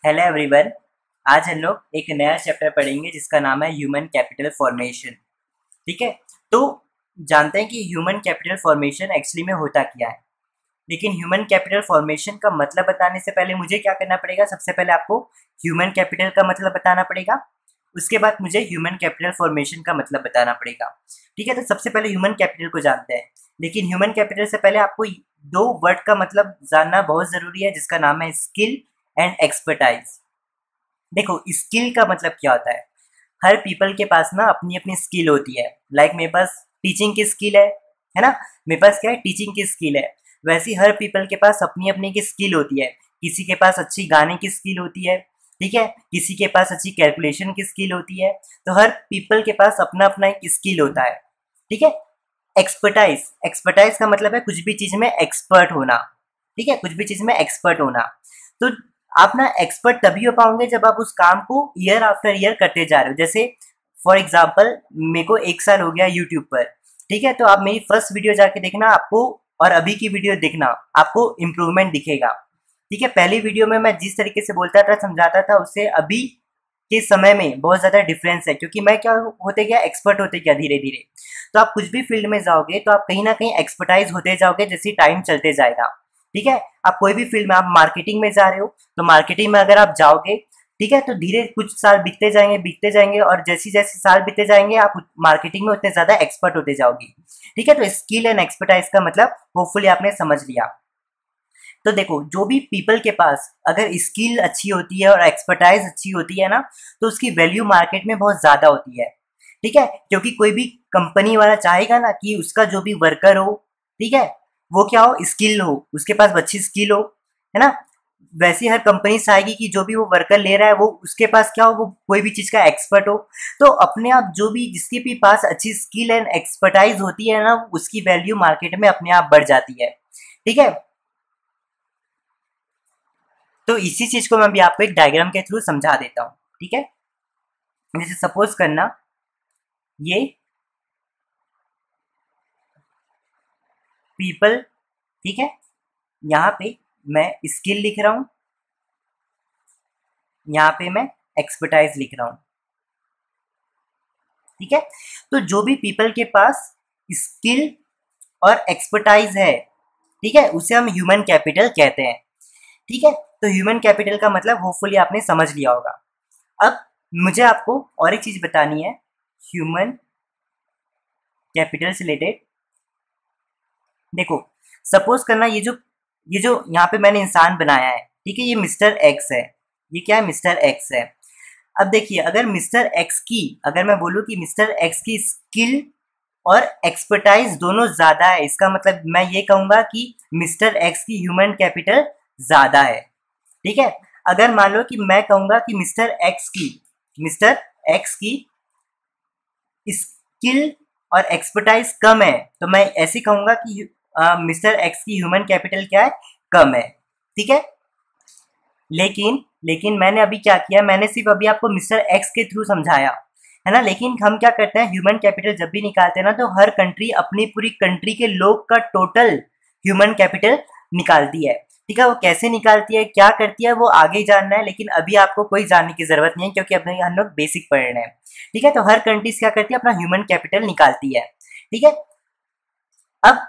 Hello everyone. आज हम लोग एक नया चैप्टर पढ़ेंगे जिसका नाम है ह्यूमन कैपिटल फॉर्मेशन। ठीक है। तो जानते हैं कि ह्यूमन कैपिटल फॉर्मेशन एक्चुअली में होता क्या है। लेकिन ह्यूमन कैपिटल फॉर्मेशन का मतलब बताने से पहले मुझे क्या करना पड़ेगा, सबसे पहले आपको ह्यूमन कैपिटल का मतलब बताना पड़ेगा। उसके बाद मुझे ह्यूमन कैपिटल फॉर्मेशन का मतलब बताना पड़ेगा। ठीक है। तो सबसे पहले ह्यूमन कैपिटल को जानते हैं, लेकिन ह्यूमन कैपिटल से पहले आपको दो वर्ड का मतलब जानना बहुत ज़रूरी है, जिसका नाम है स्किल एंड एक्सपर्टाइज। देखो, स्किल का मतलब क्या होता है। हर पीपल के पास ना अपनी अपनी स्किल होती है। लाइक मेरे पास टीचिंग की स्किल है ना। मेरे पास क्या है, टीचिंग की स्किल है। वैसे हर पीपल के पास अपनी अपनी की स्किल होती है। किसी के पास अच्छी गाने की स्किल होती है, ठीक है, किसी के पास अच्छी कैलकुलेशन की स्किल होती है। तो हर पीपल के पास अपना अपना एक स्किल होता है। ठीक है। एक्सपर्टाइज, एक्सपर्टाइज का मतलब है कुछ भी चीज में एक्सपर्ट होना। ठीक है, कुछ भी चीज में एक्सपर्ट होना। तो आप ना एक्सपर्ट तभी हो पाओगे जब आप उस काम को ईयर आफ्टर ईयर करते जा रहे हो। जैसे फॉर एग्जाम्पल, मेरे को 1 साल हो गया यूट्यूब पर। ठीक है। तो आप मेरी फर्स्ट वीडियो जाके देखना आपको, और अभी की वीडियो देखना, आपको इम्प्रूवमेंट दिखेगा। ठीक है। पहली वीडियो में मैं जिस तरीके से बोलता था, समझाता था, उससे अभी के समय में बहुत ज़्यादा डिफरेंस है, क्योंकि मैं क्या होते गया, एक्सपर्ट होते गया धीरे धीरे। तो आप कुछ भी फील्ड में जाओगे तो आप कहीं ना कहीं एक्सपर्टाइज होते जाओगे जैसे टाइम चलते जाएगा। ठीक है। आप कोई भी फील्ड में, आप मार्केटिंग में जा रहे हो तो मार्केटिंग में अगर आप जाओगे, ठीक है, तो धीरे कुछ साल बीतते जाएंगे, और जैसे जैसे साल बीतते जाएंगे आप मार्केटिंग में उतने ज़्यादा एक्सपर्ट होते जाओगे। ठीक है। तो स्किल एंड एक्सपर्टाइज का मतलब होपफुली आपने समझ लिया। तो देखो, जो भी पीपल के पास अगर स्किल अच्छी होती है और एक्सपर्टाइज अच्छी होती है ना, तो उसकी वैल्यू मार्केट में बहुत ज़्यादा होती है। ठीक है। क्योंकि कोई भी कंपनी वाला चाहेगा ना कि उसका जो भी वर्कर हो, ठीक है, वो क्या हो, स्किल हो, उसके पास अच्छी स्किल हो, है ना। वैसे हर कंपनी चाहेगी कि जो भी वो वर्कर ले रहा है वो उसके पास क्या हो, वो कोई भी चीज़ का एक्सपर्ट हो। तो अपने आप जो भी जिसके भी पास अच्छी स्किल एंड एक्सपर्टाइज होती है ना, उसकी वैल्यू मार्केट में अपने आप बढ़ जाती है। ठीक है। तो इसी चीज को मैं भी आपको एक डायग्राम के थ्रू समझा देता हूँ। ठीक है। जैसे सपोज करना, ये पीपल, ठीक है, यहाँ पे मैं स्किल लिख रहा हूँ, यहाँ पे मैं एक्सपर्टाइज लिख रहा हूँ। ठीक है। तो जो भी पीपल के पास स्किल और एक्सपर्टाइज है, ठीक है, उसे हम ह्यूमन कैपिटल कहते हैं। ठीक है। तो ह्यूमन कैपिटल का मतलब होपफुली आपने समझ लिया होगा। अब मुझे आपको और एक चीज बतानी है ह्यूमन कैपिटल से रिलेटेड। देखो, सपोज करना, ये जो यहाँ पे मैंने इंसान बनाया है, ठीक है, ये मिस्टर एक्स है। ये क्या है, मिस्टर एक्स है। अब देखिए, अगर मिस्टर एक्स की, अगर मैं बोलूँ कि मिस्टर एक्स की स्किल और एक्सपर्टाइज दोनों ज्यादा है, इसका मतलब मैं ये कहूंगा कि मिस्टर एक्स की ह्यूमन कैपिटल ज्यादा है। ठीक है। अगर मान लो कि मैं कहूंगा कि मिस्टर एक्स की स्किल और एक्सपर्टाइज कम है, तो मैं ऐसे कहूंगा कि मिस्टर एक्स की ह्यूमन कैपिटल क्या है, कम है। ठीक है। लेकिन लेकिन मैंने अभी क्या किया, मैंने सिर्फ अभी आपको मिस्टर एक्स के थ्रू समझाया, है ना। लेकिन हम क्या करते हैं, ह्यूमन कैपिटल जब भी निकालते हैं ना, तो हर कंट्री अपनी पूरी कंट्री के लोग का टोटल ह्यूमन कैपिटल निकालती है। ठीक है। वो कैसे निकालती है, क्या करती है, वो आगे जानना है, लेकिन अभी आपको कोई जानने की जरूरत नहीं है, क्योंकि अभी हम लोग बेसिक पढ़ रहे हैं। ठीक है। तो हर कंट्रीज क्या करती है, अपना ह्यूमन कैपिटल निकालती है। ठीक है। अब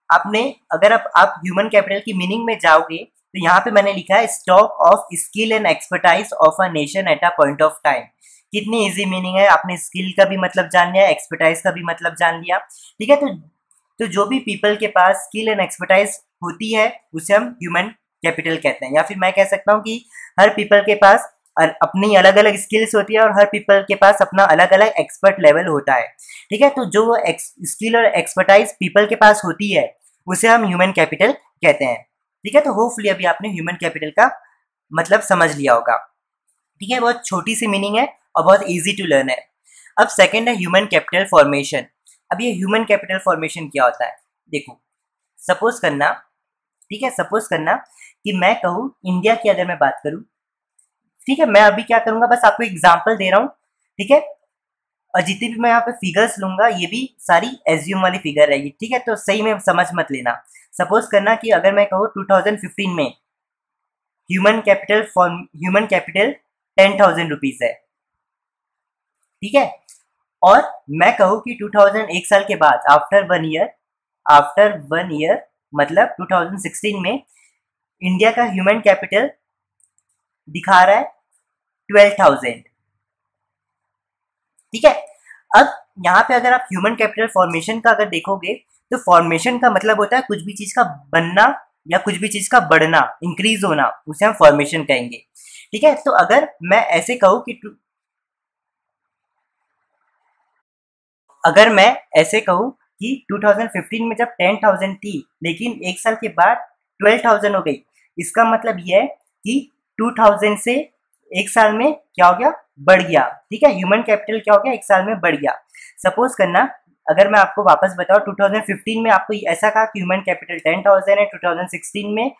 आपने, अगर आप ह्यूमन कैपिटल की मीनिंग में जाओगे, तो यहाँ पे मैंने लिखा है stock of skill and expertise of a nation at a point of time. कितनी इजी मीनिंग है, आपने स्किल का भी मतलब जान लिया, एक्सपर्टाइज का भी मतलब जान लिया। ठीक है। तो जो भी पीपल के पास स्किल एंड एक्सपर्टाइज होती है उसे हम ह्यूमन कैपिटल कहते हैं। या फिर मैं कह सकता हूँ कि हर पीपल के पास अपनी अलग अलग स्किल्स होती है, और हर पीपल के पास अपना अलग अलग एक्सपर्ट लेवल होता है। ठीक है। तो जो स्किल और एक्सपर्टाइज पीपल के पास होती है उसे हम ह्यूमन कैपिटल कहते हैं। ठीक है। तो होपफुली अभी आपने ह्यूमन कैपिटल का मतलब समझ लिया होगा। ठीक है। बहुत छोटी सी मीनिंग है और बहुत इजी टू लर्न है। अब सेकंड है ह्यूमन कैपिटल फॉर्मेशन। अब ये ह्यूमन कैपिटल फॉर्मेशन क्या होता है, देखो, सपोज करना, ठीक है, सपोज करना कि मैं कहूँ इंडिया की अगर मैं बात करूँ, ठीक है, मैं अभी क्या करूंगा, बस आपको एग्जांपल दे रहा हूँ। ठीक है। और जितनी भी मैं यहाँ पे फिगर्स लूंगा, ये भी सारी एज्यूम वाली फिगर रहेगी। ठीक है। तो सही में समझ मत लेना। सपोज करना कि अगर मैं कहूँ 2015 में, ह्यूमन कैपिटल 10,000 रुपीज है, ठीक है। और मैं कहूँ कि 2000 एक साल के बाद आफ्टर वन ईयर मतलब 2016 में इंडिया का ह्यूमन कैपिटल दिखा रहा है 12,000, ठीक है। अब यहाँ पे अगर आप ह्यूमन कैपिटल फॉर्मेशन का अगर देखोगे तो फॉर्मेशन का मतलब होता है कुछ भी चीज का बनना या कुछ भी चीज का बढ़ना, इंक्रीज होना, उसे हम फॉर्मेशन कहेंगे, ठीक है। तो अगर मैं ऐसे कहूँ कि अगर मैं ऐसे कहूँ कि 2015 में जब 10,000 थी लेकिन एक साल के बाद 12,000 हो गई, इसका मतलब यह है कि 2000 से एक साल में क्या हो गया, बढ़ गया, ठीक है। ह्यूमन कैपिटल क्या हो गया, एक साल में बढ़ गया। सपोज करना, अगर मैं आपको वापस बताऊं 2015 में आपको ऐसा कहा कि ह्यूमन कैपिटल 10,000 है, 2016 में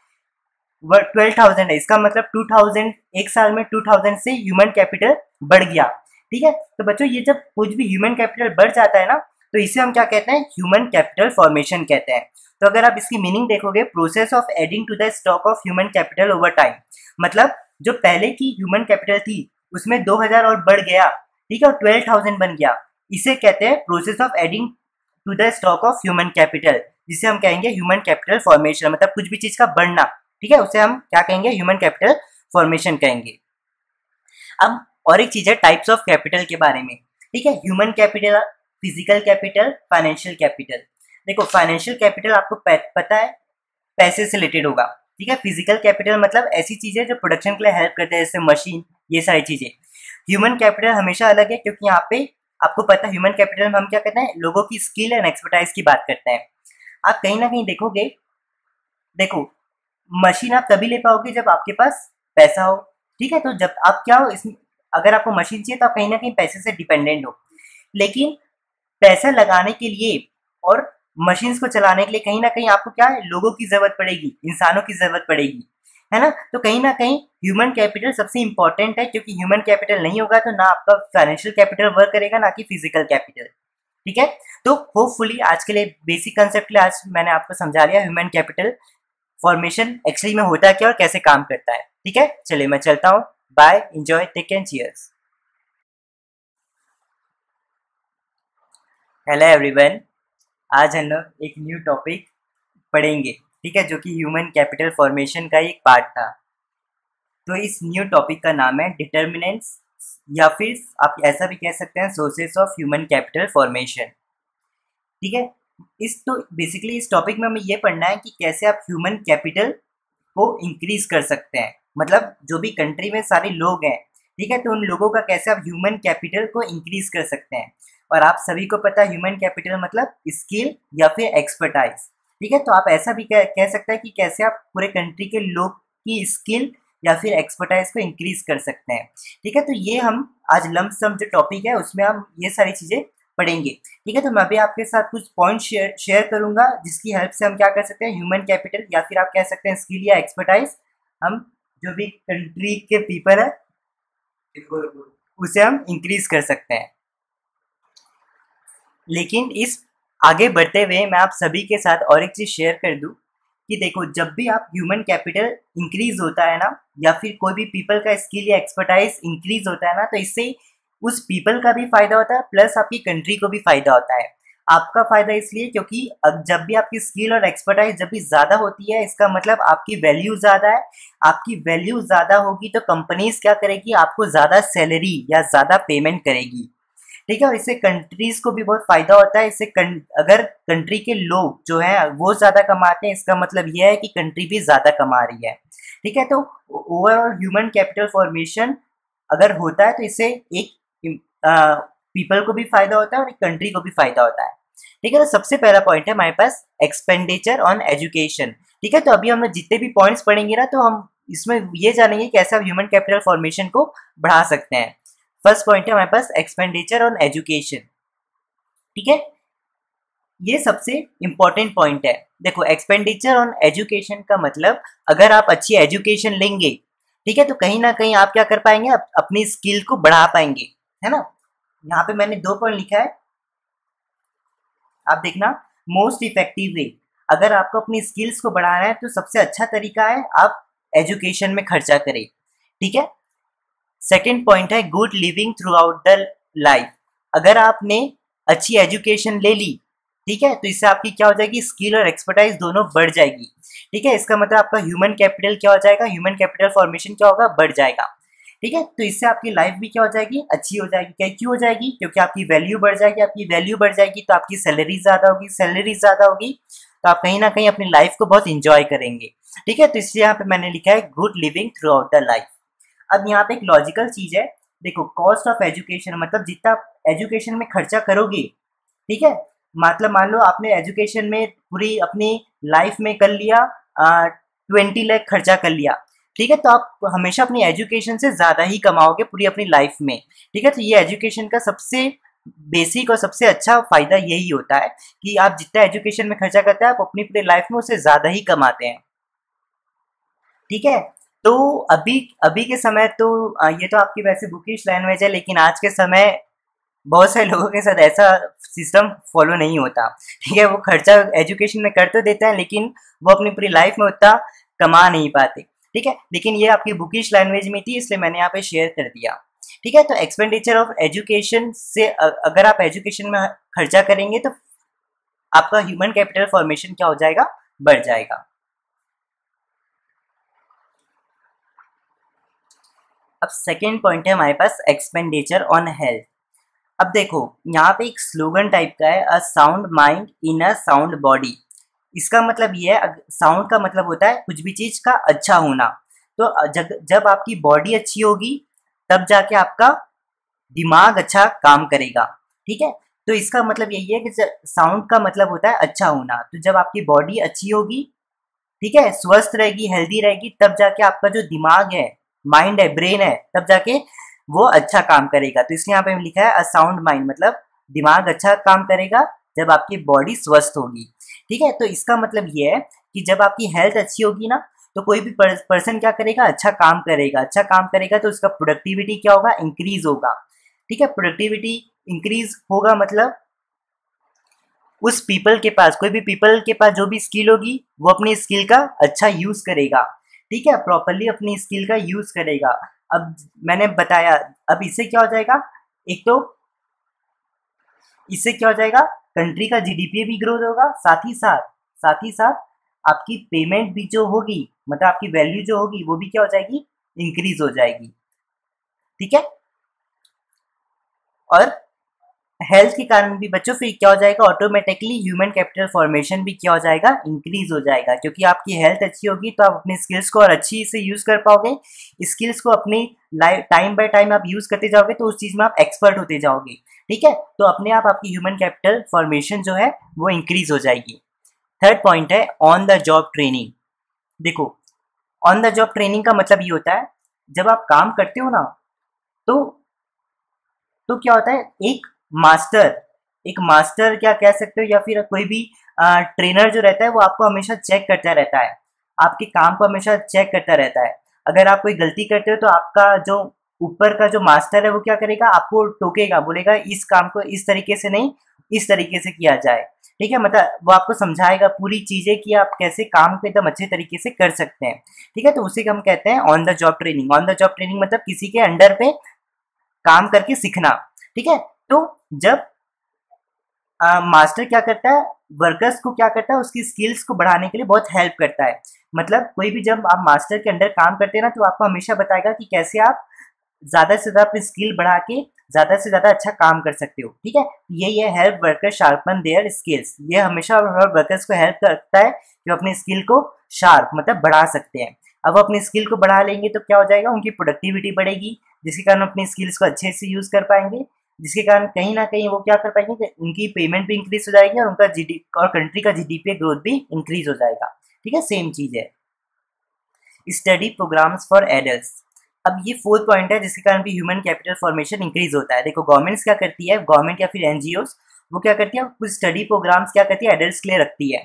12,000 है, इसका मतलब 2000 एक साल में 2000 से ह्यूमन कैपिटल बढ़ गया, ठीक है। तो बच्चों ये जब कुछ भी ह्यूमन कैपिटल बढ़ जाता है ना, तो इसे हम क्या कहते हैं, ह्यूमन कैपिटल फॉर्मेशन कहते हैं। तो अगर आप इसकी मीनिंग देखोगे, process of adding to the stock of human capital over time, मतलब जो पहले की ह्यूमन कैपिटल थी उसमें 2000 और बढ़ गया, ठीक है, और 12,000 बन गया, इसे कहते हैं process of adding to the stock of human capital, जिसे हम कहेंगे ह्यूमन कैपिटल फॉर्मेशन, मतलब कुछ भी चीज का बढ़ना, ठीक है, उसे हम क्या कहेंगे, ह्यूमन कैपिटल फॉर्मेशन कहेंगे। अब और एक चीज है टाइप्स ऑफ कैपिटल के बारे में, ठीक है। Human capital, physical capital, financial capital. देखो फाइनेंशियल कैपिटल आपको पता है पैसे से रिलेटेड होगा, ठीक है। फिजिकल कैपिटल मतलब ऐसी चीजें जो प्रोडक्शन के लिए हेल्प करते हैं, जैसे मशीन, ये सारी चीजें। ह्यूमन कैपिटल हमेशा अलग है, क्योंकि यहाँ पे आपको पता है ह्यूमन कैपिटल में हम क्या करते हैं, लोगों की स्किल एंड एक्सपर्टाइज की बात करते हैं। आप कहीं ना कहीं देखोगे, देखो मशीन आप तभी ले पाओगे जब आपके पास पैसा हो, ठीक है। तो जब आप क्या हो, इसमें अगर आपको मशीन चाहिए तो आप कहीं ना कहीं पैसे से डिपेंडेंट हो, लेकिन पैसा लगाने के लिए और मशीन्स को चलाने के लिए कहीं ना कहीं आपको क्या है, लोगों की जरूरत पड़ेगी, इंसानों की जरूरत पड़ेगी, है ना। तो कहीं ना कहीं ह्यूमन कैपिटल सबसे इंपॉर्टेंट है, क्योंकि ह्यूमन कैपिटल नहीं होगा तो ना आपका फाइनेंशियल कैपिटल वर्क करेगा, ना कि फिजिकल कैपिटल, ठीक है। तो होपफुली आज के लिए बेसिक कंसेप्ट के लिए आज मैंने आपको समझा लिया ह्यूमन कैपिटल फॉर्मेशन एक्चुअली में होता है क्या और कैसे काम करता है, ठीक है। चलिए मैं चलता हूँ, bye, enjoy, take care, cheers. Hello everyone, आज हम लोग एक न्यू टॉपिक पढ़ेंगे, ठीक है, जो कि ह्यूमन कैपिटल फॉर्मेशन का एक पार्ट था। तो इस न्यू टॉपिक का नाम है डिटर्मिनेंट्स, या फिर आप ऐसा भी कह सकते हैं sources of human capital formation, ठीक है। इस तो बेसिकली इस टॉपिक में हमें ये पढ़ना है कि कैसे आप ह्यूमन कैपिटल को इंक्रीज कर सकते हैं, मतलब जो भी कंट्री में सारे लोग हैं, ठीक है, तो उन लोगों का कैसे आप ह्यूमन कैपिटल को इंक्रीज कर सकते हैं। और आप सभी को पता है ह्यूमन कैपिटल मतलब स्किल या फिर एक्सपर्टाइज, ठीक है। तो आप ऐसा भी कह सकते हैं कि कैसे आप पूरे कंट्री के लोग की स्किल या फिर एक्सपर्टाइज को इंक्रीज कर सकते हैं, ठीक है। तो ये हम आज लंप सम जो टॉपिक है उसमें हम ये सारी चीजें पढ़ेंगे, ठीक है। तो मैं भी आपके साथ कुछ पॉइंट शेयर करूंगा जिसकी हेल्प से हम क्या कर सकते हैं, ह्यूमन कैपिटल या फिर आप कह सकते हैं स्किल या एक्सपर्टाइज, हम जो भी कंट्री के पीपल है उसे हम इंक्रीज कर सकते हैं। लेकिन इस आगे बढ़ते हुए मैं आप सभी के साथ और एक चीज शेयर कर दूं कि देखो जब भी आप ह्यूमन कैपिटल इंक्रीज होता है ना, या फिर कोई भी पीपल का स्किल या एक्सपर्टाइज इंक्रीज होता है ना, तो इससे उस पीपल का भी फायदा होता है, प्लस आपकी कंट्री को भी फायदा होता है। आपका फायदा इसलिए क्योंकि अब जब भी आपकी स्किल और एक्सपर्टाइज जब भी ज्यादा होती है, इसका मतलब आपकी वैल्यू ज्यादा है। आपकी वैल्यू ज्यादा होगी तो कंपनीज क्या करेगी, आपको ज्यादा सैलरी या ज्यादा पेमेंट करेगी, ठीक है। और इससे कंट्रीज को भी बहुत फायदा होता है। इससे अगर कंट्री के लोग जो हैं वो ज्यादा कमाते हैं, इसका मतलब यह है कि कंट्री भी ज्यादा कमा रही है, ठीक है। तो ओवरऑल ह्यूमन कैपिटल फॉर्मेशन अगर होता है तो इससे एक पीपल को भी फायदा होता है और एक कंट्री को भी फायदा होता है, ठीक है। तो सबसे पहला पॉइंट है हमारे पास एक्सपेंडिचर ऑन एजुकेशन, ठीक है। तो अभी हम लोग जितने भी पॉइंट्स पढ़ेंगे ना, तो हम इसमें ये जानेंगे कैसे आप ह्यूमन कैपिटल फॉर्मेशन को बढ़ा सकते हैं। फर्स्ट पॉइंट है हमारे पास एक्सपेंडिचर ऑन एजुकेशन, ठीक है, ये सबसे इंपॉर्टेंट पॉइंट है। देखो एक्सपेंडिचर ऑन एजुकेशन का मतलब अगर आप अच्छी एजुकेशन लेंगे, ठीक है, तो कहीं ना कहीं आप क्या कर पाएंगे, अपनी स्किल को बढ़ा पाएंगे, है ना। यहाँ पे मैंने 2 पॉइंट लिखा है, आप देखना। मोस्ट इफेक्टिव वे, अगर आपको अपनी स्किल्स को बढ़ाना है तो सबसे अच्छा तरीका है आप एजुकेशन में खर्चा करे। ठीक है। सेकेंड पॉइंट है good living through out the life. अगर आपने अच्छी एजुकेशन ले ली, ठीक है, तो इससे आपकी क्या हो जाएगी, स्किल और एक्सपर्टाइज दोनों बढ़ जाएगी। ठीक है, इसका मतलब आपका ह्यूमन कैपिटल क्या हो जाएगा, ह्यूमन कैपिटल फॉर्मेशन क्या होगा, बढ़ जाएगा। ठीक है, तो इससे आपकी लाइफ भी क्या हो जाएगी, अच्छी हो जाएगी। क्या क्यों हो जाएगी, क्योंकि आपकी वैल्यू बढ़ जाएगी। आपकी वैल्यू बढ़ जाएगी तो आपकी सैलरी ज्यादा होगी, सैलरी ज्यादा होगी तो आप कहीं ना कहीं अपनी लाइफ को बहुत इंजॉय करेंगे। ठीक है, तो इसलिए यहाँ पे मैंने लिखा है good living through out the life. अब यहाँ पे एक लॉजिकल चीज है, देखो कॉस्ट ऑफ एजुकेशन मतलब जितना आप एजुकेशन में खर्चा करोगे, ठीक है, मतलब मान लो आपने एजुकेशन में पूरी अपनी लाइफ में कर लिया 20 लाख खर्चा कर लिया, ठीक है, तो आप हमेशा अपनी एजुकेशन से ज़्यादा ही कमाओगे पूरी अपनी लाइफ में। ठीक है, तो ये एजुकेशन का सबसे बेसिक और सबसे अच्छा फायदा यही होता है कि आप जितना एजुकेशन में खर्चा करते हैं आप अपनी पूरी लाइफ में उससे ज़्यादा ही कमाते हैं। ठीक है, तो अभी अभी के समय तो ये तो आपकी वैसे बुकिश लैंग्वेज है, लेकिन आज के समय बहुत सारे लोगों के साथ ऐसा सिस्टम फॉलो नहीं होता। ठीक है, वो खर्चा एजुकेशन में कर तो देते हैं लेकिन वो अपनी पूरी लाइफ में उतना कमा नहीं पाते। ठीक है, लेकिन ये आपकी बुकिश लैंग्वेज में थी इसलिए मैंने यहाँ पे शेयर कर दिया। ठीक है, तो एक्सपेंडिचर ऑफ एजुकेशन से अगर आप एजुकेशन में खर्चा करेंगे तो आपका ह्यूमन कैपिटल फॉर्मेशन क्या हो जाएगा, बढ़ जाएगा। अब सेकेंड पॉइंट है हमारे पास एक्सपेंडिचर ऑन हेल्थ। अब देखो यहाँ पे एक स्लोगन टाइप का है, a sound mind in a sound body. इसका मतलब ये है, साउंड का मतलब होता है कुछ भी चीज का अच्छा होना। तो जब आपकी बॉडी अच्छी होगी तब जाके आपका दिमाग अच्छा काम करेगा। ठीक है, तो इसका मतलब यही है कि साउंड का मतलब होता है अच्छा होना। तो जब आपकी बॉडी अच्छी होगी, ठीक है, स्वस्थ रहेगी, हेल्दी रहेगी, तब जाके आपका जो दिमाग है, माइंड है, ब्रेन है, तब जाके वो अच्छा काम करेगा। तो इसलिए यहाँ पे लिखा है अ साउंड माइंड, मतलब दिमाग अच्छा काम करेगा जब आपकी बॉडी स्वस्थ होगी। ठीक है, तो इसका मतलब ये है कि जब आपकी हेल्थ अच्छी होगी ना तो कोई भी पर्सन क्या करेगा, अच्छा काम करेगा। अच्छा काम करेगा तो उसका प्रोडक्टिविटी क्या होगा, इंक्रीज होगा। ठीक है, प्रोडक्टिविटी इंक्रीज होगा मतलब उस पीपल के पास, कोई भी पीपल के पास जो भी स्किल होगी वो अपनी स्किल का अच्छा यूज करेगा। ठीक है, प्रॉपरली अपनी स्किल का यूज करेगा। अब मैंने बताया, अब इससे क्या हो जाएगा, एक तो इससे क्या हो जाएगा, कंट्री का जीडीपी भी ग्रोथ होगा, साथ ही साथ आपकी पेमेंट भी जो होगी, मतलब आपकी वैल्यू जो होगी वो भी क्या हो जाएगी, इंक्रीज हो जाएगी। ठीक है, और हेल्थ के कारण भी बच्चों फिर क्या हो जाएगा, ऑटोमेटिकली ह्यूमन कैपिटल फॉर्मेशन भी क्या हो जाएगा, इंक्रीज हो जाएगा। क्योंकि आपकी हेल्थ अच्छी होगी तो आप अपनी स्किल्स को और अच्छी से यूज कर पाओगे। स्किल्स को अपनी लाइफ टाइम बाय टाइम आप यूज करते जाओगे तो उस चीज में आप एक्सपर्ट होते जाओगे। ठीक है, तो अपने आप आपकी ह्यूमन कैपिटल फॉर्मेशन जो है वो इंक्रीज हो जाएगी। थर्ड पॉइंट है ऑन द जॉब ट्रेनिंग। देखो ऑन द जॉब ट्रेनिंग का मतलब ये होता है, जब आप काम करते हो ना तो क्या होता है, एक मास्टर क्या कह सकते हो, या फिर कोई भी ट्रेनर जो रहता है वो आपको हमेशा चेक करता रहता है, आपके काम को हमेशा चेक करता रहता है। अगर आप कोई गलती करते हो तो आपका जो ऊपर का जो मास्टर है वो क्या करेगा, आपको टोकेगा, बोलेगा इस काम को इस तरीके से नहीं, इस तरीके से किया जाए। ठीक है, मतलब वो आपको समझाएगा पूरी चीजें कि आप कैसे काम को एकदम अच्छे तरीके से कर सकते हैं। ठीक है, तो उसे हम कहते हैं on the job training. On the job training मतलब किसी के अंडर पे काम करके सीखना। ठीक है, तो जब मास्टर क्या करता है, वर्कर्स को क्या करता है, उसकी स्किल्स को बढ़ाने के लिए बहुत हेल्प करता है। मतलब कोई भी जब आप मास्टर के अंडर काम करते हैं ना तो आपको हमेशा बताएगा कि कैसे आप ज्यादा से ज्यादा अपनी स्किल बढ़ा के ज्यादा से ज्यादा अच्छा काम कर सकते हो। ठीक है, ये help worker sharpen their skills, ये हमेशा वर्कर्स को हेल्प करता है कि वो अपनी स्किल को शार्प मतलब बढ़ा सकते हैं। अब अपनी स्किल को बढ़ा लेंगे तो क्या हो जाएगा, उनकी प्रोडक्टिविटी बढ़ेगी, जिसके कारण अपनी स्किल्स को अच्छे से यूज कर पाएंगे, जिसके कारण कहीं ना कहीं वो क्या कर पाएंगे कि उनकी पेमेंट भी इंक्रीज हो जाएगी और उनका और कंट्री का जीडीपी ग्रोथ भी इंक्रीज हो जाएगा। ठीक है, सेम चीज है। Study programmes for adults. अब ये फोर्थ पॉइंट है जिसके कारण भी ह्यूमन कैपिटल फॉर्मेशन इंक्रीज होता है। देखो गवर्नमेंट्स क्या करती है, गवर्नमेंट या फिर एनजीओस वो क्या करती है, कुछ स्टडी प्रोग्राम्स क्या करती है, एडल्ट्स के लिए रखती है।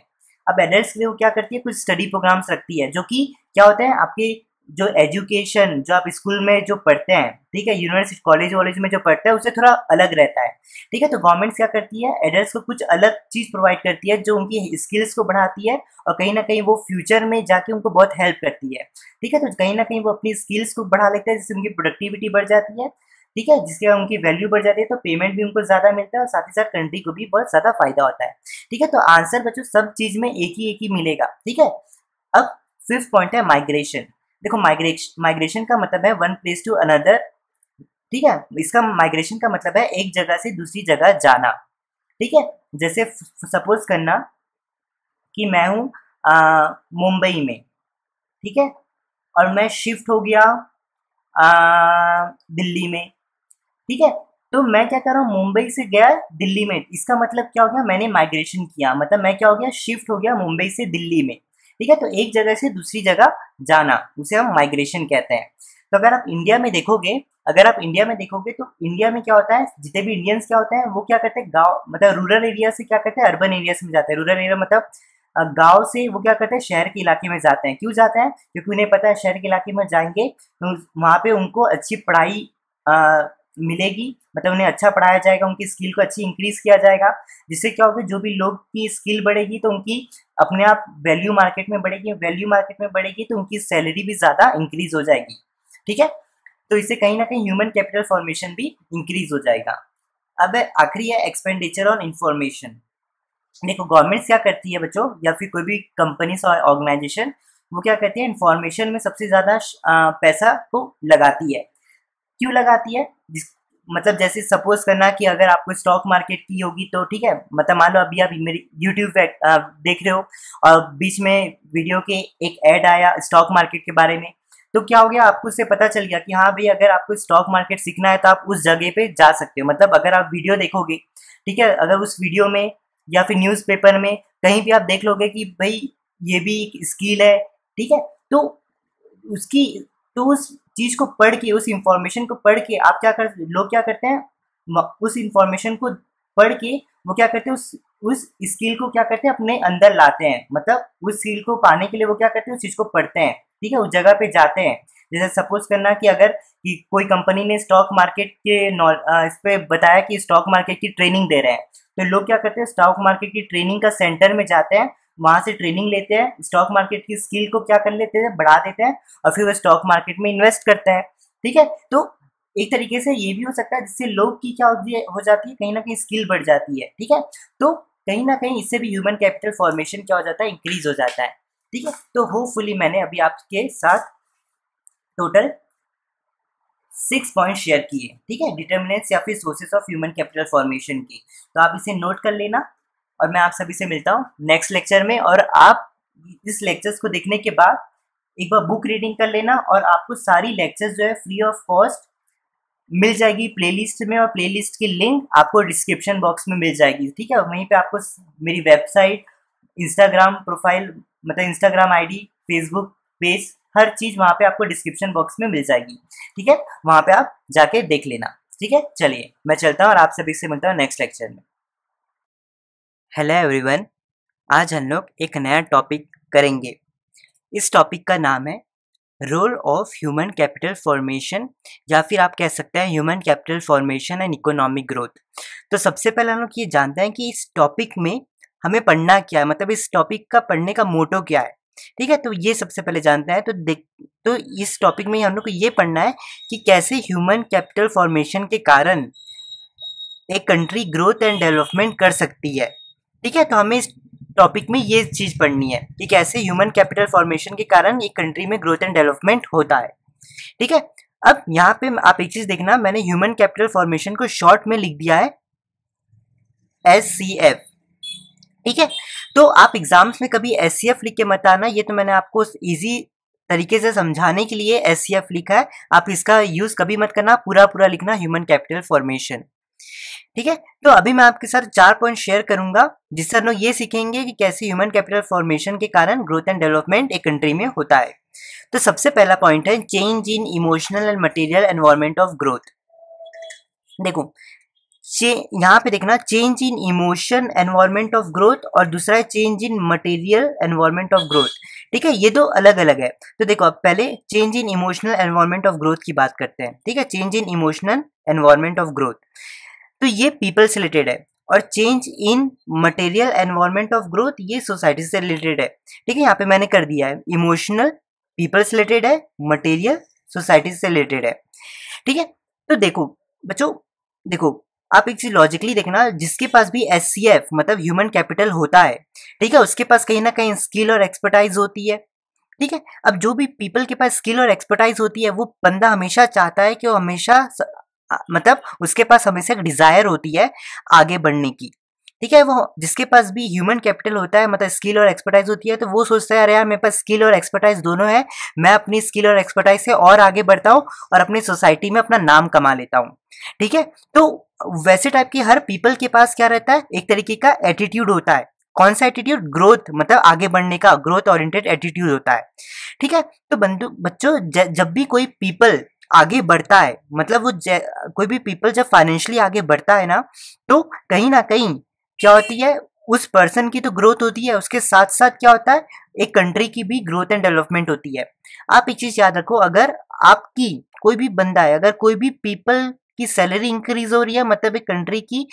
अब एडल्ट्स के लिए वो क्या करती है, कुछ स्टडी प्रोग्राम्स रखती है जो कि क्या होते हैं, आपके जो एजुकेशन जो आप स्कूल में जो पढ़ते हैं, ठीक है, यूनिवर्सिटी कॉलेज वॉलेज में जो पढ़ते हैं उससे थोड़ा अलग रहता है, ठीक है। तो गवर्नमेंट क्या करती है, एडल्ट्स को कुछ अलग चीज़ प्रोवाइड करती है जो उनकी स्किल्स को बढ़ाती है और कहीं ना कहीं वो फ्यूचर में जाके उनको बहुत हेल्प करती है, ठीक है। तो कहीं ना कहीं वो अपनी स्किल्स को बढ़ा लेते हैं जिससे उनकी प्रोडक्टिविटी बढ़ जाती है, ठीक है, जिसके उनकी वैल्यू बढ़ जाती है, तो पेमेंट भी उनको ज़्यादा मिलता है और साथ ही साथ कंट्री को भी बहुत ज़्यादा फायदा होता है, ठीक है। तो आंसर बच्चों सब चीज़ में एक ही मिलेगा, ठीक है। अब फिफ्थ पॉइंट है माइग्रेशन। देखो माइग्रेशन का मतलब है वन प्लेस टू अनदर, ठीक है। इसका माइग्रेशन का मतलब है एक जगह से दूसरी जगह जाना, ठीक है। जैसे सपोज करना कि मैं हूँ मुंबई में, ठीक है, और मैं शिफ्ट हो गया दिल्ली में, ठीक है। तो मैं क्या कर रहा हूँ, मुंबई से गया दिल्ली में, इसका मतलब क्या हो गया, मैंने माइग्रेशन किया, मतलब मैं क्या हो गया, शिफ्ट हो गया मुंबई से दिल्ली में, ठीक है। तो एक जगह से दूसरी जगह जाना उसे हम माइग्रेशन कहते हैं। तो अगर आप इंडिया में देखोगे, तो इंडिया में क्या होता है, जितने भी इंडियंस क्या होते हैं वो क्या करते हैं, गाँव मतलब रूरल एरिया से क्या करते हैं, अर्बन एरियाज में जाते हैं। रूरल एरिया मतलब गांव से वो क्या करते हैं, शहर के इलाके में जाते हैं। क्यों जाते हैं, क्योंकि उन्हें पता है शहर के इलाके में जाएंगे तो वहाँ पे उनको अच्छी पढ़ाई मिलेगी, मतलब उन्हें अच्छा पढ़ाया जाएगा, उनकी स्किल को अच्छी इंक्रीज किया जाएगा, जिससे क्या होगा, जो भी लोग की स्किल बढ़ेगी तो उनकी अपने आप वैल्यू मार्केट में बढ़ेगी, तो उनकी सैलरी भी ज़्यादा इंक्रीज हो जाएगी, ठीक है। तो इससे कहीं ना कहीं ह्यूमन कैपिटल फॉर्मेशन भी इंक्रीज हो जाएगा। अब आखिरी है एक्सपेंडिचर ऑन इंफॉर्मेशन। देखो गवर्नमेंट क्या करती है बच्चों, या फिर कोई भी कंपनीज और ऑर्गेनाइजेशन, वो क्या करती है, इन्फॉर्मेशन में सबसे ज़्यादा पैसा को लगाती है। क्यों लगाती है, मतलब जैसे सपोज करना कि अगर आपको स्टॉक मार्केट की होगी तो ठीक है, मतलब मान लो अभी आप मेरी यूट्यूब पे देख रहे हो और बीच में वीडियो के एक ऐड आया स्टॉक मार्केट के बारे में, तो क्या हो गया, आपको उससे पता चल गया कि हाँ भाई अगर आपको स्टॉक मार्केट सीखना है तो आप उस जगह पे जा सकते हो। मतलब अगर आप वीडियो देखोगे, ठीक है, अगर उस वीडियो में या फिर न्यूज़पेपर में कहीं भी आप देख लोगे कि भाई ये भी एक स्किल है, ठीक है, तो उसकी तो उस चीज को पढ़ के, उस इंफॉर्मेशन को पढ़ के आप क्या कर लोग क्या करते हैं, उस इंफॉर्मेशन को पढ़ के वो क्या करते हैं, उस स्किल को क्या करते हैं अपने अंदर लाते हैं, मतलब उस स्किल को पाने के लिए वो क्या करते हैं, उस चीज को पढ़ते हैं, ठीक है, उस जगह पे जाते हैं। जैसे सपोज करना कि अगर कि कोई कंपनी ने स्टॉक मार्केट के इस पे बताया कि स्टॉक मार्केट की ट्रेनिंग दे रहे हैं, तो लोग क्या करते हैं, स्टॉक मार्केट की ट्रेनिंग का सेंटर में जाते हैं, वहां से ट्रेनिंग लेते हैं, स्टॉक मार्केट की स्किल को क्या कर लेते हैं, बढ़ा देते हैं और फिर वो स्टॉक मार्केट में इन्वेस्ट करते हैं, ठीक है। तो एक तरीके से ये भी हो सकता है जिससे लोग की क्या हो जाती है, कहीं ना कहीं स्किल बढ़ जाती है, ठीक है। तो कहीं ना कहीं इससे भी ह्यूमन कैपिटल फॉर्मेशन क्या हो जाता है, इंक्रीज हो जाता है, ठीक है। तो होपफुली मैंने अभी आपके साथ टोटल 6 पॉइंट शेयर किए, ठीक है, डिटर्मिनेंट्स या फिर sources of human capital formation की। तो आप इसे नोट कर लेना और मैं आप सभी से मिलता हूँ नेक्स्ट लेक्चर में। और आप इस लेक्चर्स को देखने के बाद एक बार बुक रीडिंग कर लेना और आपको सारी लेक्चर्स जो है फ्री ऑफ कॉस्ट मिल जाएगी प्लेलिस्ट में, और प्लेलिस्ट की लिंक आपको डिस्क्रिप्शन बॉक्स में मिल जाएगी, ठीक है। वहीं पे आपको मेरी वेबसाइट, इंस्टाग्राम प्रोफाइल, मतलब इंस्टाग्राम आईडी, फेसबुक पेज, हर चीज़ वहाँ पे आपको डिस्क्रिप्शन बॉक्स में मिल जाएगी, ठीक है। वहाँ पे आप जाके देख लेना, ठीक है। चलिए मैं चलता हूँ और आप सभी से मिलता हूँ नेक्स्ट लेक्चर में। हेलो एवरीवन, आज हम लोग एक नया टॉपिक करेंगे। इस टॉपिक का नाम है role of human capital formation, या फिर आप कह सकते हैं human capital formation and economic growth. तो सबसे पहले हम लोग ये जानते हैं कि इस टॉपिक में हमें पढ़ना क्या है, मतलब इस टॉपिक का पढ़ने का मोटो क्या है, ठीक है। तो ये सबसे पहले जानते हैं। तो इस टॉपिक में हम लोग को ये पढ़ना है कि कैसे ह्यूमन कैपिटल फॉर्मेशन के कारण एक कंट्री ग्रोथ एंड डेवलपमेंट कर सकती है, ठीक है। तो हमें इस टॉपिक में ये चीज़ पढ़नी है कि कैसे ह्यूमन कैपिटल फॉर्मेशन के कारण एक कंट्री में ग्रोथ एंड डेवलपमेंट होता है, ठीक है। अब यहाँ पे आप एक चीज़ देखना, मैंने ह्यूमन कैपिटल फॉर्मेशन को शॉर्ट में लिख दिया है SCF, ठीक है। तो आप एग्जाम्स में कभी SCF लिख के मत आना, ये तो मैंने आपको इजी तरीके से समझाने के लिए SCF लिखा है, आप इसका यूज़ कभी मत करना, पूरा पूरा लिखना ह्यूमन कैपिटल फॉर्मेशन, ठीक है। तो अभी मैं आपके साथ 4 पॉइंट शेयर करूंगा जिससे हम लोग ये सीखेंगे कि कैसे ह्यूमन कैपिटल फॉर्मेशन के कारण ग्रोथ एंड डेवलपमेंट एक कंट्री में होता है। तो सबसे पहला पॉइंट है change in emotional and material environment of growth. देखो यहाँ पे देखना change in emotion environment of growth और दूसरा है change in material environment of growth. ठीक है, ये दो अलग अलग है। तो देखो अब पहले change in emotional environment of growth की बात करते हैं। ठीक है, change in emotional environment of growth, तो ये पीपल से रिलेटेड है। और change in material environment of growth ये सोसाइटी से रिलेटेड है। ठीक है, यहाँ पे मैंने कर दिया है, इमोशनल पीपल से रिलेटेड है, मटेरियल सोसाइटी से रिलेटेड है। ठीक है, तो देखो बच्चों, देखो आप एक चीज लॉजिकली देखना, जिसके पास भी SCF मतलब ह्यूमन कैपिटल होता है, ठीक है, उसके पास कहीं ना कहीं स्किल और एक्सपर्टाइज होती है। ठीक है, अब जो भी पीपल के पास स्किल और एक्सपर्टाइज होती है, वो बंदा हमेशा चाहता है कि वो हमेशा मतलब उसके पास हमेशा एक डिजायर होती है आगे बढ़ने की। ठीक है, वो जिसके पास भी ह्यूमन कैपिटल होता है मतलब स्किल और एक्सपर्टाइज होती है, तो वो सोचता है अरे यार मेरे पास स्किल और एक्सपर्टाइज दोनों है, मैं अपनी स्किल और एक्सपर्टाइज से और आगे बढ़ता हूँ और अपनी सोसाइटी में अपना नाम कमा लेता हूँ। ठीक है, तो वैसे टाइप की हर पीपल के पास क्या रहता है, एक तरीके का एटीट्यूड होता है। कौन सा एटीट्यूड? ग्रोथ, मतलब आगे बढ़ने का, ग्रोथ ओरिएंटेड एटीट्यूड होता है। ठीक है, तो बच्चों जब भी कोई पीपल आगे बढ़ता है, मतलब वो कोई भी पीपल जब फाइनेंशियली आगे बढ़ता है ना, तो कहीं ना कहीं क्या होती है, उस पर्सन की तो ग्रोथ होती है, उसके साथ साथ क्या होता है, एक कंट्री की भी ग्रोथ एंड डेवलपमेंट होती है। आप एक चीज याद रखो, अगर आपकी कोई भी बंदा है, अगर कोई भी पीपल की सैलरी इंक्रीज हो रही है, मतलब एक कंट्री की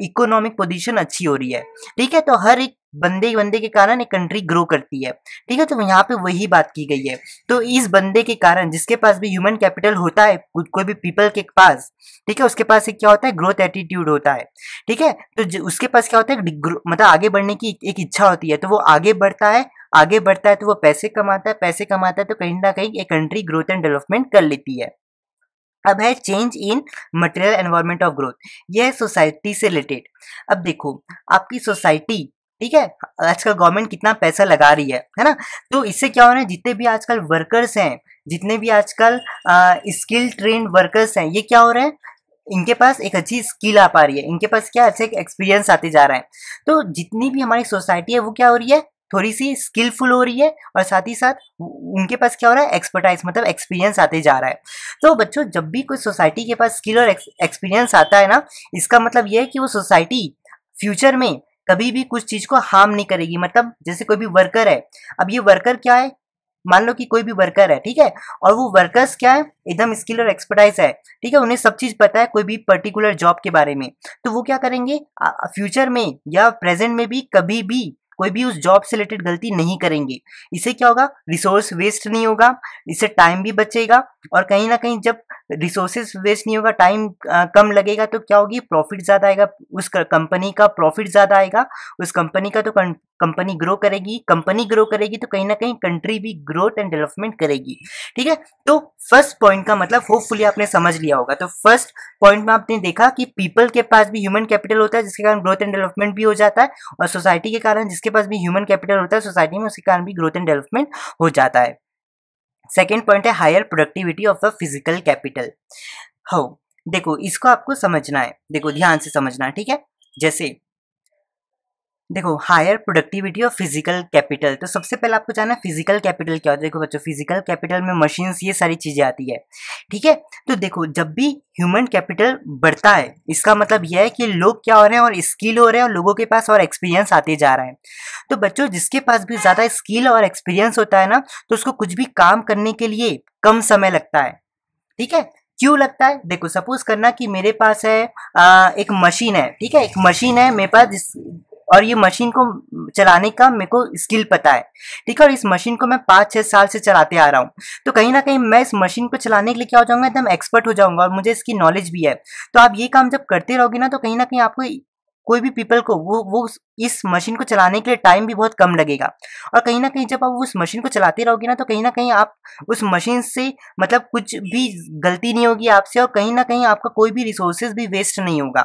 इकोनॉमिक पोजीशन अच्छी हो रही है। ठीक है, तो हर एक बंदे के कारण एक कंट्री ग्रो करती है। ठीक है, तो यहाँ पे वही बात की गई है। तो इस बंदे के कारण, जिसके पास भी ह्यूमन कैपिटल होता है, कोई भी पीपल के पास, ठीक है, उसके पास एक क्या होता है, ग्रोथ एटीट्यूड होता है। ठीक है, तो उसके पास क्या होता है, मतलब आगे बढ़ने की एक इच्छा होती है, तो वो आगे बढ़ता है, आगे बढ़ता है तो वो पैसे कमाता है, पैसे कमाता है तो कहीं ना कहीं एक कंट्री ग्रोथ एंड डेवलपमेंट कर लेती है। अब है change in material environment of growth, यह है सोसाइटी से रिलेटेड। अब देखो आपकी सोसाइटी, ठीक है, आजकल गवर्नमेंट कितना पैसा लगा रही है ना, तो इससे क्या हो रहा है, जितने भी आजकल वर्कर्स हैं, जितने भी आजकल स्किल ट्रेंड वर्कर्स हैं, ये क्या हो रहे हैं, इनके पास एक अच्छी स्किल आ पा रही है, इनके पास क्या अच्छे एक्सपीरियंस आते जा रहा है। तो जितनी भी हमारी सोसाइटी है वो क्या हो रही है, थोड़ी सी स्किलफुल हो रही है, और साथ ही साथ उनके पास क्या हो रहा है, एक्सपर्टाइज मतलब एक्सपीरियंस आते जा रहा है। तो बच्चों जब भी कोई सोसाइटी के पास स्किल और एक्सपीरियंस आता है ना, इसका मतलब ये है कि वो सोसाइटी फ्यूचर में कभी भी कुछ चीज को हार्म नहीं करेगी। मतलब जैसे कोई भी वर्कर है, अब ये वर्कर क्या है, मान लो कि कोई भी वर्कर है, ठीक है, और वो वर्कर्स क्या है, एकदम स्किल और एक्सपर्टाइज है, ठीक है, उन्हें सब चीज पता है कोई भी पर्टिकुलर जॉब के बारे में, तो वो क्या करेंगे, फ्यूचर में या प्रेजेंट में भी कभी भी कोई भी उस जॉब से रिलेटेड गलती नहीं करेंगे। इससे क्या होगा, रिसोर्स वेस्ट नहीं होगा, इससे टाइम भी बचेगा, और कहीं ना कहीं जब रिसोर्सेज वेस्ट नहीं होगा, टाइम कम लगेगा, तो क्या होगी, प्रॉफिट ज्यादा आएगा, उस कंपनी का प्रॉफिट ज्यादा आएगा, उस कंपनी का, तो कंपनी ग्रो करेगी, कंपनी ग्रो करेगी तो कहीं ना कहीं कंट्री भी ग्रोथ एंड डेवलपमेंट करेगी। ठीक है, तो फर्स्ट पॉइंट का मतलब होपफुली आपने समझ लिया होगा। तो फर्स्ट पॉइंट में आपने देखा कि पीपल के पास भी ह्यूमन कैपिटल होता है, जिसके कारण ग्रोथ एंड डेवलपमेंट भी हो जाता है, और सोसाइटी के कारण जिसके पास भी ह्यूमन कैपिटल होता है सोसाइटी में, उसके कारण भी ग्रोथ एंड डेवलपमेंट हो जाता है। सेकेंड पॉइंट है higher productivity of the physical capital. How, देखो इसको आपको समझना है, देखो ध्यान से समझना, ठीक है। जैसे देखो higher productivity of physical capital, तो सबसे पहले आपको जानना है फिजिकल कैपिटल क्या होता है। देखो बच्चों, फिजिकल कैपिटल में मशीन्स, ये सारी चीजें आती है, ठीक है। तो देखो जब भी ह्यूमन कैपिटल बढ़ता है, इसका मतलब यह है कि लोग क्या हो रहे हैं, और स्किल हो रहे हैं, और लोगों के पास और एक्सपीरियंस आते जा रहा है। तो बच्चों जिसके पास भी ज्यादा स्किल और एक्सपीरियंस होता है ना, तो उसको कुछ भी काम करने के लिए कम समय लगता है। ठीक है, क्यों लगता है, देखो सपोज करना कि मेरे पास है एक मशीन है, ठीक है, एक मशीन है मेरे पास, और ये मशीन को चलाने का मेरे को स्किल पता है, ठीक है, और इस मशीन को मैं 5-6 साल से चलाते आ रहा हूँ। तो कहीं ना कहीं मैं इस मशीन को चलाने के लिए क्या हो जाऊंगा, एकदम एक्सपर्ट हो जाऊंगा, और मुझे इसकी नॉलेज भी है। तो आप ये काम जब करते रहोगे ना, तो कहीं ना कहीं आपको कोई भी पीपल को वो इस मशीन को चलाने के लिए टाइम भी बहुत कम लगेगा। और कहीं ना कहीं जब आप उस मशीन को चलाते रहोगे ना, तो कहीं ना कहीं आप उस मशीन से मतलब कुछ भी गलती नहीं होगी आपसे, और कहीं ना कहीं आपका कोई भी रिसोर्सेज भी वेस्ट नहीं होगा।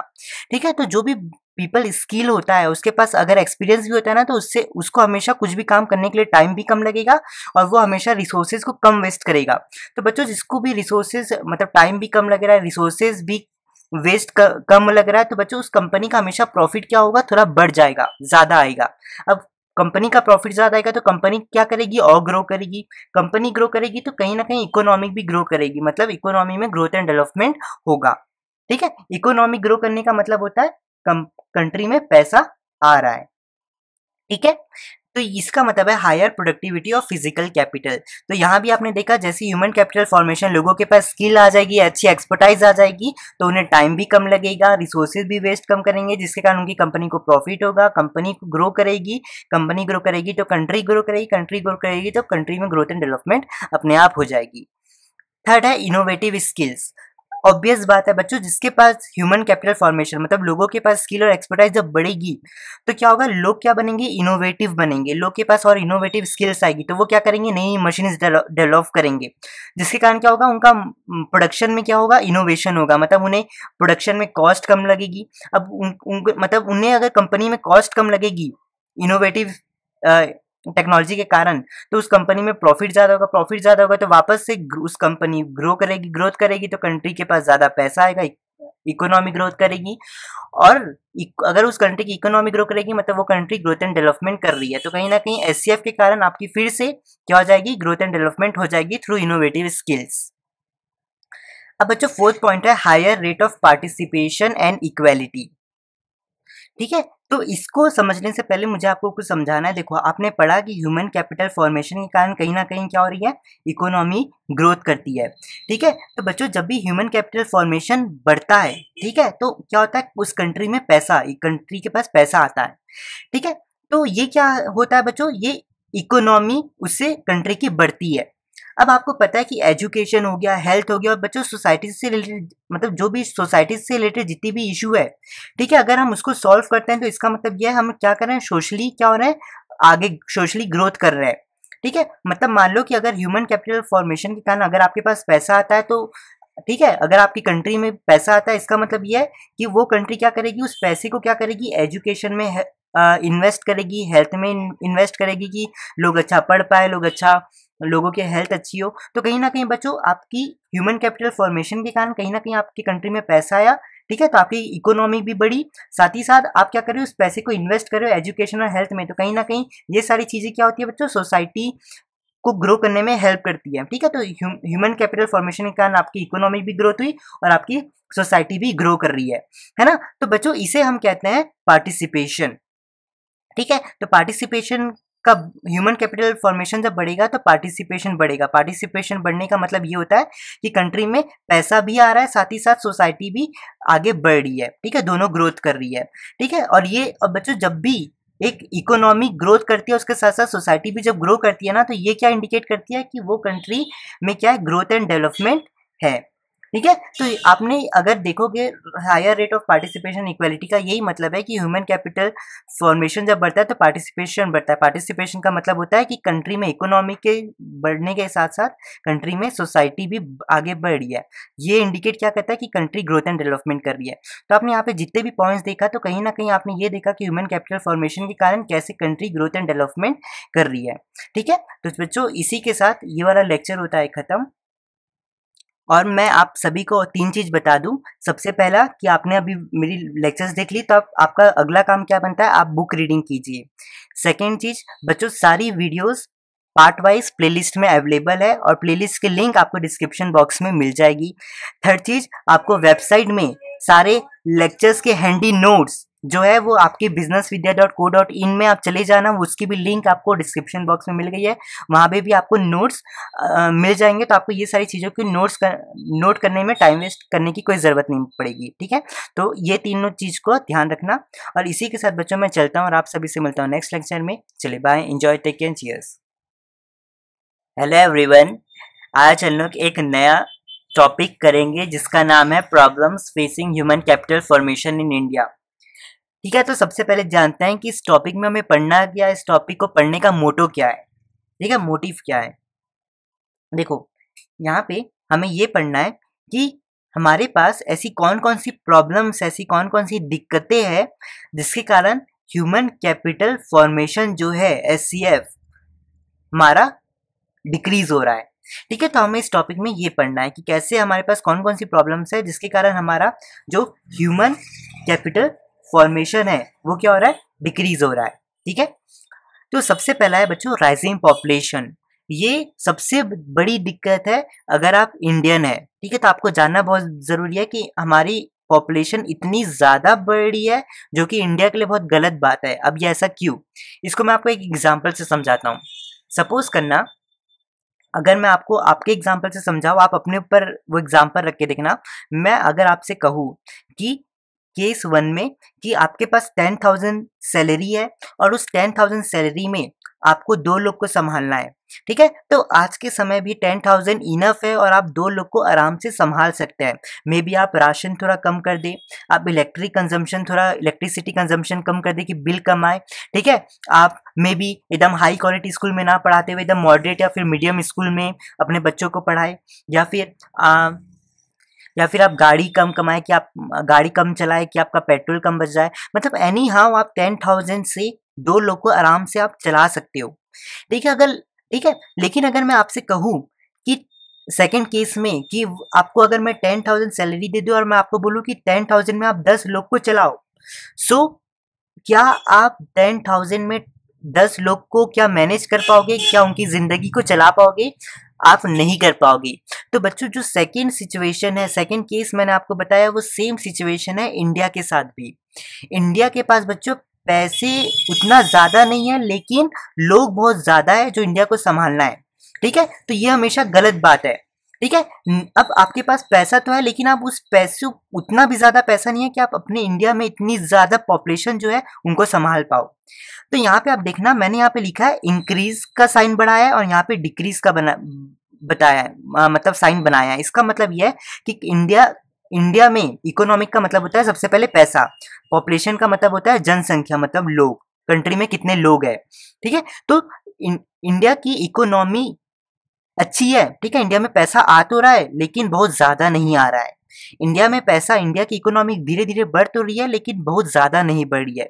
ठीक है, तो जो भी पीपल स्किल होता है, उसके पास अगर एक्सपीरियंस भी होता है ना, तो उससे उसको हमेशा कुछ भी काम करने के लिए टाइम भी कम लगेगा, और वो हमेशा रिसोर्सेज को कम वेस्ट करेगा। तो बच्चों जिसको भी रिसोर्सेज मतलब टाइम भी कम लग रहा है, रिसोर्सेज भी वेस्ट कम लग रहा है, तो बच्चों उस कंपनी का हमेशा प्रॉफिट क्या होगा, थोड़ा बढ़ जाएगा, ज्यादा आएगा। अब कंपनी का प्रॉफिट ज्यादा आएगा तो कंपनी क्या करेगी, और ग्रो करेगी। कंपनी ग्रो करेगी तो कहीं ना कहीं इकोनॉमी भी ग्रो करेगी, मतलब इकोनॉमी में ग्रोथ एंड डेवलपमेंट होगा। ठीक है, इकोनॉमी ग्रो करने का मतलब होता है कंट्री में पैसा आ रहा है, ठीक है। तो इसका मतलब है higher productivity of physical capital. तो यहाँ भी आपने देखा जैसे ह्यूमन कैपिटल फॉर्मेशन, लोगों के पास स्किल आ जाएगी, अच्छी एक्सपर्टाइज आ जाएगी, तो उन्हें टाइम भी कम लगेगा, रिसोर्सेज भी वेस्ट कम करेंगे, जिसके कारण उनकी कंपनी को प्रॉफिट होगा, कंपनी ग्रो करेगी, कंपनी ग्रो करेगी तो कंट्री ग्रो करेगी, कंट्री ग्रो करेगी तो कंट्री में ग्रोथ एंड डेवलपमेंट अपने आप हो जाएगी। थर्ड है इनोवेटिव स्किल्स। ऑब्वियस बात है बच्चों, जिसके पास ह्यूमन कैपिटल फॉर्मेशन मतलब लोगों के पास स्किल और एक्सपर्टाइज जब बढ़ेगी तो क्या होगा, लोग क्या बनेंगे, इनोवेटिव बनेंगे, लोग के पास और इनोवेटिव स्किल्स आएगी तो वो क्या करेंगे, नई मशीन्स डेवलप करेंगे, जिसके कारण क्या होगा, उनका प्रोडक्शन में क्या होगा, इनोवेशन होगा, मतलब उन्हें प्रोडक्शन में कॉस्ट कम लगेगी। अब मतलब उन्हें अगर कंपनी में कॉस्ट कम लगेगी इनोवेटिव टेक्नोलॉजी के कारण, तो उस कंपनी में प्रॉफिट ज़्यादा होगा, प्रॉफिट ज़्यादा होगा तो वापस से उस कंपनी ग्रो करेगी, ग्रोथ करेगी तो कंट्री के पास ज़्यादा पैसा आएगा, इकोनॉमी ग्रोथ करेगी। और अगर उस कंट्री की इकोनॉमी ग्रो करेगी मतलब वो कंट्री ग्रोथ एंड डेवलपमेंट कर रही है, तो कहीं ना कहीं एचसीएफ के कारण आपकी फिर से क्या हो जाएगी, ग्रोथ एंड डेवलपमेंट हो जाएगी थ्रू इनोवेटिव स्किल्स। अब बच्चों फोर्थ पॉइंट है higher rate of participation and equality, ठीक है। तो इसको समझने से पहले मुझे आपको कुछ समझाना है। देखो आपने पढ़ा कि ह्यूमन कैपिटल फॉर्मेशन के कारण कहीं ना कहीं क्या हो रही है, इकोनॉमी ग्रोथ करती है, ठीक है। तो बच्चों जब भी ह्यूमन कैपिटल फॉर्मेशन बढ़ता है, ठीक है, तो क्या होता है, उस कंट्री में पैसा, कंट्री के पास पैसा आता है, ठीक है। तो ये क्या होता है बच्चों, ये इकोनॉमी उससे कंट्री की बढ़ती है। अब आपको पता है कि एजुकेशन हो गया, हेल्थ हो गया, और बच्चों सोसाइटी से रिलेटेड मतलब जो भी सोसाइटी से रिलेटेड जितनी भी इशू है, ठीक है, अगर हम उसको सॉल्व करते हैं तो इसका मतलब यह है हम क्या कर रहे हैं, सोशली क्या हो रहे हैं, आगे सोशली ग्रोथ कर रहे हैं, ठीक है। मतलब मान लो कि अगर ह्यूमन कैपिटल फॉर्मेशन के कारण अगर आपके पास पैसा आता है तो ठीक है, अगर आपकी कंट्री में पैसा आता है इसका मतलब यह है कि वो कंट्री क्या करेगी, उस पैसे को क्या करेगी, एजुकेशन में इन्वेस्ट करेगी, हेल्थ में इन्वेस्ट करेगी कि लोग अच्छा पढ़ पाए, लोग अच्छा, लोगों की हेल्थ अच्छी हो। तो कहीं ना कहीं बच्चों आपकी ह्यूमन कैपिटल फॉर्मेशन के कारण कहीं ना कहीं आपकी कंट्री में पैसा आया, ठीक है, तो आपकी इकोनॉमी भी बढ़ी, साथ ही साथ आप क्या कर रहे हो, उस पैसे को इन्वेस्ट कर रहे हो एजुकेशन और हेल्थ में, तो कहीं ना कहीं ये सारी चीजें क्या होती है बच्चों, सोसाइटी को ग्रो करने में हेल्प करती है, ठीक है। तो ह्यूमन कैपिटल फॉर्मेशन के कारण आपकी इकोनॉमी भी ग्रोथ हुई और आपकी सोसाइटी भी ग्रो कर रही है ना। तो बच्चों इसे हम कहते हैं पार्टिसिपेशन, ठीक है। तो पार्टिसिपेशन का, ह्यूमन कैपिटल फॉर्मेशन जब बढ़ेगा तो पार्टिसिपेशन बढ़ेगा, पार्टिसिपेशन बढ़ने का मतलब ये होता है कि कंट्री में पैसा भी आ रहा है, साथ ही साथ सोसाइटी भी आगे बढ़ रही है, ठीक है, दोनों ग्रोथ कर रही है, ठीक है। और ये, और बच्चों जब भी एक इकोनॉमी ग्रोथ करती है उसके साथ साथ सोसाइटी भी जब ग्रो करती है ना, तो ये क्या इंडिकेट करती है कि वो कंट्री में क्या है, ग्रोथ एंड डेवलपमेंट है, ठीक है। तो आपने अगर देखोगे higher rate of participation equality का यही मतलब है कि ह्यूमन कैपिटल फॉर्मेशन जब बढ़ता है तो पार्टिसिपेशन बढ़ता है। पार्टिसिपेशन का मतलब होता है कि कंट्री में इकोनॉमी के बढ़ने के साथ साथ कंट्री में सोसाइटी भी आगे बढ़ रही है। ये इंडिकेट क्या करता है कि कंट्री ग्रोथ एंड डेवलपमेंट कर रही है। तो आपने यहाँ पे जितने भी पॉइंट्स देखा तो कहीं ना कहीं आपने ये देखा कि ह्यूमन कैपिटल फॉर्मेशन के कारण कैसे कंट्री ग्रोथ एंड डेवलपमेंट कर रही है, ठीक है। तो बच्चों इसी के साथ ये वाला लेक्चर होता है खत्म। और मैं आप सभी को 3 चीज़ बता दूं। सबसे पहला कि आपने अभी मेरी लेक्चर्स देख ली तो आपका अगला काम क्या बनता है, आप बुक रीडिंग कीजिए। सेकेंड चीज़ बच्चों, सारी वीडियोस पार्ट वाइज प्लेलिस्ट में अवेलेबल है और प्लेलिस्ट की लिंक आपको डिस्क्रिप्शन बॉक्स में मिल जाएगी। थर्ड चीज़, आपको वेबसाइट में सारे लेक्चर्स के हैंडी नोट्स जो है वो आपके businessvidya.co.in में आप चले जाना, उसकी भी लिंक आपको डिस्क्रिप्शन बॉक्स में मिल गई है, वहाँ पे भी आपको नोट्स मिल जाएंगे। तो आपको ये सारी चीज़ों की नोट करने में टाइम वेस्ट करने की कोई ज़रूरत नहीं पड़ेगी, ठीक है। तो ये तीनों चीज़ को ध्यान रखना। और इसी के साथ बच्चों मैं चलता हूँ और आप सभी से मिलता हूँ नेक्स्ट लेक्चर में। चलिए bye, enjoy, take care, cheers. Hello everyone, आज हम लोग एक नया टॉपिक करेंगे जिसका नाम है problems facing human capital formation इन इंडिया, ठीक है। तो सबसे पहले जानते हैं कि इस टॉपिक में हमें पढ़ना क्या है, इस टॉपिक को पढ़ने का मोटो क्या है, ठीक है, मोटिव क्या है। देखो यहाँ पे हमें ये पढ़ना है कि हमारे पास ऐसी कौन कौन सी प्रॉब्लम्स, ऐसी कौन कौन सी दिक्कतें हैं जिसके कारण ह्यूमन कैपिटल फॉर्मेशन जो है एचसीएफ हमारा डिक्रीज हो रहा है, ठीक है। तो हमें इस टॉपिक में ये पढ़ना है कि कैसे हमारे पास कौन कौन सी प्रॉब्लम्स है जिसके कारण हमारा जो ह्यूमन कैपिटल फॉर्मेशन है वो क्या हो रहा है, डिक्रीज हो रहा है, ठीक है। तो सबसे पहला है बच्चों राइजिंग पॉपुलेशन। ये सबसे बड़ी दिक्कत है अगर आप इंडियन है, ठीक है। तो आपको जानना बहुत ज़रूरी है कि हमारी पॉपुलेशन इतनी ज़्यादा बढ़ रही है, जो कि इंडिया के लिए बहुत गलत बात है। अब ये ऐसा क्यों? इसको मैं आपको एक एग्जांपल से समझाता हूँ। सपोज करना, अगर मैं आपको आपके एग्जांपल से समझाऊँ, आप अपने ऊपर वो एग्जांपल रख के देखना। मैं अगर आपसे कहूँ कि केस 1 में कि आपके पास 10,000 सैलरी है और उस 10,000 सैलरी में आपको 2 लोग को संभालना है, ठीक है? तो आज के समय भी 10,000 इनफ है और आप 2 लोग को आराम से संभाल सकते हैं। मे बी आप राशन थोड़ा कम कर दें, आप इलेक्ट्रिसिटी कंजम्पशन कम कर दें कि बिल कम आए, ठीक है? आप मे बी एकदम हाई क्वालिटी स्कूल में ना पढ़ाते हुए एकदम मॉडरेट या फिर मीडियम स्कूल में अपने बच्चों को पढ़ाएं, या फिर आप गाड़ी कम कमाएं कि आप गाड़ी कम चलाएं कि आपका पेट्रोल कम बच जाए। मतलब एनी हाउ आप 10,000 से 2 लोग को आराम से आप चला सकते हो, ठीक है? ठीक है, लेकिन अगर मैं आपसे कहूँ कि सेकंड केस में कि आपको अगर मैं 10,000 सैलरी दे दूं और मैं आपको बोलूं कि 10,000 में आप 10 लोग को चलाओ, सो क्या आप 10,000 में 10 लोग को क्या मैनेज कर पाओगे? क्या उनकी जिंदगी को चला पाओगे? आप नहीं कर पाओगे। तो बच्चों, जो सेकंड सिचुएशन है, सेकंड केस मैंने आपको बताया, वो सेम सिचुएशन है इंडिया के साथ भी। इंडिया के पास बच्चों पैसे उतना ज़्यादा नहीं है, लेकिन लोग बहुत ज़्यादा है जो इंडिया को संभालना है, ठीक है? तो ये हमेशा गलत बात है, ठीक है? अब आपके पास पैसा तो है, लेकिन आप उस पैसे, उतना भी ज़्यादा पैसा नहीं है कि आप अपने इंडिया में इतनी ज़्यादा पॉपुलेशन जो है उनको संभाल पाओ। तो यहाँ पे आप देखना, मैंने यहाँ पे लिखा है इंक्रीज का साइन बढ़ाया है और यहाँ पे डिक्रीज का बताया है, मतलब साइन बनाया है। इसका मतलब यह है कि इंडिया में इकोनॉमिक का मतलब होता है सबसे पहले पैसा, पॉपुलेशन का मतलब होता है जनसंख्या, मतलब लोग, कंट्री में कितने लोग हैं, ठीक है? तो इंडिया की इकोनॉमी अच्छी है, ठीक है? इंडिया में पैसा आ तो रहा है लेकिन बहुत ज्यादा नहीं आ रहा है। इंडिया में पैसा, इंडिया की इकोनॉमी धीरे धीरे बढ़ तो रही है लेकिन बहुत ज्यादा नहीं बढ़ रही है।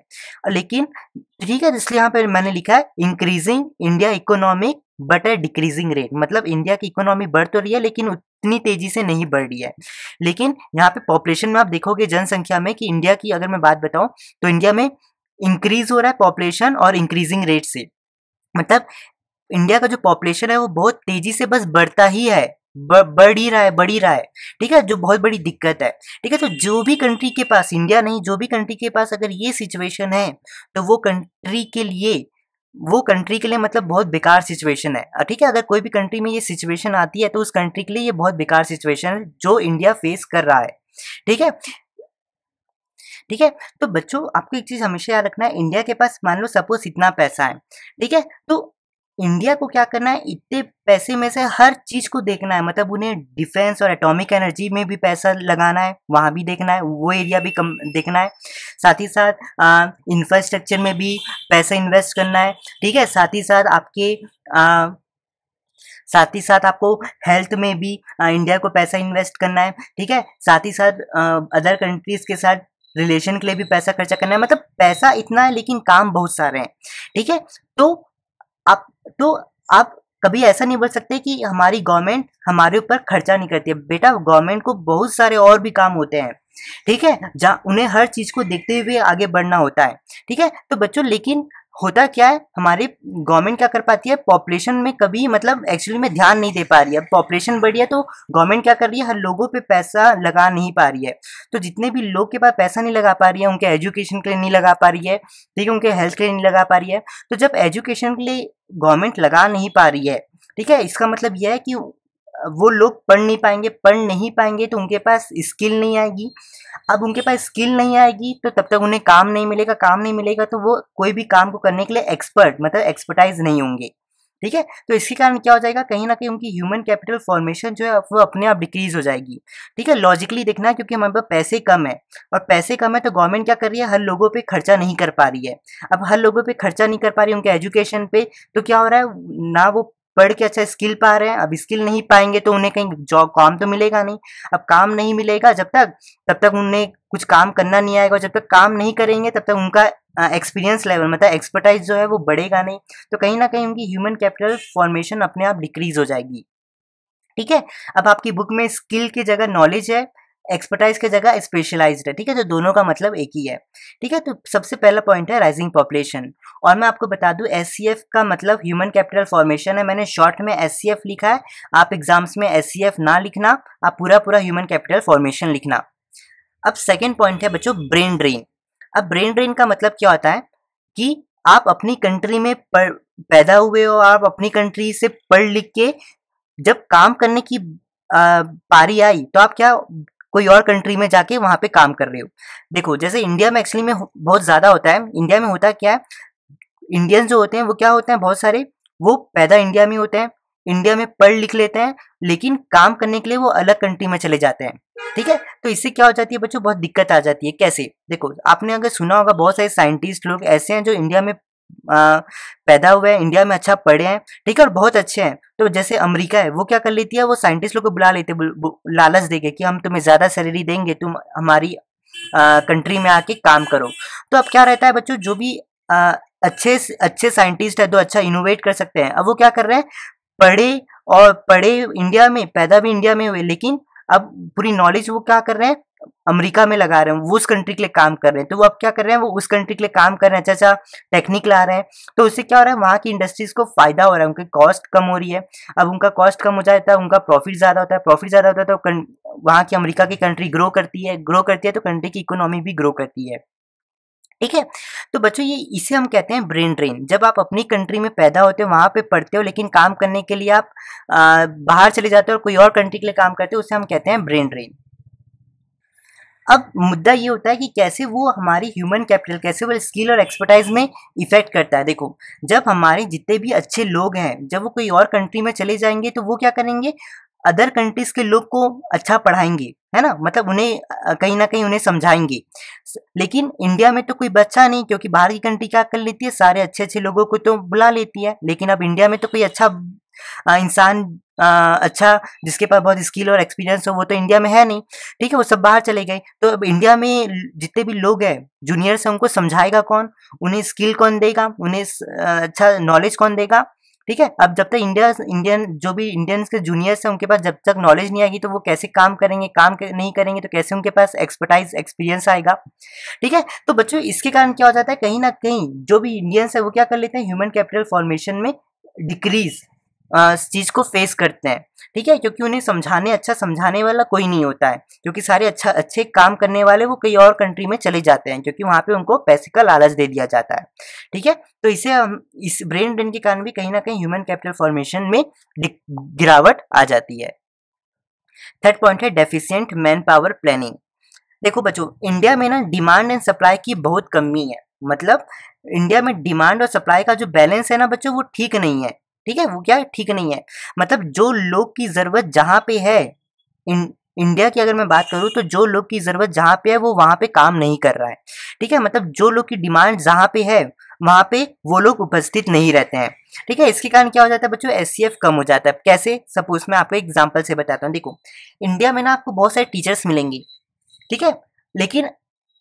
लेकिन ठीक है, इसलिए यहाँ पे मैंने लिखा है increasing India economic but at decreasing rate, मतलब इंडिया की इकोनॉमी बढ़ तो रही है लेकिन उतनी तेजी से नहीं बढ़ रही है। लेकिन यहाँ पे पॉपुलेशन में आप देखोगे, जनसंख्या में, कि इंडिया की अगर मैं बात बताऊं तो इंडिया में इंक्रीज हो रहा है पॉपुलेशन और इंक्रीजिंग रेट से, मतलब इंडिया का जो पॉपुलेशन है वो बहुत तेजी से बस बढ़ता ही है, बढ़ ही रहा है, ठीक है? जो बहुत बड़ी दिक्कत है, ठीक है? तो जो भी कंट्री के पास, इंडिया नहीं, जो भी कंट्री के पास अगर ये सिचुएशन है तो वो कंट्री के लिए मतलब बहुत बेकार सिचुएशन है, ठीक है? अगर कोई भी कंट्री में ये सिचुएशन आती है तो उस कंट्री के लिए ये बहुत बेकार सिचुएशन है जो इंडिया फेस कर रहा है, ठीक है? ठीक है, तो बच्चों आपको एक चीज हमेशा याद रखना है, इंडिया के पास मान लो सपोज इतना पैसा है, ठीक है? तो इंडिया को क्या करना है, इतने पैसे में से हर चीज को देखना है, मतलब उन्हें डिफेंस और एटॉमिक एनर्जी में भी पैसा लगाना है, वहां भी देखना है, वो एरिया भी कम देखना है। साथ ही साथ इंफ्रास्ट्रक्चर में भी पैसा इन्वेस्ट करना है, ठीक है? साथ ही साथ आपको हेल्थ में भी इंडिया को पैसा इन्वेस्ट करना है, ठीक है? साथ ही साथ अदर कंट्रीज के साथ रिलेशन के लिए भी पैसा खर्चा करना है, मतलब पैसा इतना है लेकिन काम बहुत सारे हैं, ठीक है? आप तो आप कभी ऐसा नहीं बोल सकते कि हमारी गवर्नमेंट हमारे ऊपर खर्चा नहीं करती है। बेटा, गवर्नमेंट को बहुत सारे और भी काम होते हैं, ठीक है? जहाँ उन्हें हर चीज को देखते हुए आगे बढ़ना होता है, ठीक है? तो बच्चों, लेकिन होता क्या है, हमारी गवर्नमेंट क्या कर पाती है, पॉपुलेशन में कभी मतलब एक्चुअली में ध्यान नहीं दे पा रही है। पॉपुलेशन बढ़ी है तो गवर्नमेंट क्या कर रही है, हर लोगों पे पैसा लगा नहीं पा रही है। तो जितने भी लोग के पास पैसा नहीं लगा पा रही है, उनके एजुकेशन के लिए नहीं लगा पा रही है, ठीक है, उनके हेल्थ के लिए नहीं लगा पा रही है, तो जब एजुकेशन के लिए गवर्नमेंट लगा नहीं पा रही है, ठीक है, इसका मतलब यह है कि वो लोग पढ़ नहीं पाएंगे तो उनके पास स्किल नहीं आएगी। अब उनके पास स्किल नहीं आएगी तो तब तक उन्हें काम नहीं मिलेगा तो वो कोई भी काम को करने के लिए एक्सपर्ट, मतलब एक्सपर्टाइज नहीं होंगे, ठीक है? तो इसके कारण क्या हो जाएगा, कहीं ना कहीं उनकी ह्यूमन कैपिटल फॉर्मेशन जो है वो अपने आप डिक्रीज हो जाएगी, ठीक है? लॉजिकली देखना है, क्योंकि हमारे पास पैसे कम है, और पैसे कम है तो गवर्नमेंट क्या कर रही है, हर लोगों पे खर्चा नहीं कर पा रही है। अब हर लोगों पे खर्चा नहीं कर पा रही है उनके एजुकेशन पे, तो क्या हो रहा है ना, वो पढ़ के अच्छा स्किल पा रहे हैं। अब स्किल नहीं पाएंगे तो उन्हें कहीं जॉब, काम तो मिलेगा नहीं। अब काम नहीं मिलेगा तब तक उन्हें कुछ काम करना नहीं आएगा, जब तक काम नहीं करेंगे तब तक उनका एक्सपीरियंस लेवल, मतलब एक्सपर्टाइज जो है वो बढ़ेगा नहीं, तो कहीं ना कहीं उनकी ह्यूमन कैपिटल फॉर्मेशन अपने आप डिक्रीज हो जाएगी, ठीक है? अब आपकी बुक में स्किल की जगह नॉलेज है, एक्सपर्टाइज की जगह स्पेशलाइज्ड है, ठीक है? तो दोनों का मतलब एक ही है, ठीक है? तो सबसे पहला पॉइंट है राइजिंग पॉपुलेशन, और मैं आपको बता दूं एचसीएफ का मतलब ह्यूमन कैपिटल फॉर्मेशन है। मैंने शॉर्ट में एचसीएफ लिखा है, आप एग्जाम्स में एचसीएफ ना लिखना, आप पूरा ह्यूमन कैपिटल फॉर्मेशन लिखना। अब सेकेंड पॉइंट है बच्चों ब्रेन ड्रेन। अब ब्रेन ड्रेन का मतलब क्या होता है कि आप अपनी कंट्री में पैदा हुए हो, आप अपनी कंट्री से पढ़ लिख के जब काम करने की पारी आई तो आप क्या कोई और कंट्री में जाके वहां पे काम कर रहे हो। देखो जैसे इंडिया में एक्चुअली में बहुत ज्यादा होता है। इंडिया में होता क्या है, इंडियंस जो होते हैं वो क्या होते हैं, बहुत सारे वो पैदा इंडिया में होते हैं, इंडिया में पढ़ लिख लेते हैं, लेकिन काम करने के लिए वो अलग कंट्री में चले जाते हैं। ठीक है, तो इससे क्या हो जाती है बच्चों, बहुत दिक्कत आ जाती है। कैसे, देखो आपने अगर सुना होगा बहुत सारे साइंटिस्ट लोग ऐसे हैं जो इंडिया में पैदा हुए हैं, इंडिया में अच्छा पढ़े हैं, ठीक है, और बहुत अच्छे हैं। तो जैसे अमेरिका है, वो क्या कर लेती है, वो साइंटिस्ट लोग को बुला लेते, लालच देके कि हम तुम्हें ज्यादा सैलरी देंगे, तुम हमारी कंट्री में आके काम करो। तो अब क्या रहता है बच्चों, जो भी अच्छे अच्छे साइंटिस्ट है, जो अच्छा इनोवेट कर सकते हैं, अब वो क्या कर रहे हैं, पढ़े इंडिया में, पैदा भी इंडिया में हुए, लेकिन अब पूरी नॉलेज वो क्या कर रहे हैं, अमेरिका में लगा रहे हैं, वो उस कंट्री के लिए काम कर रहे हैं। तो वो अब क्या कर रहे हैं, वो उस कंट्री के लिए काम कर रहे हैं, अच्छा अच्छा टेक्निक ला रहे हैं। तो उससे क्या हो रहा है, वहाँ की इंडस्ट्रीज को फायदा हो रहा है, उनकी कॉस्ट कम हो रही है। अब उनका कॉस्ट कम हो जाता है, उनका प्रॉफिट ज्यादा होता है, प्रॉफिट ज्यादा होता है तो वहाँ की अमेरिका की कंट्री ग्रो करती है, ग्रो करती है तो कंट्री की इकोनॉमी भी ग्रो करती है। ठीक है, तो बच्चों ये इसे हम कहते हैं ब्रेन ड्रेन। जब आप अपनी कंट्री में पैदा होते हो, वहां पे पढ़ते हो, लेकिन काम करने के लिए आप बाहर चले जाते हो और कोई और कंट्री के लिए काम करते हो, उसे हम कहते हैं ब्रेन ड्रेन। अब मुद्दा ये होता है कि कैसे वो हमारी ह्यूमन कैपिटल, कैसे वो स्किल और एक्सपर्टाइज में इफेक्ट करता है। देखो जब हमारे जितने भी अच्छे लोग हैं, जब वो कोई और कंट्री में चले जाएंगे तो वो क्या करेंगे, अदर कंट्रीज के लोग को अच्छा पढ़ाएंगे, है ना, मतलब उन्हें कहीं ना कहीं उन्हें समझाएंगे। लेकिन इंडिया में तो कोई बच्चा नहीं, क्योंकि बाहर की कंट्री क्या कर लेती है, सारे अच्छे अच्छे लोगों को तो बुला लेती है, लेकिन अब इंडिया में तो कोई अच्छा इंसान अच्छा जिसके पास बहुत स्किल और एक्सपीरियंस हो, वो तो इंडिया में है नहीं। ठीक है, वो सब बाहर चले गए। तो अब इंडिया में जितने भी लोग हैं जूनियर्स हैं, उनको समझाएगा कौन, उन्हें स्किल कौन देगा, उन्हें अच्छा नॉलेज कौन देगा। ठीक है, अब जब तक इंडियन जो भी इंडियंस के जूनियर्स हैं, उनके पास जब तक नॉलेज नहीं आएगी तो वो कैसे काम करेंगे, नहीं करेंगे तो कैसे उनके पास एक्सपर्टाइज एक्सपीरियंस आएगा। ठीक है, तो बच्चों इसके कारण क्या हो जाता है, कहीं ना कहीं जो भी इंडियंस है वो क्या कर लेते हैं, ह्यूमन कैपिटल फॉर्मेशन में डिक्रीज चीज को फेस करते हैं। ठीक है, क्योंकि उन्हें अच्छा समझाने वाला कोई नहीं होता है, क्योंकि सारे अच्छे काम करने वाले वो कई और कंट्री में चले जाते हैं, क्योंकि वहां पे उनको पैसे का लालच दे दिया जाता है। ठीक है, तो इसे हम इस ब्रेन ड्रेन के कारण भी कहीं ना कहीं ह्यूमन कैपिटल फॉर्मेशन में गिरावट आ जाती है। थर्ड पॉइंट है डेफिशिएंट मैन पावर प्लानिंग। देखो बच्चों, इंडिया में ना डिमांड एंड सप्लाई की बहुत कमी है। मतलब इंडिया में डिमांड और सप्लाई का जो बैलेंस है ना बच्चों, वो ठीक नहीं है। ठीक है, वो क्या ठीक नहीं है, मतलब जो लोग की जरूरत जहां पे है, इंडिया की अगर मैं बात करूं तो जो लोग की जरूरत जहां पे है वो वहां पे काम नहीं कर रहा है। ठीक है, मतलब जो लोग की डिमांड जहां पे है वहां पे वो लोग उपस्थित नहीं रहते हैं। ठीक है, इसके कारण क्या हो जाता है बच्चों, एचसीएफ कम हो जाता है। कैसे, सपोज मैं आपको एग्जांपल से बताता हूँ। देखो इंडिया में ना आपको बहुत सारे टीचर्स मिलेंगे, ठीक है, लेकिन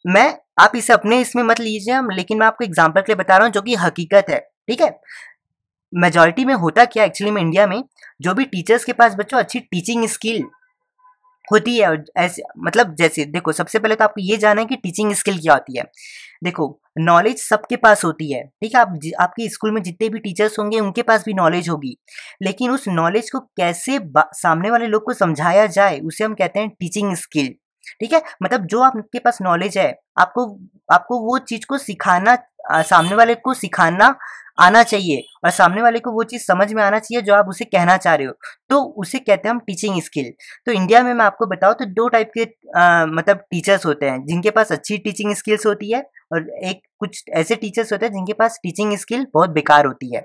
मैं आप इसे अपने इसमें मत लीजिए, लेकिन मैं आपको एग्जांपल के लिए बता रहा हूँ जो कि हकीकत है। ठीक है, मेजॉरिटी में होता क्या एक्चुअली में, इंडिया में जो भी टीचर्स के पास बच्चों अच्छी टीचिंग स्किल होती है, ऐसे मतलब जैसे देखो सबसे पहले तो आपको ये जानना है कि टीचिंग स्किल क्या होती है। देखो नॉलेज सबके पास होती है, ठीक है, आपके स्कूल में जितने भी टीचर्स होंगे उनके पास भी नॉलेज होगी, लेकिन उस नॉलेज को कैसे सामने वाले लोग को समझाया जाए उसे हम कहते हैं टीचिंग स्किल। ठीक है, मतलब जो आपके पास नॉलेज है, आपको आपको वो चीज को सिखाना, सामने वाले को सिखाना आना चाहिए, और सामने वाले को वो चीज समझ में आना चाहिए जो आप उसे कहना चाह रहे हो, तो उसे कहते हैं हम टीचिंग स्किल। तो इंडिया में मैं आपको बताऊं तो दो टाइप के मतलब टीचर्स होते हैं, जिनके पास अच्छी टीचिंग स्किल्स होती है, और एक कुछ ऐसे टीचर्स होते हैं जिनके पास टीचिंग स्किल बहुत बेकार होती है।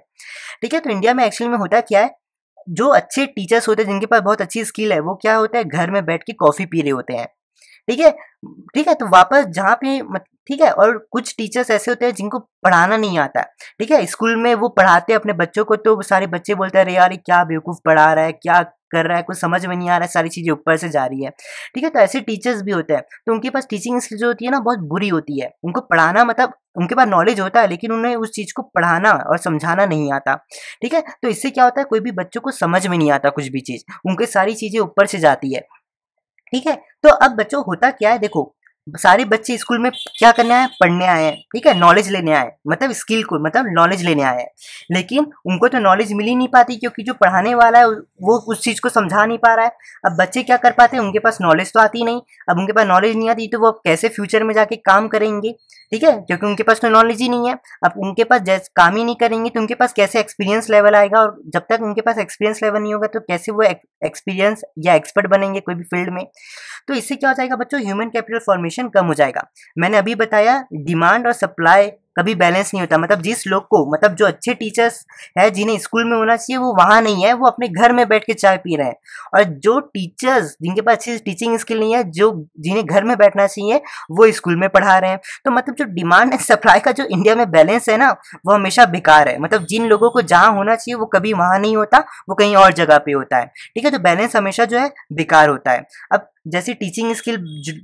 ठीक है, तो इंडिया में एक्चुअली में होता क्या है, जो अच्छे टीचर्स होते हैं जिनके पास बहुत अच्छी स्किल है, वो क्या होता है, घर में बैठ के कॉफी पी रहे होते हैं। ठीक है, ठीक है, तो वापस जहाँ पे ठीक है, और कुछ टीचर्स ऐसे होते हैं जिनको पढ़ाना नहीं आता। ठीक है, स्कूल में वो पढ़ाते हैं अपने बच्चों को, तो सारे बच्चे बोलते हैं अरे यार ये क्या बेवकूफ पढ़ा रहा है, क्या कर रहा है, कुछ समझ में नहीं आ रहा है, सारी चीजें ऊपर से जा रही है। ठीक है, तो ऐसे टीचर्स भी होते हैं, तो उनके पास टीचिंग स्किल जो होती है ना बहुत बुरी होती है। उनको पढ़ाना मतलब उनके पास नॉलेज होता है, लेकिन उन्हें उस चीज को पढ़ाना और समझाना नहीं आता। ठीक है, तो इससे क्या होता है, कोई भी बच्चों को समझ में नहीं आता कुछ भी चीज, उनके सारी चीजें ऊपर से जाती है। ठीक है, तो अब बच्चों होता क्या है, देखो सारे बच्चे स्कूल में क्या करने आए हैं? पढ़ने आए हैं, ठीक है, नॉलेज लेने आए हैं, मतलब स्किल को मतलब नॉलेज लेने आए हैं। लेकिन उनको तो नॉलेज मिल ही नहीं पाती, क्योंकि जो पढ़ाने वाला है वो उस चीज़ को समझा नहीं पा रहा है। अब बच्चे क्या कर पाते हैं, उनके पास नॉलेज तो आती नहीं। अब उनके पास नॉलेज नहीं आती तो वो कैसे फ्यूचर में जाके काम करेंगे, ठीक है, क्योंकि उनके पास तो नॉलेज ही नहीं है। अब उनके पास जैसे काम ही नहीं करेंगे तो उनके पास कैसे एक्सपीरियंस लेवल आएगा, और जब तक उनके पास एक्सपीरियंस लेवल नहीं होगा तो कैसे वो एक्सपीरियंस या एक्सपर्ट बनेंगे कोई भी फील्ड में। तो इससे क्या हो जाएगा बच्चों, ह्यूमन कैपिटल फॉर्मेशन कम हो जाएगा। मैंने अभी बताया डिमांड और सप्लाई कभी बैलेंस नहीं होता, मतलब जिस लोग को, मतलब जो अच्छे टीचर्स है जिन्हें स्कूल में होना चाहिए वो वहाँ नहीं है, वो अपने घर में बैठ के चाय पी रहे हैं। और जो टीचर्स जिनके पास अच्छी टीचिंग स्किल नहीं है, जो जिन्हें घर में बैठना चाहिए, वो स्कूल में पढ़ा रहे हैं। तो मतलब जो डिमांड एंड सप्लाई का जो इंडिया में बैलेंस है ना, वो हमेशा बेकार है। मतलब जिन लोगों को जहाँ होना चाहिए वो कभी वहाँ नहीं होता, वो कहीं और जगह पे होता है, ठीक है। तो बैलेंस हमेशा जो है बेकार होता है। अब जैसे टीचिंग स्किल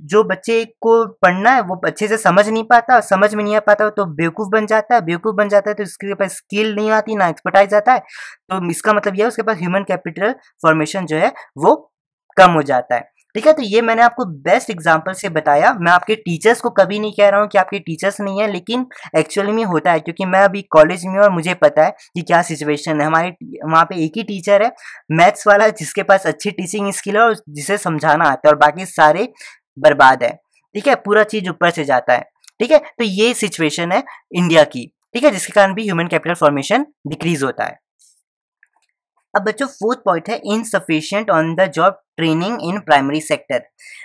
जो बच्चे को पढ़ना है वो अच्छे से समझ नहीं पाता, समझ में नहीं आ पाता तो बेवकूफ़ बन जाता है, बेवकूफ़ बन जाता है तो इसके पास स्किल नहीं आती, ना एक्सपर्टाइज आता है। तो इसका मतलब यह है उसके पास ह्यूमन कैपिटल फॉर्मेशन जो है वो कम हो जाता है, ठीक है। तो ये मैंने आपको बेस्ट एग्जांपल से बताया। मैं आपके टीचर्स को कभी नहीं कह रहा हूँ कि आपके टीचर्स नहीं है, लेकिन एक्चुअली में होता है, क्योंकि मैं अभी कॉलेज में हूँ और मुझे पता है कि क्या सिचुएशन है। हमारे वहाँ पे एक ही टीचर है मैथ्स वाला जिसके पास अच्छी टीचिंग स्किल है और जिसे समझाना आता है, और बाकी सारे बर्बाद है, ठीक है, पूरा चीज ऊपर से जाता है, ठीक है। तो ये सिचुएशन है इंडिया की, ठीक है, जिसके कारण भी ह्यूमन कैपिटल फॉर्मेशन डिक्रीज होता है। अब बच्चों फोर्थ पॉइंट है insufficient on the job training in primary sector.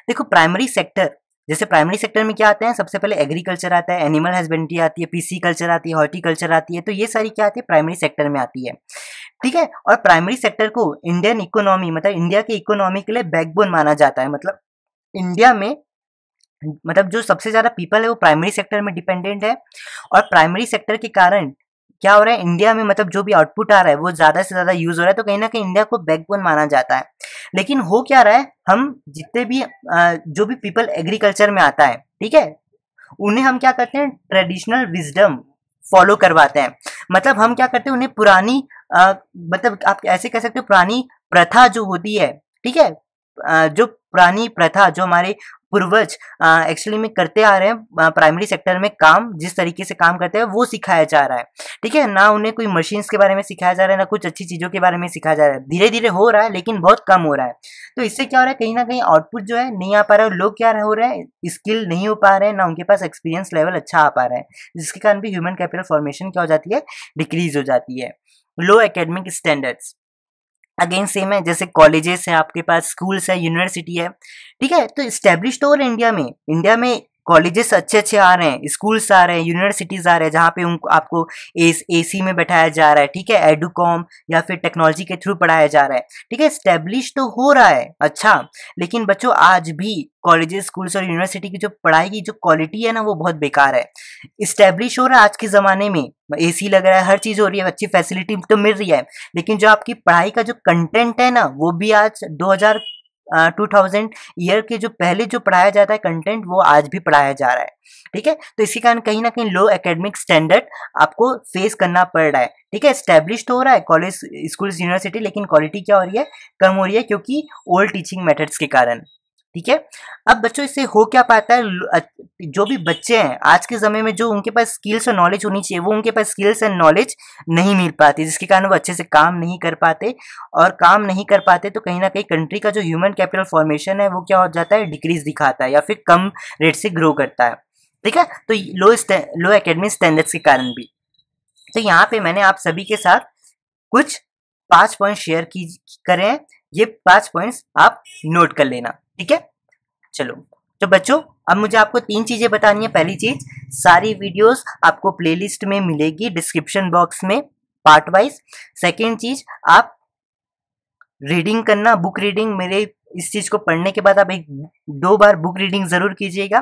देखो प्राइमरी सेक्टर, जैसे प्राइमरी सेक्टर में क्या आते हैं, सबसे पहले एग्रीकल्चर आता है, एनिमल हस्बेंड्री आती है, पीसी कल्चर आती है, हॉर्टिकल्चर आती है। तो ये सारी क्या आती है, प्राइमरी सेक्टर में आती है, ठीक है। और प्राइमरी सेक्टर को इंडियन इकोनॉमी, मतलब इंडिया के इकोनॉमी के लिए बैकबोन माना जाता है। मतलब इंडिया में, मतलब जो सबसे ज्यादा पीपल है वो प्राइमरी सेक्टर में डिपेंडेंट है। और प्राइमरी सेक्टर के कारण क्या हो रहा है इंडिया में, मतलब जो भी आउटपुट आ रहा है वो ज्यादा से ज्यादा यूज हो रहा है, तो कहीं ना कहीं इंडिया को बैकबोन माना जाता है। लेकिन हो क्या रहा है, हम जितने भी जो भी पीपल एग्रीकल्चर में आता है, ठीक है, उन्हें हम क्या करते हैं, ट्रेडिशनल विजडम फॉलो करवाते हैं। मतलब हम क्या करते हैं, उन्हें पुरानी मतलब आप ऐसे कह सकते हो पुरानी प्रथा जो होती है, ठीक है, जो पुरानी प्रथा जो हमारे पूर्वज एक्चुअली में करते आ रहे हैं प्राइमरी सेक्टर में काम, जिस तरीके से काम करते हैं वो सिखाया जा रहा है, ठीक है। ना उन्हें कोई मशीन्स के बारे में सिखाया जा रहा है, ना कुछ अच्छी चीज़ों के बारे में सिखाया जा रहा है। धीरे धीरे हो रहा है लेकिन बहुत कम हो रहा है। तो इससे क्या हो रहा है, कहीं ना कहीं आउटपुट जो है नहीं आ पा रहा है, लोग क्या हो रहे हैं, स्किल नहीं हो पा रहे हैं, ना उनके पास एक्सपीरियंस लेवल अच्छा आ पा रहा है, जिसके कारण भी ह्यूमन कैपिटल फॉर्मेशन क्या हो जाती है, डिक्रीज हो जाती है। लो एकेडमिक स्टैंडर्ड्स, अगेन सेम है, जैसे कॉलेजेस है आपके पास, स्कूल्स है, यूनिवर्सिटी है, ठीक है। तो स्टेब्लिश तो हो रहे हैं इंडिया में कॉलेजेस अच्छे अच्छे आ रहे हैं, स्कूल्स आ रहे हैं, यूनिवर्सिटीज आ रहे हैं, जहाँ पे उनको आपको एसी में बैठाया जा रहा है, ठीक है, एडुकॉम या फिर टेक्नोलॉजी के थ्रू पढ़ाया जा रहा है, ठीक है, स्टेब्लिश तो हो रहा है अच्छा। लेकिन बच्चों आज भी कॉलेजेस, स्कूल्स और यूनिवर्सिटी की जो पढ़ाई की जो क्वालिटी है ना वो बहुत बेकार है। स्टेब्लिश हो रहा है आज के ज़माने में, एसी लग रहा है, हर चीज़ हो रही है, अच्छी फैसिलिटी तो मिल रही है, लेकिन जो आपकी पढ़ाई का जो कंटेंट है ना वो भी आज 2000 ईयर के जो पहले जो पढ़ाया जाता है कंटेंट वो आज भी पढ़ाया जा रहा है, ठीक है। तो इसी कारण कहीं ना कहीं लो एकेडमिक स्टैंडर्ड आपको फेस करना पड़ रहा है, ठीक है। स्टैब्लिश तो हो रहा है कॉलेज, स्कूल, यूनिवर्सिटी, लेकिन क्वालिटी क्या हो रही है, कम हो रही है, क्योंकि ओल्ड टीचिंग मेथड्स के कारण, ठीक है। अब बच्चों इससे हो क्या पाता है, जो भी बच्चे हैं आज के समय में जो उनके पास स्किल्स और नॉलेज होनी चाहिए वो उनके पास स्किल्स एंड नॉलेज नहीं मिल पाती, जिसके कारण वो अच्छे से काम नहीं कर पाते, और काम नहीं कर पाते तो कहीं ना कहीं कंट्री का जो ह्यूमन कैपिटल फॉर्मेशन है वो क्या हो जाता है, डिक्रीज दिखाता है या फिर कम रेट से ग्रो करता है, ठीक है। तो लो एकेडमिक स्टैंडर्ड्स के कारण भी। तो यहाँ पे मैंने आप सभी के साथ कुछ 5 पॉइंट शेयर की करें, ये 5 पॉइंट्स आप नोट कर लेना, ठीक है। चलो, तो बच्चों अब मुझे आपको 3 चीजें बतानी है। पहली चीज, सारी वीडियोस आपको प्लेलिस्ट में मिलेगी डिस्क्रिप्शन बॉक्स में पार्ट वाइज। सेकेंड चीज, आप रीडिंग करना, बुक रीडिंग, मेरे इस चीज को पढ़ने के बाद आप 1-2 बार बुक रीडिंग जरूर कीजिएगा।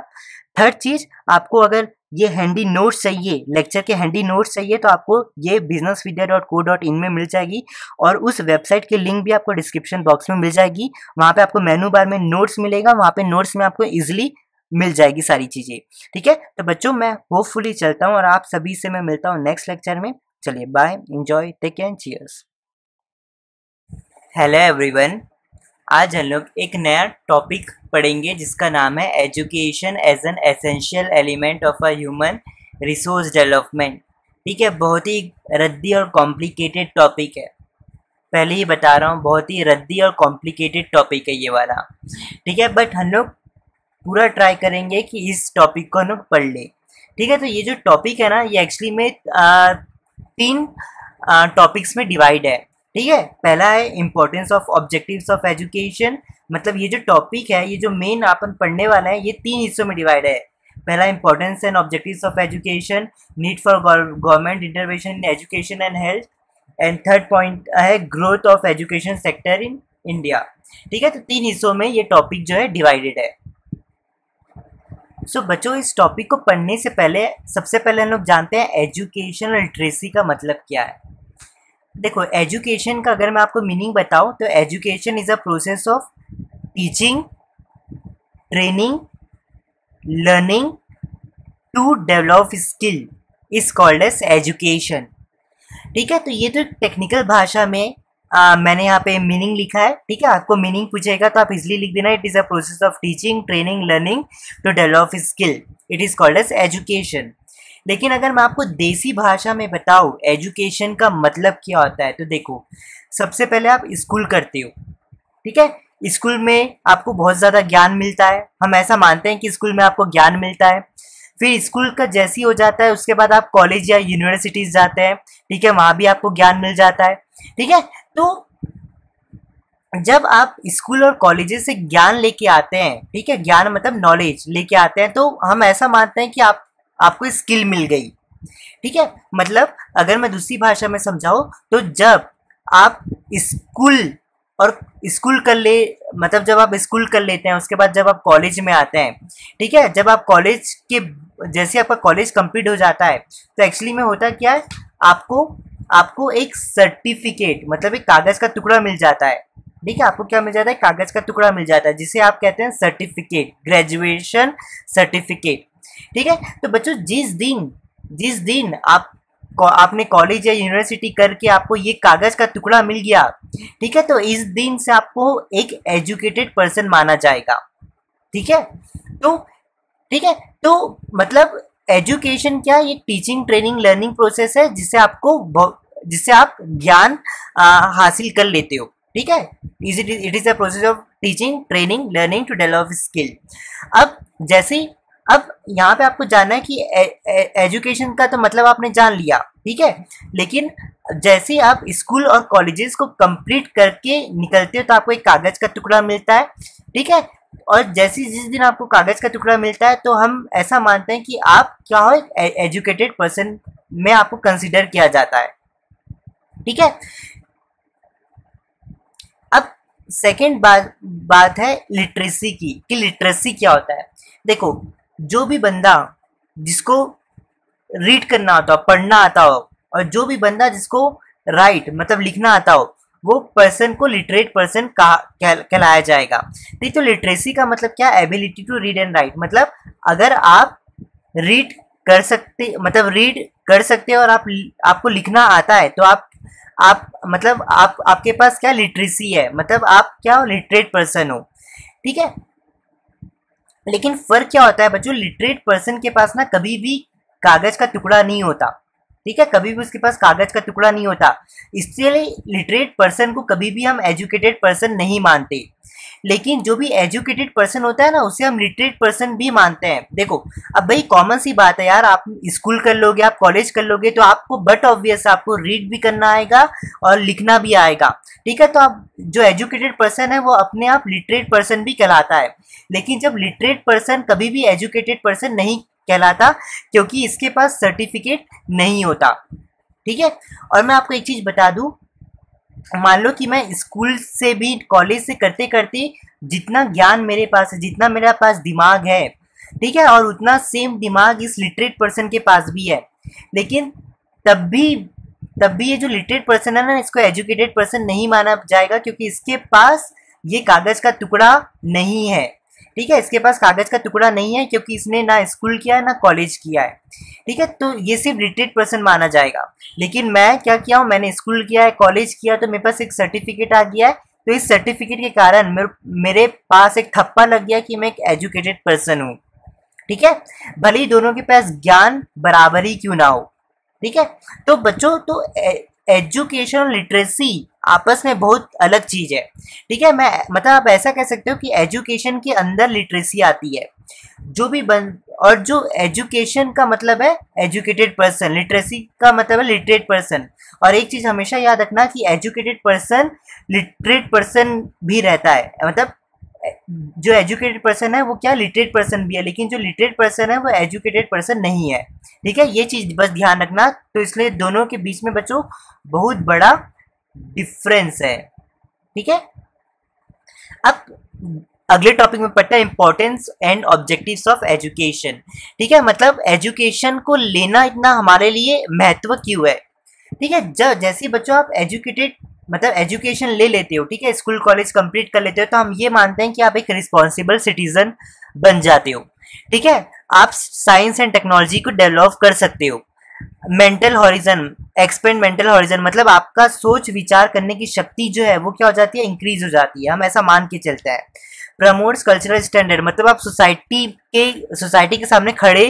थर्ड चीज, आपको अगर ये हैंडी नोट्स चाहिए, लेक्चर के हैंडी नोट्स चाहिए, तो आपको ये businessvidya.co.in में मिल जाएगी, और उस वेबसाइट की लिंक भी आपको डिस्क्रिप्शन बॉक्स में मिल जाएगी। वहाँ पे आपको मेनू बार में नोट्स मिलेगा, वहाँ पे नोट्स में आपको इजिली मिल जाएगी सारी चीजें, ठीक है। तो बच्चों मैं होपफुली चलता हूँ और आप सभी से मैं मिलता हूँ नेक्स्ट लेक्चर में। चलिए bye, enjoy, take care, cheers. Hello everyone, आज हम लोग एक नया टॉपिक पढ़ेंगे जिसका नाम है education as an essential element of a human resource development. ठीक है, बहुत ही रद्दी और कॉम्प्लिकेटेड टॉपिक है, पहले ही बता रहा हूँ, बहुत ही रद्दी और कॉम्प्लिकेटेड टॉपिक है ये वाला। ठीक है, बट हम लोग पूरा ट्राई करेंगे कि इस टॉपिक को हम लोग पढ़ लें। ठीक है, तो ये जो टॉपिक है ना, ये एक्चुअली में 3 टॉपिक्स में डिवाइड है। ठीक है, पहला है importance of objectives of education. मतलब ये जो टॉपिक है, ये जो मेन अपन पढ़ने वाला है, ये 3 हिस्सों में डिवाइड है। पहला importance and objectives of education, need for government intervention in education and health, and third point है growth of education sector in India. ठीक है, तो 3 हिस्सों में ये टॉपिक जो है डिवाइडेड है। बच्चों, इस टॉपिक को पढ़ने से पहले सबसे पहले हम लोग जानते हैं एजुकेशन लिटरेसी का मतलब क्या है। देखो, एजुकेशन का अगर मैं आपको मीनिंग बताऊं तो education is a process of teaching, training, learning to develop skill is called as education. ठीक है, तो ये तो टेक्निकल भाषा में मैंने यहाँ पे मीनिंग लिखा है। ठीक है, आपको मीनिंग पूछेगा तो आप इजिली लिख देना, it is a process of teaching, training, learning to develop skill, it is called as education. लेकिन अगर मैं आपको देसी भाषा में बताऊँ एजुकेशन का मतलब क्या होता है, तो देखो, सबसे पहले आप स्कूल करते हो। ठीक है, स्कूल में आपको बहुत ज़्यादा ज्ञान मिलता है, हम ऐसा मानते हैं कि स्कूल में आपको ज्ञान मिलता है। फिर स्कूल का जैसी हो जाता है, उसके बाद आप कॉलेज या यूनिवर्सिटीज जाते हैं। ठीक है, वहाँ भी आपको ज्ञान मिल जाता है। ठीक है, तो जब आप स्कूल और कॉलेजेस से ज्ञान लेके आते हैं, ठीक है, ज्ञान मतलब नॉलेज लेके आते हैं, तो हम ऐसा मानते हैं कि आपको स्किल मिल गई। ठीक है, मतलब अगर मैं दूसरी भाषा में समझाऊं तो जब आप स्कूल और स्कूल कर ले, मतलब जब आप स्कूल कर लेते हैं, उसके बाद जब आप कॉलेज में आते हैं, ठीक है, जब आप कॉलेज के जैसे आपका कॉलेज कंप्लीट हो जाता है, तो एक्चुअली में होता क्या है, आपको एक सर्टिफिकेट, मतलब एक कागज का टुकड़ा मिल जाता है। ठीक है, आपको क्या मिल जाता है, कागज का टुकड़ा मिल जाता है, जिसे आप कहते हैं सर्टिफिकेट, ग्रेजुएशन सर्टिफिकेट। ठीक है, तो बच्चों, जिस दिन आपने कॉलेज या यूनिवर्सिटी करके आपको ये कागज का टुकड़ा मिल गया, ठीक है, तो इस दिन से आपको एक एजुकेटेड पर्सन माना जाएगा। ठीक है, तो मतलब एजुकेशन क्या, ये टीचिंग, ट्रेनिंग, लर्निंग प्रोसेस है जिससे आप ज्ञान हासिल कर लेते हो। ठीक है, it is a process of teaching, training, learning to develop skill. अब यहाँ पे आपको जानना है कि एजुकेशन का तो मतलब आपने जान लिया। ठीक है, लेकिन जैसे आप स्कूल और कॉलेजेस को कंप्लीट करके निकलते हो तो आपको एक कागज का टुकड़ा मिलता है। ठीक है, और जिस दिन आपको कागज का टुकड़ा मिलता है, तो हम ऐसा मानते हैं कि आप क्या हो, एजुकेटेड पर्सन में आपको कंसिडर किया जाता है। ठीक है, अब सेकेंड बात है लिटरेसी की, कि लिटरेसी क्या होता है। देखो, जो भी बंदा जिसको रीड करना आता हो, पढ़ना आता हो, और जो भी बंदा जिसको राइट मतलब लिखना आता हो, वो पर्सन को लिटरेट पर्सन कहलाया जाएगा। तो लिटरेसी का मतलब क्या, ability to read and write. मतलब अगर आप रीड कर सकते हो और आपको लिखना आता है, तो आप मतलब आपके पास क्या लिटरेसी है, मतलब आप क्या लिटरेट पर्सन हो। ठीक है, लेकिन फर्क क्या होता है बच्चों, लिटरेट पर्सन के पास ना कभी भी कागज का टुकड़ा नहीं होता। ठीक है, कभी भी उसके पास कागज का टुकड़ा नहीं होता, इसलिए लिटरेट पर्सन को कभी भी हम एजुकेटेड पर्सन नहीं मानते। लेकिन जो भी एजुकेटेड पर्सन होता है ना, उसे हम लिटरेट पर्सन भी मानते हैं। देखो, अब भाई कॉमन सी बात है यार, आप स्कूल कर लोगे, आप कॉलेज कर लोगे, तो आपको बट ऑब्वियस आपको रीड भी करना आएगा और लिखना भी आएगा। ठीक है, तो आप जो एजुकेटेड पर्सन है वो अपने आप लिटरेट पर्सन भी कहलाता है। लेकिन जब लिटरेट पर्सन कभी भी एजुकेटेड पर्सन नहीं कहलाता, क्योंकि इसके पास सर्टिफिकेट नहीं होता। ठीक है, और मैं आपको एक चीज बता दूं, मान लो कि मैं स्कूल से भी, कॉलेज से करते करते जितना ज्ञान मेरे पास है, जितना मेरे पास दिमाग है, ठीक है, और उतना सेम दिमाग इस लिटरेट पर्सन के पास भी है, लेकिन तब भी ये जो लिटरेट पर्सन है ना, इसको एजुकेटेड पर्सन नहीं माना जाएगा, क्योंकि इसके पास ये कागज का टुकड़ा नहीं है। ठीक है, इसके पास कागज का टुकड़ा नहीं है, क्योंकि इसने ना स्कूल किया है ना कॉलेज किया है। ठीक है, तो ये सिर्फ लिटरेट पर्सन माना जाएगा। लेकिन मैं क्या किया हूँ, मैंने स्कूल किया है, कॉलेज किया, तो मेरे पास एक सर्टिफिकेट आ गया है तो इस सर्टिफिकेट के कारण मेरे पास एक ठप्पा लग गया कि मैं एक एजुकेटेड पर्सन हूँ। ठीक है, भले ही दोनों के पास ज्ञान बराबर ही क्यों ना हो। ठीक है, तो बच्चों तो एजुकेशन और लिटरेसी आपस में बहुत अलग चीज है। ठीक है, मैं मतलब आप ऐसा कह सकते हो कि एजुकेशन के अंदर लिटरेसी आती है। जो भी और जो एजुकेशन का मतलब है एजुकेटेड पर्सन, लिटरेसी का मतलब है लिटरेट पर्सन। और एक चीज हमेशा याद रखना कि एजुकेटेड पर्सन लिटरेट पर्सन भी रहता है, मतलब जो एजुकेटेड पर्सन है वो क्या लिटरेट पर्सन भी है, लेकिन जो लिटरेट पर्सन है वो एजुकेटेड पर्सन नहीं है। ठीक है, ये चीज बस ध्यान रखना। तो इसलिए दोनों के बीच में बच्चों बहुत बड़ा डिफरेंस है। ठीक है, अब अगले टॉपिक में पढ़ते हैं importance and objectives of education. ठीक है, मतलब एजुकेशन को लेना इतना हमारे लिए महत्व क्यों है। ठीक है, जब जैसे बच्चों आप एजुकेटेड मतलब एजुकेशन ले लेते हो, ठीक है, स्कूल कॉलेज कंप्लीट कर लेते हो, तो हम ये मानते हैं कि आप एक रिस्पॉन्सिबल सिटीजन बन जाते हो। ठीक है, आप साइंस एंड टेक्नोलॉजी को डेवलप कर सकते हो। Mental horizon, expand mental horizon मतलब आपका सोच विचार करने की शक्ति जो है वो क्या हो जाती है, इंक्रीज हो जाती है, हम ऐसा मान के चलते हैं। प्रमोट्स कल्चरल स्टैंडर्ड मतलब आप सोसाइटी के सामने खड़े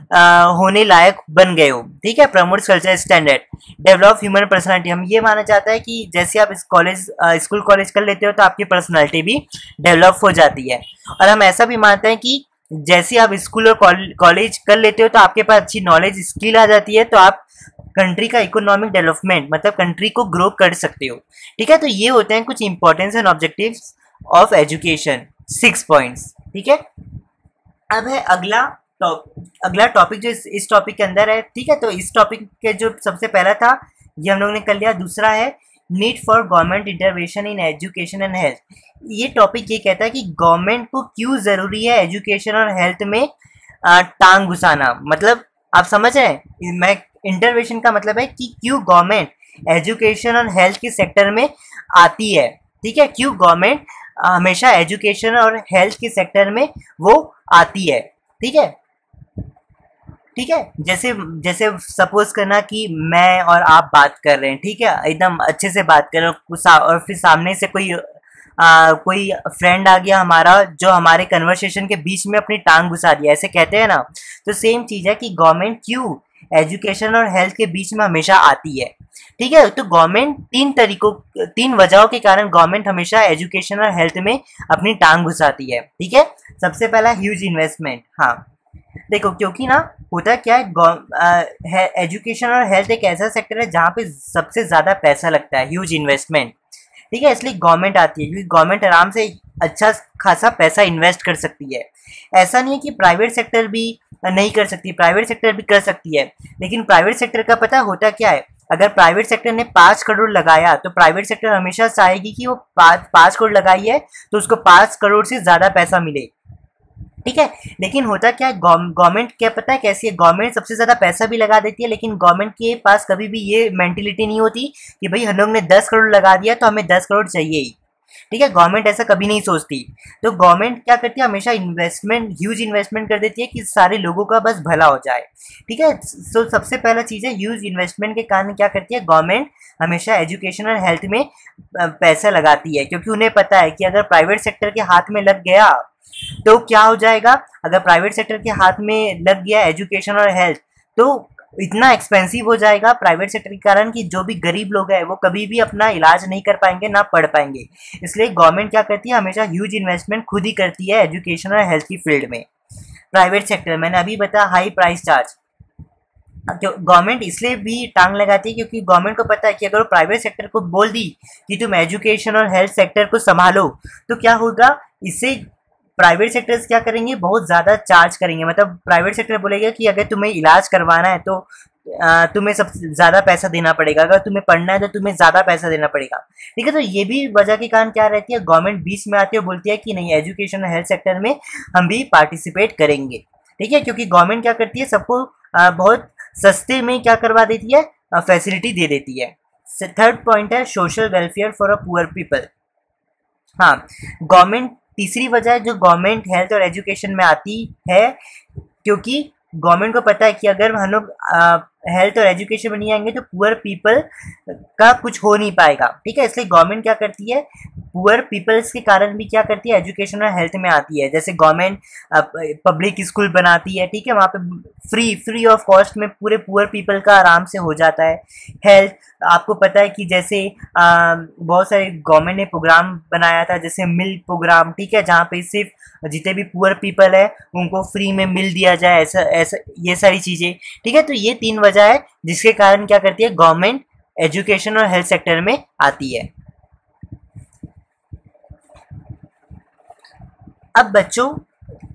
होने लायक बन गए हो। ठीक है, promotes cultural standard. Develop human personality, हम ये माना जाता है कि जैसे आप स्कूल कॉलेज कर लेते हो तो आपकी पर्सनालिटी भी डेवलप हो जाती है। और हम ऐसा भी मानते हैं कि जैसे आप स्कूल और कॉलेज कर लेते हो तो आपके पास अच्छी नॉलेज स्किल आ जाती है, तो आप कंट्री का इकोनॉमिक डेवलपमेंट मतलब कंट्री को ग्रो कर सकते हो। ठीक है, तो ये होते हैं कुछ importance and objectives of education, 6 points. ठीक है, अब है अगला टॉपिक जो इस टॉपिक के अंदर है। ठीक है, तो इस टॉपिक के जो सबसे पहला था ये हम लोग ने कर लिया। दूसरा है need for government intervention in education and health. ये टॉपिक ये कहता है कि गवर्नमेंट को क्यों जरूरी है एजुकेशन और हेल्थ में टांग घुसाना। मतलब आप समझ रहे हैं, मैं इंटरवेंशन का मतलब है कि क्यों गवर्नमेंट एजुकेशन और हेल्थ के सेक्टर में आती है। ठीक है, क्यों गवर्नमेंट हमेशा एजुकेशन और हेल्थ के सेक्टर में वो आती है। ठीक है, ठीक है, जैसे जैसे सपोज करना कि मैं और आप बात कर रहे हैं, ठीक है, एकदम अच्छे से बात कर रहे हैं, और फिर सामने से कोई फ्रेंड आ गया हमारा जो हमारे कन्वर्सेशन के बीच में अपनी टांग घुसा दिया, ऐसे कहते हैं ना। तो सेम चीज है कि गवर्नमेंट क्यों एजुकेशन और हेल्थ के बीच में हमेशा आती है। ठीक है, तो गवर्नमेंट तीन वजहों के कारण गवर्नमेंट हमेशा एजुकेशन और हेल्थ में अपनी टांग घुसाती है। ठीक है, सबसे पहला ह्यूज इन्वेस्टमेंट। हाँ देखो, क्योंकि ना होता क्या है, एजुकेशन और हेल्थ एक ऐसा सेक्टर है जहाँ पे सबसे ज्यादा पैसा लगता है, ह्यूज इन्वेस्टमेंट। ठीक है, इसलिए गवर्नमेंट आती है क्योंकि गवर्नमेंट आराम से अच्छा खासा पैसा इन्वेस्ट कर सकती है। ऐसा नहीं है कि प्राइवेट सेक्टर भी नहीं कर सकती, प्राइवेट सेक्टर भी कर सकती है, लेकिन प्राइवेट सेक्टर का पता होता क्या है, अगर प्राइवेट सेक्टर ने 5 करोड़ लगाया तो प्राइवेट सेक्टर हमेशा चाहेगी कि वो 5 करोड़ लगाई है तो उसको 5 करोड़ से ज्यादा पैसा मिले। ठीक है, लेकिन होता क्या है, गवर्नमेंट क्या पता है कैसी है, गवर्नमेंट सबसे ज्यादा पैसा भी लगा देती है, लेकिन गवर्नमेंट के पास कभी भी ये मेंटेलिटी नहीं होती कि भाई हम लोग ने 10 करोड़ लगा दिया तो हमें 10 करोड़ चाहिए ही। ठीक है, गवर्नमेंट ऐसा कभी नहीं सोचती। तो गवर्नमेंट क्या करती है, हमेशा ह्यूज इन्वेस्टमेंट कर देती है कि सारे लोगों का बस भला हो जाए। ठीक है, तो सबसे पहला चीज है ह्यूज इन्वेस्टमेंट के कारण क्या करती है गवर्नमेंट, हमेशा एजुकेशन और हेल्थ में पैसा लगाती है, क्योंकि उन्हें पता है कि अगर प्राइवेट सेक्टर के हाथ में लग गया तो क्या हो जाएगा, अगर प्राइवेट सेक्टर के हाथ में लग गया एजुकेशन और हेल्थ तो इतना एक्सपेंसिव हो जाएगा प्राइवेट सेक्टर के कारण कि जो भी गरीब लोग हैं वो कभी भी अपना इलाज नहीं कर पाएंगे, ना पढ़ पाएंगे। इसलिए गवर्नमेंट क्या करती है, हमेशा ह्यूज इन्वेस्टमेंट खुद ही करती है एजुकेशन और हेल्थ की फील्ड में। प्राइवेट सेक्टर मैंने अभी बताया हाई प्राइस चार्ज, गवर्नमेंट इसलिए भी टांग लगाती है क्योंकि गवर्नमेंट को पता है कि अगर वो प्राइवेट सेक्टर को बोल दी कि तुम एजुकेशन और हेल्थ सेक्टर को संभालो तो क्या होगा, इससे प्राइवेट सेक्टर्स क्या करेंगे, बहुत ज़्यादा चार्ज करेंगे। मतलब प्राइवेट सेक्टर बोलेगा कि अगर तुम्हें इलाज करवाना है तो तुम्हें सबसे ज़्यादा पैसा देना पड़ेगा, अगर तुम्हें पढ़ना है तो तुम्हें ज़्यादा पैसा देना पड़ेगा। ठीक है, तो ये भी वजह के कारण क्या रहती है, गवर्नमेंट बीच में आती है और बोलती है कि नहीं एजुकेशन और हेल्थ सेक्टर में हम भी पार्टिसिपेट करेंगे। ठीक है, क्योंकि गवर्नमेंट क्या करती है, सबको बहुत सस्ते में क्या करवा देती है, फैसिलिटी दे देती है। थर्ड पॉइंट है social welfare for a poor people. हाँ, गवर्नमेंट तीसरी वजह है जो गवर्नमेंट हेल्थ और एजुकेशन में आती है, क्योंकि गवर्नमेंट को पता है कि अगर हम लोग हेल्थ और एजुकेशन में नहीं आएंगे तो पुअर पीपल का कुछ हो नहीं पाएगा, ठीक है। इसलिए गवर्नमेंट क्या करती है, पुअर पीपल्स के कारण भी क्या करती है, एजुकेशन और हेल्थ में आती है। जैसे गवर्नमेंट पब्लिक स्कूल बनाती है, ठीक है, वहाँ पे फ्री ऑफ कॉस्ट में पूरे पुअर पीपल का आराम से हो जाता है। हेल्थ, आपको पता है कि जैसे बहुत सारे गवर्नमेंट ने प्रोग्राम बनाया था, जैसे मिल्क प्रोग्राम, ठीक है, जहाँ पे सिर्फ जितने भी पुअर पीपल है उनको फ्री में मिल दिया जाए, ऐसा ऐसा ये सारी चीज़ें, ठीक है। तो ये 3 वजह है जिसके कारण क्या करती है गवर्नमेंट एजुकेशन और हेल्थ सेक्टर में आती है। अब बच्चों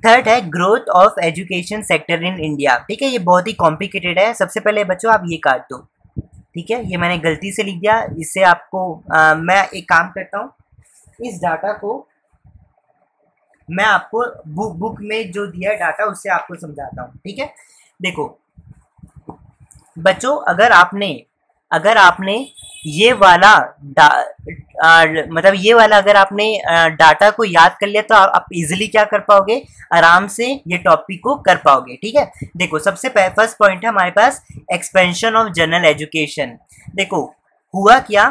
थर्ड है growth of education sector in India, ठीक है। ये बहुत ही कॉम्प्लिकेटेड है। सबसे पहले बच्चों आप ये काट दो, ठीक है, ये मैंने गलती से लिख दिया। इससे आपको मैं एक काम करता हूँ, इस डाटा को मैं आपको बुक में जो दिया है डाटा उससे आपको समझाता हूँ, ठीक है। देखो बच्चों, अगर आपने ये वाला मतलब ये वाला अगर आपने डाटा को याद कर लिया तो आप इजीली क्या कर पाओगे, आराम से ये टॉपिक को कर पाओगे, ठीक है। देखो सबसे फर्स्ट पॉइंट है हमारे पास एक्सपेंशन ऑफ जनरल एजुकेशन। देखो हुआ क्या,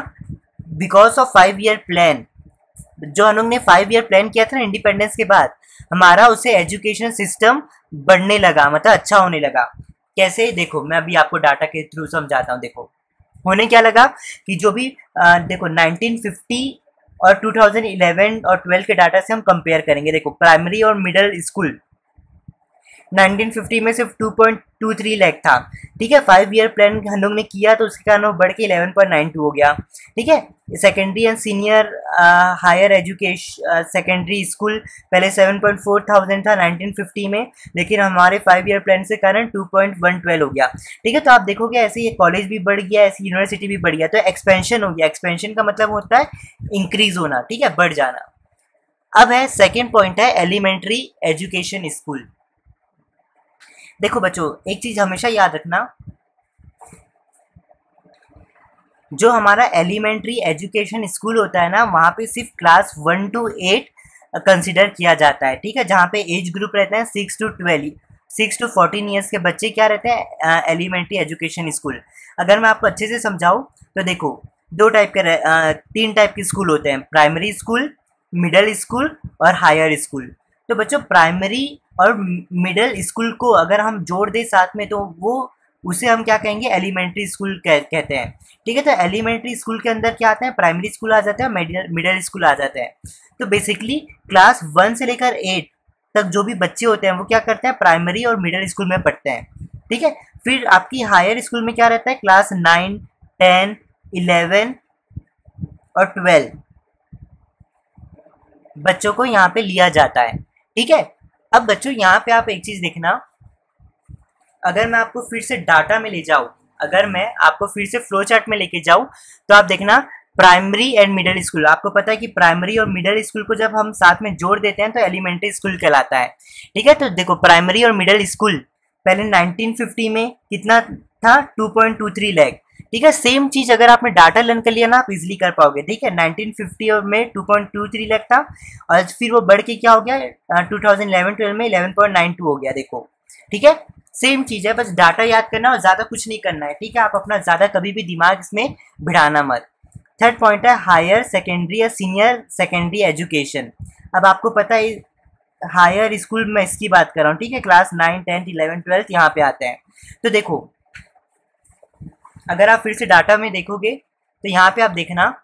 बिकॉज ऑफ 5 ईयर प्लान, जो हम लोग ने 5 ईयर प्लान किया था ना इंडिपेंडेंस के बाद, हमारा उसे एजुकेशन सिस्टम बढ़ने लगा, मतलब अच्छा होने लगा। कैसे, देखो मैं अभी आपको डाटा के थ्रू समझाता हूँ। देखो होने क्या लगा कि जो भी देखो 1950 और 2011 और 12 के डाटा से हम कंपेयर करेंगे। देखो प्राइमरी और मिडिल स्कूल 1950 में सिर्फ 2.23 लाख था, ठीक है। 5 ईयर प्लान हम लोग ने किया तो उसके कारण वो बढ़ के 11.92 हो गया, ठीक है। Secondary and senior higher education secondary school पहले 7.4 थाउजेंड था 1950 में, लेकिन हमारे 5 ईयर प्लान से कारण 2.112 हो गया, ठीक है। तो आप देखोगे ऐसे ये कॉलेज भी बढ़ गया, ऐसी यूनिवर्सिटी भी बढ़ गया, तो एक्सपेंशन हो गया। एक्सपेंशन का मतलब होता है इंक्रीज होना, ठीक है, बढ़ जाना। अब है सेकेंड पॉइंट है एलिमेंट्री एजुकेशन स्कूल। देखो बच्चों एक चीज हमेशा याद रखना, जो हमारा एलिमेंट्री एजुकेशन स्कूल होता है ना, वहाँ पे सिर्फ क्लास 1 to 8 कंसिडर किया जाता है, ठीक है। जहाँ पे एज ग्रुप रहते हैं 6 to 14 ईयर्स के बच्चे क्या रहते हैं एलिमेंट्री एजुकेशन स्कूल। अगर मैं आपको अच्छे से समझाऊँ तो देखो 3 टाइप के स्कूल होते हैं, प्राइमरी स्कूल, मिडिल स्कूल और हायर स्कूल। तो बच्चों प्राइमरी और मिडिल स्कूल को अगर हम जोड़ दें साथ में तो वो उसे हम क्या कहेंगे, एलिमेंट्री स्कूल कहते हैं, ठीक है। तो एलिमेंट्री स्कूल के अंदर क्या आते हैं, प्राइमरी स्कूल आ जाते हैं, मिडिल स्कूल आ जाते हैं। तो बेसिकली क्लास 1 से लेकर 8 तक जो भी बच्चे होते हैं वो क्या करते हैं, प्राइमरी और मिडिल स्कूल में पढ़ते हैं, ठीक है। फिर आपकी हायर स्कूल में क्या रहता है, क्लास 9, 10, 11 और 12 बच्चों को यहाँ पे लिया जाता है, ठीक है। अब बच्चों यहाँ पे आप एक चीज देखना, अगर मैं आपको फिर से डाटा में ले जाऊँ, अगर मैं आपको फिर से फ्लो चार्ट में लेके जाऊँ तो आप देखना प्राइमरी एंड मिडिल स्कूल, आपको पता है कि प्राइमरी और मिडिल स्कूल को जब हम साथ में जोड़ देते हैं तो एलिमेंट्री स्कूल कहलाता है, ठीक है। तो देखो प्राइमरी और मिडिल स्कूल पहले 1950 में कितना था, 2.23 लाख, ठीक है। सेम चीज अगर आपने डाटा लर्न कर लिया ना आप इजिली कर पाओगे, ठीक है। 1950 में 2.23 लाख था और फिर वो बढ़ के क्या हो गया 2011-12 में 11.92 हो गया, देखो, ठीक है। सेम चीज है, बस डाटा याद करना और ज्यादा कुछ नहीं करना है, ठीक है। आप अपना ज्यादा कभी भी दिमाग इसमें भिड़ाना मत। थर्ड पॉइंट है हायर सेकेंडरी या सीनियर सेकेंडरी एजुकेशन। अब आपको पता है हायर स्कूल में इसकी बात कर रहा हूँ, ठीक है। क्लास 9, 10, 11, 12 यहाँ पे आते हैं। तो देखो अगर आप फिर से डाटा में देखोगे तो यहाँ पे आप देखना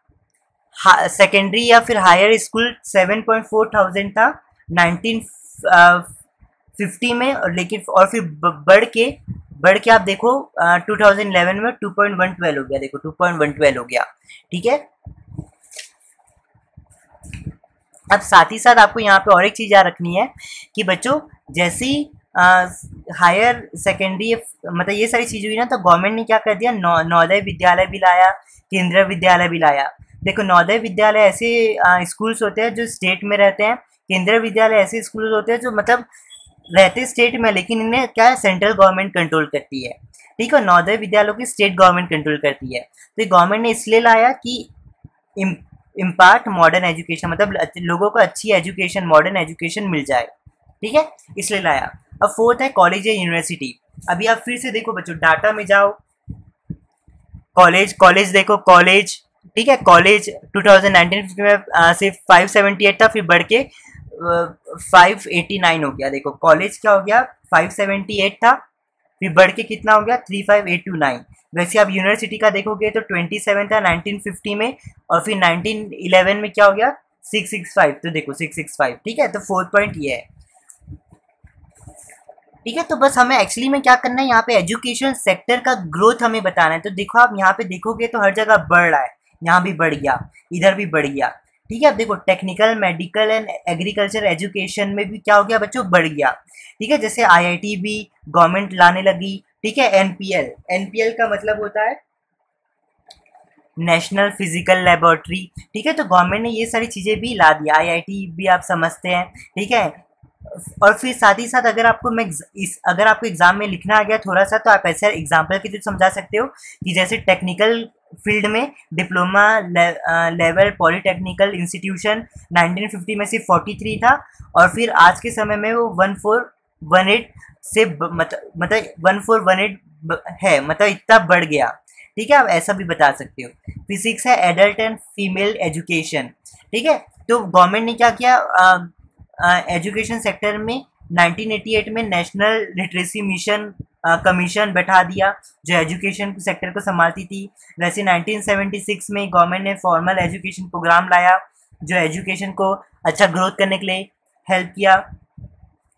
सेकेंडरी या फिर हायर स्कूल 7.4 थाउजेंड था 1950 में, और लेकिन और फिर बढ़ के आप देखो 2011 में 2.112 हो गया, देखो 2.112 हो गया, ठीक है। अब साथ ही साथ आपको यहाँ पे और एक चीज़ याद रखनी है कि बच्चों जैसे ही हायर सेकेंडरी मतलब ये सारी चीज़ हुई ना, तो गवर्नमेंट ने क्या कर दिया, नवोदय विद्यालय भी लाया, केंद्रीय विद्यालय भी लाया। देखो नवोदय विद्यालय ऐसे स्कूल्स होते हैं जो स्टेट में रहते हैं, केंद्रीय विद्यालय ऐसे स्कूल होते हैं जो मतलब रहते स्टेट में लेकिन इन्हें क्या है सेंट्रल गवर्नमेंट कंट्रोल करती है, ठीक है। नवोदय विद्यालयों की स्टेट गवर्नमेंट कंट्रोल करती है। तो गवर्नमेंट ने इसलिए लाया कि इम्पार्ट मॉडर्न एजुकेशन, मतलब लोगों को अच्छी एजुकेशन, मॉडर्न एजुकेशन मिल जाए, ठीक है, इसलिए लाया। अब फोर्थ है कॉलेज या यूनिवर्सिटी। अभी आप फिर से देखो बच्चों, डाटा में जाओ, कॉलेज कॉलेज देखो कॉलेज, ठीक है, कॉलेज 2019 में सिर्फ 578 था, फिर बढ़ के 589 हो गया। देखो कॉलेज क्या हो गया, 578 था, फिर बढ़ के कितना हो गया 35829। वैसे आप यूनिवर्सिटी का देखोगे तो 27 था 1950 में, और फिर 1911 में क्या हो गया 665। तो देखो 665, ठीक है, तो 4 पॉइंट ये है, ठीक है। तो बस हमें एक्चुअली में क्या करना है, यहाँ पे एजुकेशन सेक्टर का ग्रोथ हमें बताना है। तो देखो आप यहाँ पे देखोगे तो हर जगह बढ़ रहा है, यहाँ भी बढ़ गया, इधर भी बढ़ गया, ठीक है। अब देखो technical, medical and agriculture education में भी क्या हो गया बच्चों, बढ़ गया, ठीक है। जैसे आईआईटी भी गवर्नमेंट लाने लगी, ठीक है। एनपीएल, एनपीएल का मतलब होता है नेशनल फिजिकल लेबोरेटरी, ठीक है। तो गवर्नमेंट ने ये सारी चीज़ें भी ला दिया, आईआईटी भी आप समझते हैं, ठीक है। और फिर साथ ही साथ अगर आपको अगर आपको एग्जाम में लिखना आ गया थोड़ा सा, तो आप ऐसे एग्जाम्पल के थ्रू समझा सकते हो कि जैसे टेक्निकल फील्ड में डिप्लोमा लेवल पॉलिटेक्निकल इंस्टीट्यूशन 1950 में सिर्फ 43 था, और फिर आज के समय में वो 1418 से मतलब 1418 है, मतलब इतना बढ़ गया, ठीक है। आप ऐसा भी बता सकते हो। फिजिक्स है एडल्ट एंड फीमेल एजुकेशन, ठीक है। तो गवर्नमेंट ने क्या किया, एजुकेशन सेक्टर में 1988 में नेशनल लिटरेसी मिशन कमीशन बैठा दिया, जो एजुकेशन सेक्टर को संभालती थी। वैसे 1976 में गवर्नमेंट ने फॉर्मल एजुकेशन प्रोग्राम लाया, जो एजुकेशन को अच्छा ग्रोथ करने के लिए हेल्प किया।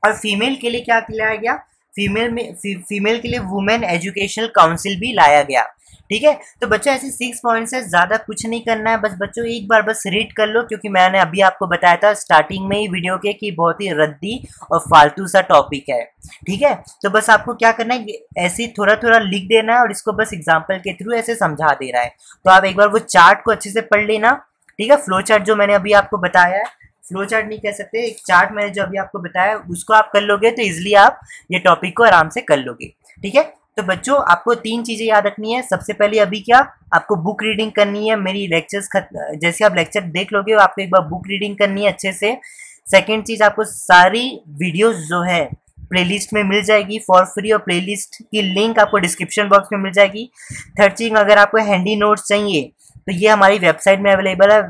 और फीमेल के लिए क्या लाया गया, फीमेल के लिए वुमेन एजुकेशनल काउंसिल भी लाया गया, ठीक है। तो बच्चों ऐसे 6 पॉइंट्स है, ज़्यादा कुछ नहीं करना है, बस बच्चों एक बार बस रीड कर लो, क्योंकि मैंने अभी आपको बताया था स्टार्टिंग में ही वीडियो के कि बहुत ही रद्दी और फालतू सा टॉपिक है, ठीक है। तो बस आपको क्या करना है, ऐसे थोड़ा थोड़ा लिख देना है, और इसको बस एग्जाम्पल के थ्रू ऐसे समझा दे रहा है। तो आप एक बार वो चार्ट को अच्छे से पढ़ लेना, ठीक है। फ्लो चार्ट जो मैंने अभी आपको बताया है, फ्लो चार्ट नहीं कह सकते, एक चार्ट मैंने जो अभी आपको बताया उसको आप कर लोगे तो इजिली आप ये टॉपिक को आराम से कर लोगे, ठीक है। तो बच्चों आपको 3 चीज़ें याद रखनी है। सबसे पहले अभी क्या, आपको बुक रीडिंग करनी है, मेरी लेक्चर्स जैसे आप लेक्चर देख लोगे आपको एक बार बुक रीडिंग करनी है अच्छे से। सेकेंड चीज़, आपको सारी वीडियोस जो है प्लेलिस्ट में मिल जाएगी फॉर फ्री, और प्लेलिस्ट की लिंक आपको डिस्क्रिप्शन बॉक्स में मिल जाएगी। थर्ड चीज, अगर आपको हैंडी नोट्स चाहिए तो ये हमारी वेबसाइट में अवेलेबल है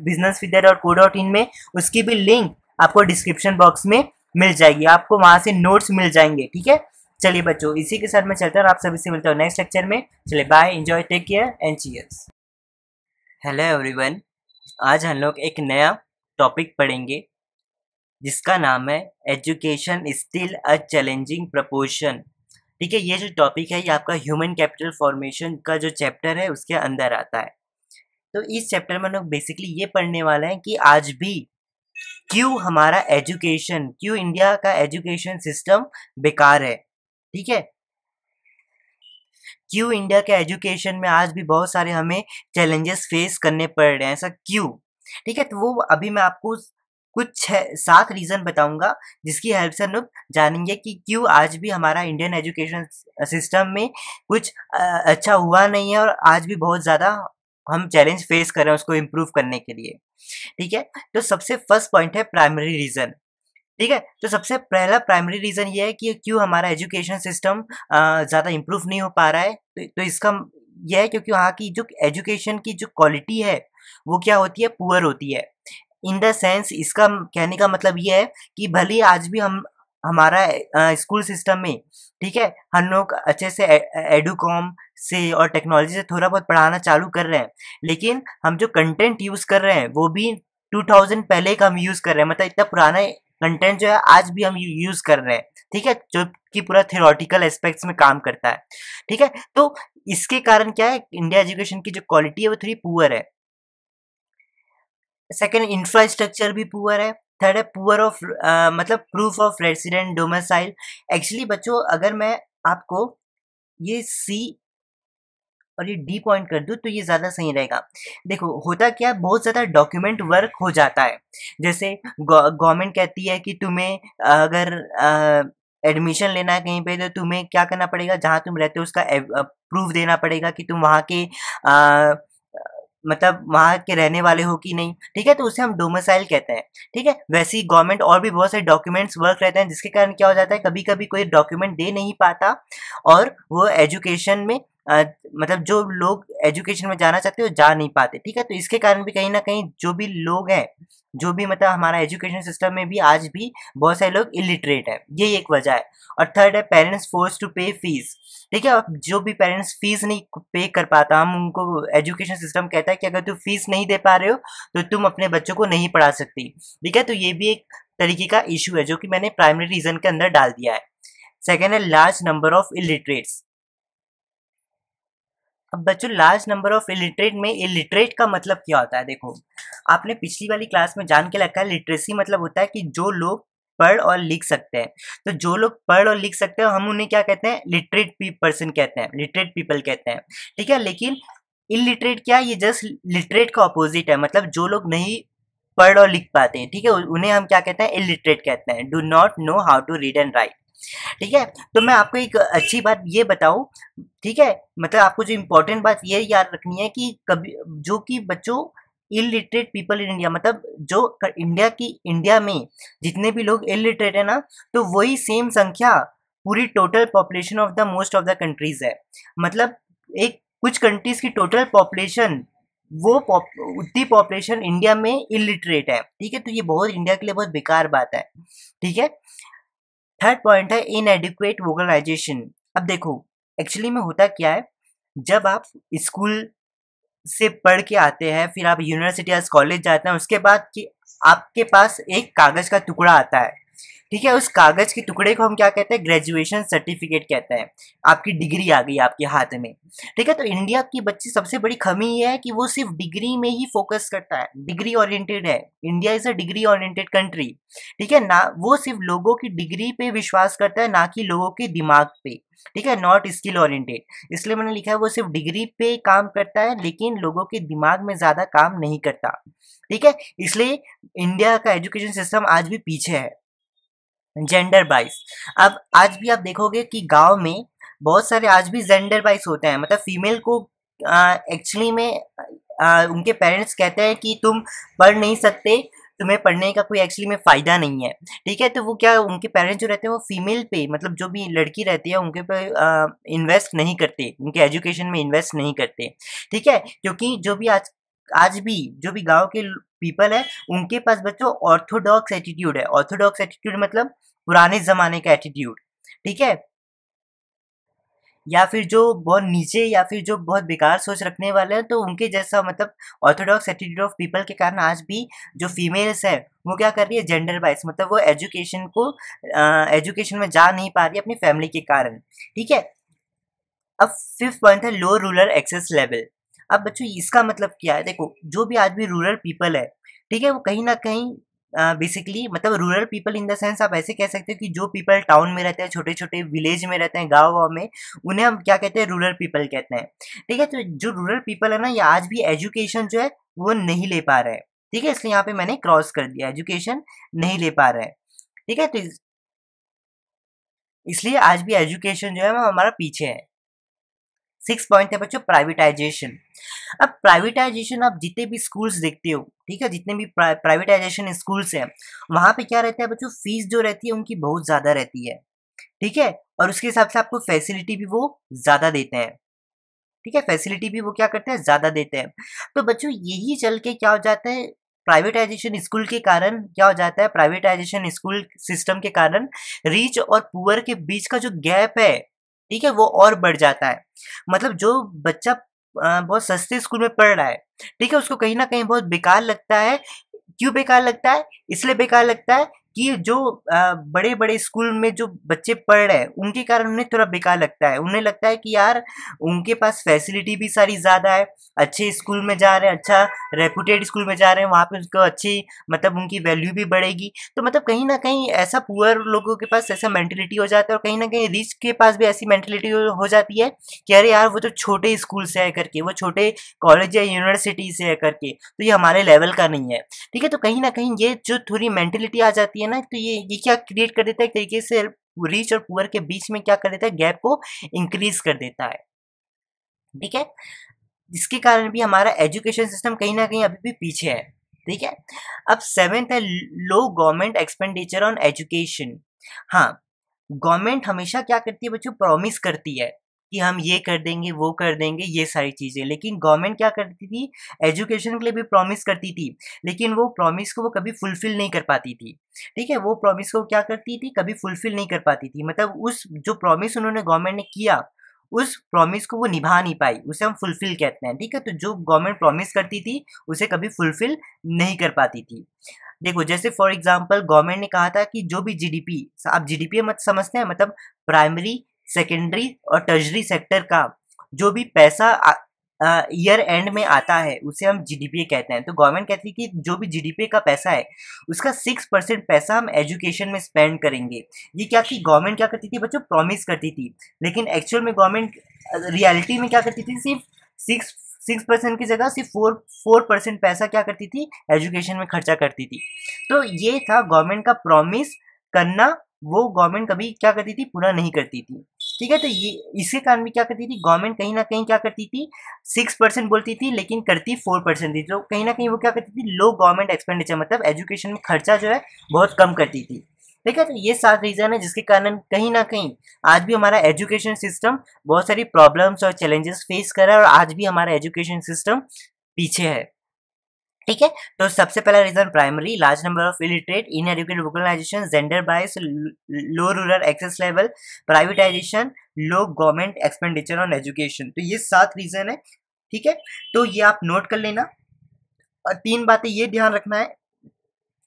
businessvidya.co.in में, उसकी भी लिंक आपको डिस्क्रिप्शन बॉक्स में मिल जाएगी, आपको वहां से नोट्स मिल जाएंगे, ठीक है। चलिए बच्चों, इसी के साथ मैं चलता हूँ, आप सभी से मिलता हूँ नेक्स्ट लेक्चर में। चलिए bye, enjoy, take care and cheers. Hello everyone, आज हम लोग एक नया टॉपिक पढ़ेंगे जिसका नाम है education still a challenging proportion, ठीक है। ये जो टॉपिक है ये आपका ह्यूमन कैपिटल फॉर्मेशन का जो चैप्टर है उसके अंदर आता है। तो इस चैप्टर में हम लोग बेसिकली ये पढ़ने वाले हैं कि आज भी क्यों हमारा एजुकेशन, क्यों इंडिया का एजुकेशन सिस्टम बेकार है, ठीक है। क्यों इंडिया के एजुकेशन में आज भी बहुत सारे हमें चैलेंजेस फेस करने पड़ रहे हैं, ऐसा क्यों, ठीक है। तो वो अभी मैं आपको कुछ 7 रीज़न बताऊंगा जिसकी हेल्प से हम लोग जानेंगे कि क्यों आज भी हमारा इंडियन एजुकेशन सिस्टम में कुछ अच्छा हुआ नहीं है, और आज भी बहुत ज़्यादा हम चैलेंज फेस कर रहे हैं उसको इम्प्रूव करने के लिए, ठीक है। तो सबसे फर्स्ट पॉइंट है प्राइमरी रीज़न, ठीक है। तो सबसे पहला प्राइमरी रीज़न ये है कि क्यों हमारा एजुकेशन सिस्टम ज़्यादा इम्प्रूव नहीं हो पा रहा है। तो इसका यह है क्योंकि वहाँ की जो एजुकेशन की जो क्वालिटी है वो क्या होती है, पुअर होती है। इन द सेंस, इसका कहने का मतलब ये है कि भले आज भी हम हमारा स्कूल सिस्टम में, ठीक है, हम लोग अच्छे से एडुकॉम से और टेक्नोलॉजी से थोड़ा बहुत पढ़ाना चालू कर रहे हैं, लेकिन हम जो कंटेंट यूज़ कर रहे हैं वो भी 2000 पहले का हम यूज़ कर रहे हैं, मतलब इतना पुराना कंटेंट जो है आज भी हम यूज़ कर रहे हैं, ठीक है, जो कि पूरा थियोरटिकल एस्पेक्ट्स में काम करता है, ठीक है। तो इसके कारण क्या है, इंडिया एजुकेशन की जो क्वालिटी है वो थोड़ी पुअर है। सेकंड, इंफ्रास्ट्रक्चर भी पुअर है। थर्ड है पुअर ऑफ मतलब proof of resident domicile. Actually बच्चों अगर मैं आपको ये सी और ये डी पॉइंट कर दूँ तो ये ज़्यादा सही रहेगा। देखो होता क्या है, बहुत ज़्यादा डॉक्यूमेंट वर्क हो जाता है। जैसे गवर्नमेंट कहती है कि तुम्हें अगर एडमिशन लेना है कहीं पे तो तुम्हें क्या करना पड़ेगा, जहाँ तुम रहते हो उसका प्रूफ देना पड़ेगा कि तुम वहाँ के मतलब वहाँ के रहने वाले हो कि नहीं, ठीक है, तो उसे हम डोमिसाइल कहते हैं, ठीक है। वैसे ही गवर्नमेंट और भी बहुत सारे डॉक्यूमेंट्स वर्क रहते हैं, जिसके कारण क्या हो जाता है, कभी कभी कोई डॉक्यूमेंट दे नहीं पाता और वो एजुकेशन में मतलब जो लोग एजुकेशन में जाना चाहते हैं वो जा नहीं पाते, ठीक है। तो इसके कारण भी कहीं ना कहीं जो भी लोग हैं, जो भी मतलब हमारा एजुकेशन सिस्टम में भी आज भी बहुत सारे लोग इलिटरेट है, ये एक वजह है। और थर्ड है पेरेंट्स फोर्स टू पे फीस, ठीक है। अब जो भी पेरेंट्स फीस नहीं पे कर पाता, हम उनको एजुकेशन सिस्टम कहता है कि अगर तुम फीस नहीं दे पा रहे हो तो तुम अपने बच्चों को नहीं पढ़ा सकती, ठीक है। तो ये भी एक तरीके का इशू है जो कि मैंने प्राइमरी रीजन के अंदर डाल दिया है। सेकेंड है लार्ज नंबर ऑफ इलिटरेट्स। अब बच्चों लार्ज नंबर ऑफ इलिटरेट में इलिटरेट का मतलब क्या होता है, देखो आपने पिछली वाली क्लास में जान के रखा है, लिटरेसी मतलब होता है कि जो लोग पढ़ और लिख सकते हैं। तो जो लोग पढ़ और लिख सकते हैं हम उन्हें क्या कहते हैं, लिटरेट पर्सन कहते हैं, लिटरेट पीपल कहते हैं, ठीक है। लेकिन इलिटरेट क्या है, ये जस्ट लिटरेट का अपोजिट है, मतलब जो लोग नहीं पढ़ और लिख पाते हैं, ठीक है, उन्हें हम क्या कहते हैं, इलिटरेट कहते हैं, do not know how to read and write, ठीक है। तो मैं आपको एक अच्छी बात ये बताऊं, ठीक है, मतलब आपको जो इम्पोर्टेंट बात ये याद रखनी है कि कभी जो कि बच्चों इलिटरेट पीपल इन इंडिया, मतलब जो इंडिया में जितने भी लोग इलिटरेट है ना, तो वही सेम संख्या पूरी total population of the most of the countries है। मतलब एक कुछ कंट्रीज की टोटल पॉपुलेशन, उतनी पॉपुलेशन इंडिया में इलिटरेट है, ठीक है। तो ये बहुत इंडिया के लिए बहुत बेकार बात है, ठीक है। थर्ड पॉइंट है इनएडिक्वेट वोकलाइजेशन। अब देखो एक्चुअली में होता क्या है, जब आप स्कूल से पढ़ के आते हैं, फिर आप यूनिवर्सिटी या कॉलेज जाते हैं, उसके बाद कि आपके पास एक कागज का टुकड़ा आता है, ठीक है। उस कागज के टुकड़े को हम क्या कहते हैं, ग्रेजुएशन सर्टिफिकेट कहते हैं। आपकी डिग्री आ गई आपके हाथ में, ठीक है। तो इंडिया की बच्ची सबसे बड़ी खामी ये है कि वो सिर्फ डिग्री में ही फोकस करता है, डिग्री ओरिएंटेड है। India is a degree oriented country, ठीक है ना। वो सिर्फ लोगों की डिग्री पे विश्वास करता है, ना कि लोगों के दिमाग पे, ठीक है, नॉट स्किल ओरिएंटेड। इसलिए मैंने लिखा है वो सिर्फ डिग्री पे काम करता है लेकिन लोगों के दिमाग में ज्यादा काम नहीं करता, ठीक है। इसलिए इंडिया का एजुकेशन सिस्टम आज भी पीछे है। जेंडर बाइस, अब आज भी आप देखोगे कि गांव में बहुत सारे आज भी जेंडर बाइस होते हैं, मतलब फीमेल को एक्चुअली में उनके पेरेंट्स कहते हैं कि तुम पढ़ नहीं सकते, तुम्हें पढ़ने का कोई एक्चुअली में फायदा नहीं है, ठीक है। तो वो क्या, उनके पेरेंट्स जो रहते हैं वो फीमेल पे, मतलब जो भी लड़की रहती है उनके पे इन्वेस्ट नहीं करते, उनके एजुकेशन में इन्वेस्ट नहीं करते, ठीक है। क्योंकि जो भी आज आज भी जो भी गांव के पीपल है उनके पास बच्चों ऑर्थोडॉक्स एटीट्यूड है। ऑर्थोडॉक्स एटीट्यूड मतलब पुराने जमाने का एटीट्यूड, ठीक है। या फिर जो बहुत नीचे या फिर जो बहुत बेकार सोच रखने वाले हैं, तो उनके जैसा मतलब ऑर्थोडॉक्स एटीट्यूड ऑफ पीपल के कारण आज भी जो फीमेल्स है वो क्या कर रही है, जेंडर वाइज, मतलब वो एजुकेशन में जा नहीं पा रही अपनी फैमिली के कारण, ठीक है। अब फिफ्थ पॉइंट है लो रूरल एक्सेस लेवल। अब बच्चों इसका मतलब क्या है, देखो जो भी आज भी रूरल पीपल है, ठीक है, वो कहीं ना कहीं बेसिकली मतलब rural people in the sense आप ऐसे कह सकते हो कि जो पीपल टाउन में रहते हैं, छोटे छोटे विलेज में रहते हैं, गाँव गाँव में, उन्हें हम क्या कहते हैं, रूरल पीपल कहते हैं, ठीक है। तो जो रूरल पीपल है ना, ये आज भी एजुकेशन जो है वो नहीं ले पा रहे हैं, ठीक है। इसलिए यहाँ पे मैंने क्रॉस कर दिया, एजुकेशन नहीं ले पा रहे हैं, ठीक है। तो इसलिए आज भी एजुकेशन जो है वो हमारा पीछे है। सिक्स पॉइंट है बच्चों प्राइवेटाइजेशन। अब प्राइवेटाइजेशन आप जितने भी स्कूल्स देखते हो, ठीक है, जितने भी प्राइवेटाइजेशन स्कूल्स हैं, वहां पे क्या रहता है बच्चों, फीस जो रहती है उनकी बहुत ज्यादा रहती है, ठीक है। और उसके हिसाब से आपको फैसिलिटी भी वो ज्यादा देते हैं, ठीक है, फैसिलिटी भी वो क्या करते हैं, ज्यादा देते हैं। तो बच्चों यही चल के क्या हो जाता है, प्राइवेटाइजेशन स्कूल के कारण क्या हो जाता है, प्राइवेटाइजेशन स्कूल सिस्टम के कारण रिच और पुअर के बीच का जो गैप है, ठीक है, वो और बढ़ जाता है। मतलब जो बच्चा बहुत सस्ते स्कूल में पढ़ रहा है, ठीक है, उसको कहीं ना कहीं बहुत बेकार लगता है। क्यों बेकार लगता है, इसलिए बेकार लगता है कि जो बड़े बड़े स्कूल में जो बच्चे पढ़ रहे हैं उनके कारण उन्हें थोड़ा बेकार लगता है। उन्हें लगता है कि यार उनके पास फैसिलिटी भी सारी ज़्यादा है, अच्छे स्कूल में जा रहे हैं, अच्छा रेपुटेड स्कूल में जा रहे हैं, वहाँ पे उनको अच्छी मतलब उनकी वैल्यू भी बढ़ेगी। तो मतलब कहीं ना कहीं ऐसा पुअर लोगों के पास ऐसा मेंटेलिटी हो जाता है, और कहीं ना कहीं रिच के पास भी ऐसी मेंटेलिटी हो जाती है कि अरे यार वो तो छोटे स्कूल से है करके, वो छोटे कॉलेज या यूनिवर्सिटी से है करके, तो ये हमारे लेवल का नहीं है, ठीक है। तो कहीं न कहीं ये जो थोड़ी मेंटालिटी आ जाती है ना, तो ये क्या क्रिएट कर देता है, एक तरीके से रिच और पुअर के बीच में क्या कर देता है, गैप को इंक्रीज़ कर देता है, ठीक है। जिसके कारण भी हमारा एजुकेशन सिस्टम कहीं ना कहीं अभी भी पीछे है। ठीक है, अब 7th है लो गवर्नमेंट एक्सपेंडिचर ऑन एजुकेशन। हाँ, गवर्नमेंट हमेशा क्या करती है बच्चों, प्रॉमिस करती है कि हम ये कर देंगे वो कर देंगे ये सारी चीज़ें, लेकिन गवर्नमेंट क्या करती थी, एजुकेशन के लिए भी प्रॉमिस करती थी, लेकिन वो प्रॉमिस को वो कभी फुलफिल नहीं कर पाती थी। ठीक है, वो प्रॉमिस को क्या करती थी, कभी फुलफिल नहीं कर पाती थी, मतलब उस जो प्रॉमिस उन्होंने गवर्नमेंट ने किया उस प्रॉमिस को वो निभा नहीं पाई, उसे हम फुलफिल कहते हैं। ठीक है, तो जो गवर्नमेंट प्रॉमिस करती थी उसे कभी फुलफिल नहीं कर पाती थी। देखो जैसे फॉर एग्जांपल गवर्नमेंट ने कहा था कि जो भी जीडीपी, आप जीडीपी मत समझते हैं, मतलब प्राइमरी, सेकेंडरी और टर्शरी सेक्टर का जो भी पैसा ईयर एंड में आता है उसे हम जीडीपी कहते हैं। तो गवर्नमेंट कहती है कि जो भी जीडीपी का पैसा है उसका 6% पैसा हम एजुकेशन में स्पेंड करेंगे। ये क्या थी, गवर्नमेंट क्या करती थी बच्चों, प्रॉमिस करती थी, लेकिन एक्चुअल में गवर्नमेंट रियलिटी में क्या करती थी, सिर्फ 6% की जगह सिर्फ 4% पैसा क्या करती थी, एजुकेशन में खर्चा करती थी। तो ये था गवर्नमेंट का प्रॉमिस करना, वो गवर्नमेंट कभी क्या करती थी, पूरा नहीं करती थी। ठीक है, तो ये इसके कारण भी क्या करती थी गवर्नमेंट, कहीं ना कहीं क्या करती थी, 6% बोलती थी लेकिन करती 4% थी। तो कहीं ना कहीं वो क्या करती थी, लो गवर्नमेंट एक्सपेंडिचर, मतलब एजुकेशन में खर्चा जो है बहुत कम करती थी। ठीक है, तो ये 7 रीजन है जिसके कारण कहीं ना कहीं आज भी हमारा एजुकेशन सिस्टम बहुत सारी प्रॉब्लम्स और चैलेंजेस फेस कर रहा है और आज भी हमारा एजुकेशन सिस्टम पीछे है। ठीक है, तो सबसे पहला reason primary, large number of illiterate, uneducated vocationalisation, gender bias, low rural access level, privatisation, low government expenditure on education. तो ये 7 रीजन है। ठीक है, तो ये आप नोट कर लेना और 3 बातें ये ध्यान रखना है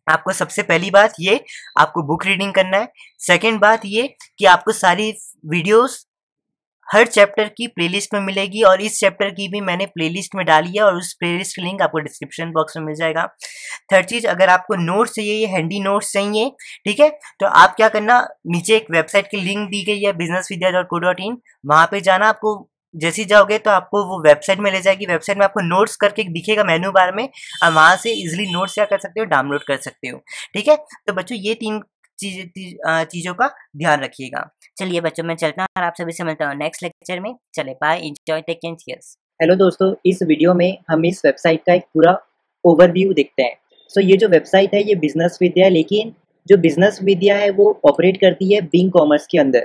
आपको। सबसे पहली बात ये, आपको बुक रीडिंग करना है। सेकेंड बात ये कि आपको सारी वीडियोस हर चैप्टर की प्लेलिस्ट में मिलेगी और इस चैप्टर की भी मैंने प्लेलिस्ट में डाली है और उस प्लेलिस्ट की लिंक आपको डिस्क्रिप्शन बॉक्स में मिल जाएगा। थर्ड चीज, अगर आपको नोट्स चाहिए, ये हैंडी नोट्स चाहिए, ठीक है, तो आप क्या करना, नीचे एक वेबसाइट की लिंक दी गई है businessvidya.co.in, वहां पे जाना। आपको जैसे ही जाओगे तो आपको वो वेबसाइट में ले जाएगी, वेबसाइट में आपको नोट्स करके दिखेगा मेन्यू बार में, और वहां से इजिली नोट्स क्या कर सकते हो, डाउनलोड कर सकते हो। ठीक है, तो बच्चों ये 3 चीजों का ध्यान रखिएगा। चलिए बच्चों, मैं चलता हूँ और आप सभी से मिलता हूँ नेक्स्ट लेक्चर में। चले bye, enjoy, take care, cheers. Hello दोस्तों, इस वीडियो में हम इस वेबसाइट का एक पूरा ओवरव्यू देखते हैं। सो ये जो वेबसाइट है ये बिजनेस विद्या है, लेकिन जो बिजनेस विद्या है वो ऑपरेट करती है बिंग कॉमर्स के अंदर।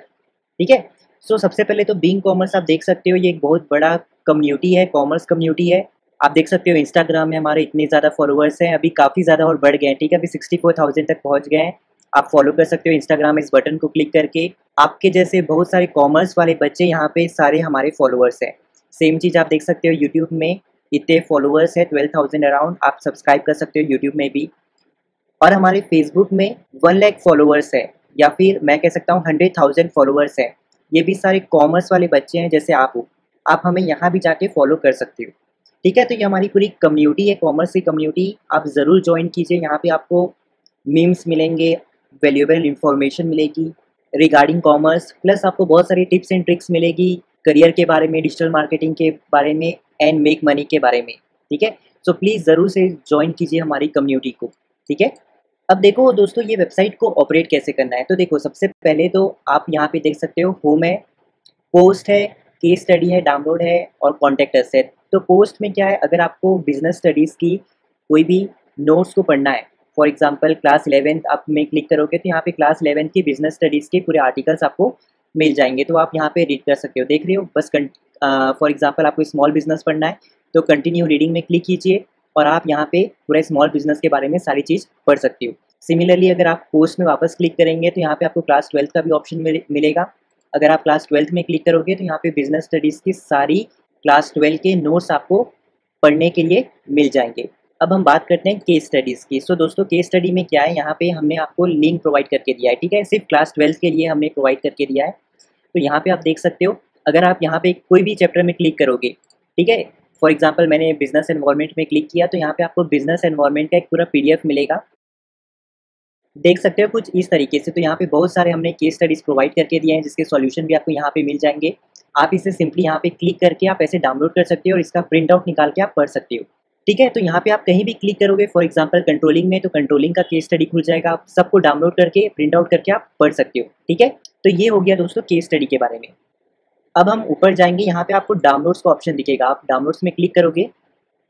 ठीक है, सो सबसे पहले तो बिंग कॉमर्स आप देख सकते हो, ये एक बहुत बड़ा कम्युनिटी है, कॉमर्स कम्युनिटी है। आप देख सकते हो इंस्टाग्राम में हमारे इतने ज़्यादा फॉलोअर्स हैं, अभी काफ़ी ज़्यादा और बढ़ गए हैं। ठीक है, अभी 64,000 तक पहुँच गए हैं। आप फॉलो कर सकते हो इंस्टाग्राम, इस बटन को क्लिक करके। आपके जैसे बहुत सारे कॉमर्स वाले बच्चे यहाँ पे सारे हमारे फॉलोअर्स हैं। सेम चीज़ आप देख सकते हो यूट्यूब में, इतने फॉलोअर्स है 12,000 अराउंड, आप सब्सक्राइब कर सकते हो यूट्यूब में भी। और हमारे फेसबुक में 1 लाख फॉलोअर्स है, या फिर मैं कह सकता हूँ 100,000 फॉलोअर्स है। ये भी सारे कॉमर्स वाले बच्चे हैं जैसे आप हो, आप हमें यहाँ भी जाके फॉलो कर सकते हो। ठीक है, तो ये हमारी पूरी कम्युनिटी है, कॉमर्स की कम्युनिटी, आप ज़रूर ज्वाइन कीजिए। यहाँ पे आपको मीम्स मिलेंगे, वैल्यूएबल इंफॉर्मेशन मिलेगी रिगार्डिंग कॉमर्स, प्लस आपको बहुत सारी टिप्स एंड ट्रिक्स मिलेगी करियर के बारे में, डिजिटल मार्केटिंग के बारे में एंड मेक मनी के बारे में। ठीक है, सो प्लीज़ ज़रूर से ज्वाइन कीजिए हमारी कम्युनिटी को। ठीक है, अब देखो दोस्तों, ये वेबसाइट को ऑपरेट कैसे करना है। तो देखो सबसे पहले तो आप यहाँ पे देख सकते हो, होम है, पोस्ट है, केस स्टडी है, डाउनलोड है और कॉन्टैक्ट अस है। तो पोस्ट में क्या है, अगर आपको बिजनेस स्टडीज़ की कोई भी नोट्स को पढ़ना है, फॉर एग्जांपल क्लास 11th आप में क्लिक करोगे तो यहाँ पे क्लास 11th की बिजनेस स्टडीज़ के पूरे आर्टिकल्स आपको मिल जाएंगे, तो आप यहाँ पे रीड कर सकते हो। देख रहे हो, बस फॉर एग्जांपल आपको स्मॉल बिजनेस पढ़ना है तो कंटिन्यू रीडिंग में क्लिक कीजिए और आप यहाँ पे पूरा स्मॉल बिजनेस के बारे में सारी चीज़ पढ़ सकते हो। सिमिलरली अगर आप पोस्ट में वापस क्लिक करेंगे तो यहाँ पे आपको क्लास 12th का भी ऑप्शन मिलेगा। अगर आप क्लास 12th में क्लिक करोगे तो यहाँ पे बिजनेस स्टडीज़ की सारी क्लास 12 के नोट्स आपको पढ़ने के लिए मिल जाएंगे। अब हम बात करते हैं केस स्टडीज़ की। सो दोस्तों, केस स्टडी में क्या है, यहाँ पे हमने आपको लिंक प्रोवाइड करके दिया है। ठीक है, सिर्फ क्लास 12 के लिए हमने प्रोवाइड करके दिया है। तो यहाँ पे आप देख सकते हो, अगर आप यहाँ पे कोई भी चैप्टर में क्लिक करोगे, ठीक है, फॉर एग्जांपल मैंने बिजनेस एनवायरनमेंट में क्लिक किया तो यहाँ पे आपको बिजनेस एनवायरनमेंट का एक पूरा PDF मिलेगा, देख सकते हो कुछ इस तरीके से। तो यहाँ पे बहुत सारे हमने केस स्टडीज़ प्रोवाइड करके दिए हैं जिसके सॉल्यूशन भी आपको यहाँ पे मिल जाएंगे। आप इसे सिंपली यहाँ पे क्लिक करके आप ऐसे डाउनलोड कर सकते हो और इसका प्रिंट आउट निकाल के आप पढ़ सकते हो। ठीक है, तो यहाँ पे आप कहीं भी क्लिक करोगे, फॉर एग्जांपल कंट्रोलिंग में, तो कंट्रोलिंग का केस स्टडी खुल जाएगा, आप सबको डाउनलोड करके प्रिंट आउट करके आप पढ़ सकते हो। ठीक है, तो ये हो गया दोस्तों केस स्टडी के बारे में। अब हम ऊपर जाएंगे, यहाँ पे आपको डाउनलोड्स का ऑप्शन दिखेगा, आप डाउनलोड्स में क्लिक करोगे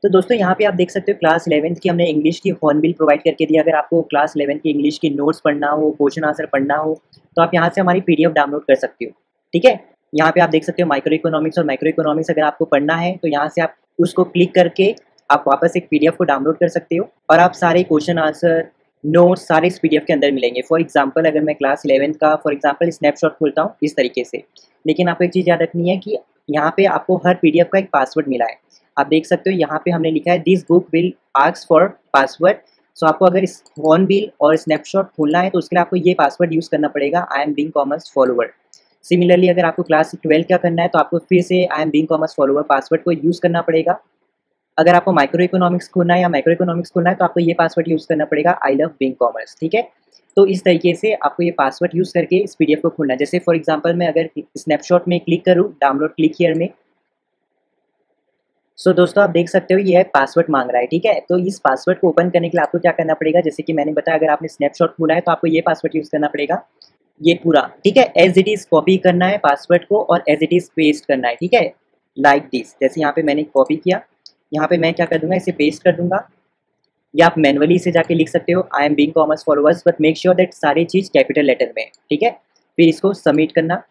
तो दोस्तों यहाँ पे आप देख सकते हो क्लास 11th की हमने इंग्लिश की हॉर्नबिल प्रोवाइड करके दिया। अगर आपको क्लास 11th की इंग्लिश की नोट्स पढ़ना हो, क्वेश्चन आंसर पढ़ना हो, तो आप यहाँ से हमारी पीडीएफ डाउनलोड कर सकते हो। ठीक है, यहाँ पे आप देख सकते हो माइक्रो इकोनॉमिक्स और मैक्रो इकोनॉमिक्स अगर आपको पढ़ना है तो यहाँ से आप उसको क्लिक करके आप वापस एक पीडीएफ को डाउनलोड कर सकते हो और आप सारे क्वेश्चन आंसर नोट्स सारे इस पीडीएफ के अंदर मिलेंगे। फॉर एग्जाम्पल अगर मैं क्लास 11th का फॉर एग्जाम्पल स्नैपशॉट खोलता हूँ इस तरीके से, लेकिन आपको एक चीज़ याद रखनी है कि यहाँ पे आपको हर पीडीएफ का एक पासवर्ड मिला है। आप देख सकते हो यहाँ पे हमने लिखा है this book will ask for password. So आपको अगर इस हॉर्नबिल और स्नैपशॉट खोलना है तो उसके लिए आपको ये पासवर्ड यूज़ करना पड़ेगा, I am being commerce follower. Similarly अगर आपको क्लास 12 का करना है तो आपको फिर से I am being commerce follower password को यूज़ करना पड़ेगा। अगर आपको माइक्रो इकोनॉमिक्स खोलना है या मैक्रो इकोनॉमिक्स खोलना है तो आपको ये पासवर्ड यूज़ करना पड़ेगा, आई लव बीइंग कॉमर्स। ठीक है, तो इस तरीके से आपको ये पासवर्ड यूज़ करके इस पीडीएफ को खोलना है। जैसे फॉर एग्जांपल मैं अगर स्नैपशॉट में क्लिक करूँ, डाउनलोड क्लिक हियर में, सो दोस्तों आप देख सकते हो ये है पासवर्ड मांग रहा है। ठीक है, तो इस पासवर्ड को ओपन करने के लिए आपको क्या करना पड़ेगा, जैसे कि मैंने बताया अगर आपने स्नैपशॉट खोला है तो आपको ये पासवर्ड यूज़ करना पड़ेगा, ये पूरा। ठीक है, एज इट इज़ कॉपी करना है पासवर्ड को और एज इट इज़ पेस्ट करना है। ठीक है, लाइक दिस, जैसे यहाँ पे मैंने कॉपी किया, यहाँ पे मैं क्या कर दूंगा, इसे पेस्ट कर दूंगा, या आप मैनुअली इसे जाके लिख सकते हो I am being commerce followers, but make sure that सारी चीज़ कैपिटल लेटर में। ठीक है, फिर इसको सबमिट करना।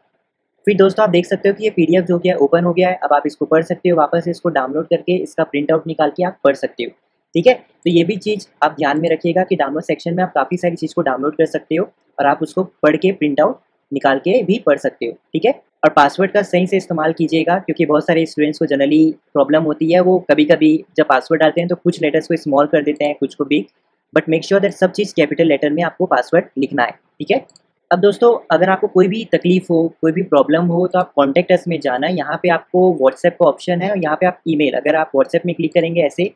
फिर दोस्तों आप देख सकते हो कि ये पीडीएफ जो गया ओपन हो गया है। अब आप इसको पढ़ सकते हो, वापस इसको डाउनलोड करके इसका प्रिंट आउट निकाल के आप पढ़ सकते हो। ठीक है, तो ये भी चीज़ आप ध्यान में रखिएगा कि डाउनलोड सेक्शन में आप काफ़ी सारी चीज़ को डाउनलोड कर सकते हो और आप उसको पढ़ के प्रिंट आउट निकाल के भी पढ़ सकते हो। ठीक है, और पासवर्ड का सही से इस्तेमाल कीजिएगा क्योंकि बहुत सारे स्टूडेंट्स को जनरली प्रॉब्लम होती है, वो कभी कभी जब पासवर्ड डालते हैं तो कुछ लेटर्स को स्मॉल कर देते हैं, कुछ को big, but make sure that सब चीज़ कैपिटल लेटर में आपको पासवर्ड लिखना है। ठीक है, अब दोस्तों अगर आपको कोई भी तकलीफ हो, कोई भी प्रॉब्लम हो तो आप कॉन्टैक्ट अस में जाना है। यहाँ पे आपको व्हाट्सएप का ऑप्शन है और यहाँ पे आप ईमेल, अगर आप व्हाट्सएप में क्लिक करेंगे ऐसे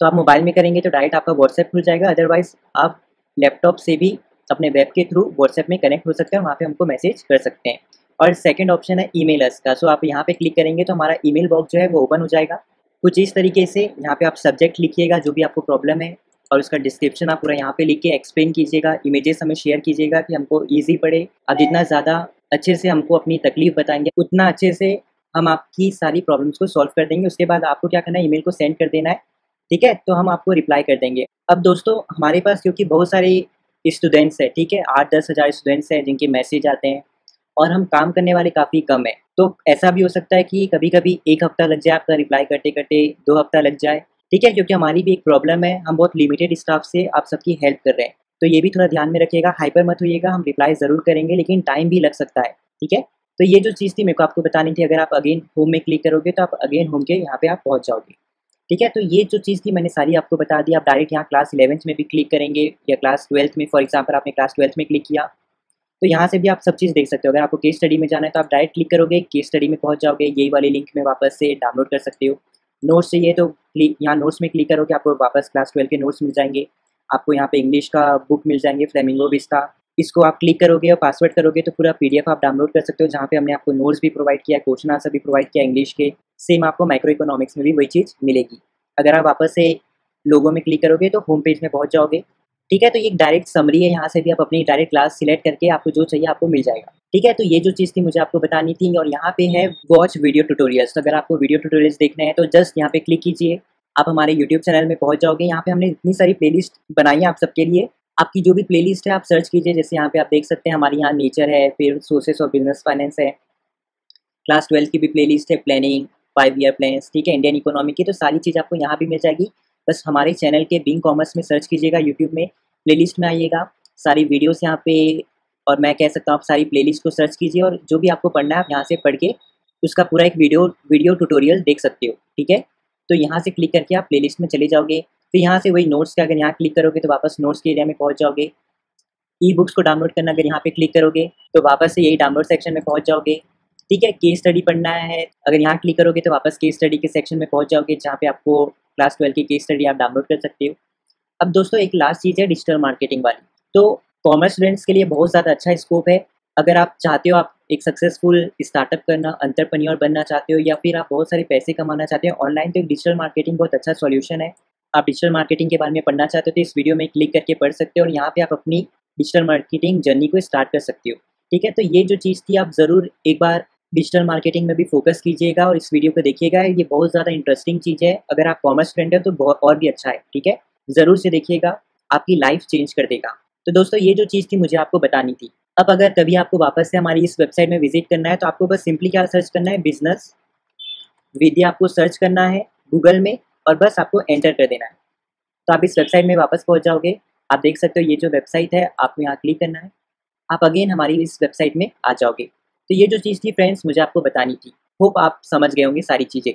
तो आप मोबाइल में करेंगे तो डायरेक्ट आपका व्हाट्सएप खुल जाएगा, अदरवाइज आप लैपटॉप से भी अपने वेब के थ्रू व्हाट्सएप में कनेक्ट हो सकते हैं, वहाँ पे हमको मैसेज कर सकते हैं। और सेकंड ऑप्शन है ईमेल अस का, सो आप यहाँ पे क्लिक करेंगे तो हमारा ईमेल बॉक्स जो है वो ओपन हो जाएगा। कुछ इस तरीके से यहाँ पे आप सब्जेक्ट लिखिएगा जो भी आपको प्रॉब्लम है और उसका डिस्क्रिप्शन आप पूरा यहाँ पे लिख के एक्सप्लेन कीजिएगा, इमेजेस हमें शेयर कीजिएगा कि हमको ईजी पड़े। आप जितना ज़्यादा अच्छे से हमको अपनी तकलीफ बताएंगे उतना अच्छे से हम आपकी सारी प्रॉब्लम्स को सॉल्व कर देंगे। उसके बाद आपको क्या करना है, ईमेल को सेंड कर देना है। ठीक है, तो हम आपको रिप्लाई कर देंगे। अब दोस्तों हमारे पास क्योंकि बहुत सारे स्टूडेंट्स हैं, ठीक है, 8-10 हज़ार स्टूडेंट्स हैं जिनके मैसेज आते हैं और हम काम करने वाले काफ़ी कम हैं, तो ऐसा भी हो सकता है कि कभी कभी 1 हफ्ता लग जाए आपका रिप्लाई करते करते, 2 हफ्ता लग जाए। ठीक है, क्योंकि हमारी भी एक प्रॉब्लम है, हम बहुत लिमिटेड स्टाफ से आप सबकी हेल्प कर रहे हैं, तो ये भी थोड़ा ध्यान में रखिएगा, हाइपर मत होइएगा, हम रिप्लाई ज़रूर करेंगे लेकिन टाइम भी लग सकता है। ठीक है, तो ये जो चीज़ थी मेरे को आपको बतानी थी। अगर आप अगेन होम में क्लिक करोगे तो आप अगेन होम के यहाँ पे आप पहुँच जाओगे। ठीक है, तो ये जो चीज़ थी मैंने सारी आपको बता दी। आप डायरेक्ट यहाँ क्लास 11th में भी क्लिक करेंगे या क्लास 12th में, फॉर एग्जाम्पल आपने क्लास 12th में क्लिक किया तो यहाँ से भी आप सब चीज़ देख सकते हो। अगर आपको केस स्टडी में जाना है तो आप डायरेक्ट क्लिक करोगे, केस स्टडी में पहुँच जाओगे, यही वाले लिंक में वापस से डाउनलोड कर सकते हो। नोट्स चाहिए तो क्लिक यहाँ नोट्स में क्लिक करोगे, आपको वापस क्लास 12 के नोट्स मिल जाएंगे। आपको यहाँ पे इंग्लिश का बुक मिल जाएंगे, फ्लेमिंगो विस्टा, इसको आप क्लिक करोगे और पासवर्ड करोगे तो पूरा पीडीएफ आप डाउनलोड कर सकते हो, जहाँ पे हमने आपको नोट्स भी प्रोवाइड किया, क्वेश्चन आंसर भी प्रोवाइड किया इंग्लिश के। सेम आपको माइक्रो इकोनॉमिक्स में भी वही चीज़ मिलेगी। अगर आप वापस से लोगो में क्लिक करोगे तो होम पेज में पहुँच जाओगे। ठीक है, तो ये एक डायरेक्ट समरी है, यहाँ से भी आप अपनी डायरेक्ट क्लास सिलेक्ट करके आपको जो चाहिए आपको मिल जाएगा। ठीक है, तो ये जो चीज़ थी मुझे आपको बतानी थी। और यहाँ पे है वॉच वीडियो ट्यूटोरियल्स, तो अगर आपको वीडियो ट्यूटोरियल्स देखने हैं तो जस्ट यहाँ पे क्लिक कीजिए, आप हमारे यूट्यूब चैनल में पहुँच जाओगे। यहाँ पे हमने इतनी सारी प्लेलिस्ट बनाई है आप सबके लिए, आपकी जो भी प्लेलिस्ट है आप सर्च कीजिए। जैसे यहाँ पे आप देख सकते हैं हमारे यहाँ नेचर है, फिर सोर्सेस ऑफ बिजनेस फाइनेंस है, क्लास 12 की भी प्लेलिस्ट है, प्लानिंग, 5 ईयर प्लान्स, ठीक है, इंडियन इकोनॉमी की, तो सारी चीज़ आपको यहाँ भी मिल जाएगी। बस हमारे चैनल के बीइंग कॉमर्स में सर्च कीजिएगा, यूट्यूब में प्लेलिस्ट में आइएगा, सारी वीडियोस यहाँ पे, और मैं कह सकता हूँ आप सारी प्लेलिस्ट को सर्च कीजिए और जो भी आपको पढ़ना है आप यहाँ से पढ़ के उसका पूरा एक वीडियो ट्यूटोरियल देख सकते हो। ठीक है, तो यहाँ से क्लिक करके आप प्लेलिस्ट में चले जाओगे। फिर यहाँ से वही नोट्स का अगर यहाँ क्लिक करोगे तो वापस नोट्स के एरिया में पहुँच जाओगे। ई बुक्स को डाउनलोड करना अगर यहाँ पे क्लिक करोगे तो वापस से यही डाउनलोड सेक्शन में पहुँच जाओगे। ठीक है, केस स्टडी पढ़ना है, अगर यहाँ क्लिक करोगे तो वापस केस स्टडी के सेक्शन में पहुँच जाओगे, जहाँ पे आपको क्लास 12 की केस स्टडी आप डाउनलोड कर सकते हो। अब दोस्तों एक लास्ट चीज़ है डिजिटल मार्केटिंग वाली, तो कॉमर्स स्टूडेंट्स के लिए बहुत ज़्यादा अच्छा स्कोप है। अगर आप चाहते हो आप एक सक्सेसफुल स्टार्टअप करना, एंटरप्रेन्योर बनना चाहते हो, या फिर आप बहुत सारे पैसे कमाना चाहते हो ऑनलाइन, तो एक डिजिटल मार्केटिंग बहुत अच्छा सॉल्यूशन है। आप डिजिटल मार्केटिंग के बारे में पढ़ना चाहते हो तो इस वीडियो में क्लिक करके पढ़ सकते हो और यहाँ पे आप अपनी डिजिटल मार्केटिंग जर्नी को स्टार्ट कर सकते हो। ठीक है, तो ये जो चीज़ थी आप ज़रूर एक बार डिजिटल मार्केटिंग में भी फोकस कीजिएगा और इस वीडियो को देखिएगा, ये बहुत ज़्यादा इंटरेस्टिंग चीज़ है। अगर आप कॉमर्स स्टूडेंट हैं तो बहुत और भी अच्छा है, ठीक है? ज़रूर से देखिएगा, आपकी लाइफ चेंज कर देगा। तो दोस्तों ये जो चीज़ थी मुझे आपको बतानी थी। अब अगर कभी आपको वापस से हमारी इस वेबसाइट में विजिट करना है तो आपको बस सिंपली क्या सर्च करना है, बिजनेस विद्या आपको सर्च करना है गूगल में और बस आपको एंटर कर देना है। तो आप इस वेबसाइट में वापस पहुँच जाओगे। आप देख सकते हो ये जो वेबसाइट है आपको यहाँ क्लिक करना है। आप अगेन हमारी इस वेबसाइट में आ जाओगे। तो ये जो चीज़ थी फ्रेंड्स मुझे आपको बतानी थी। होप आप समझ गए होंगे सारी चीज़ें।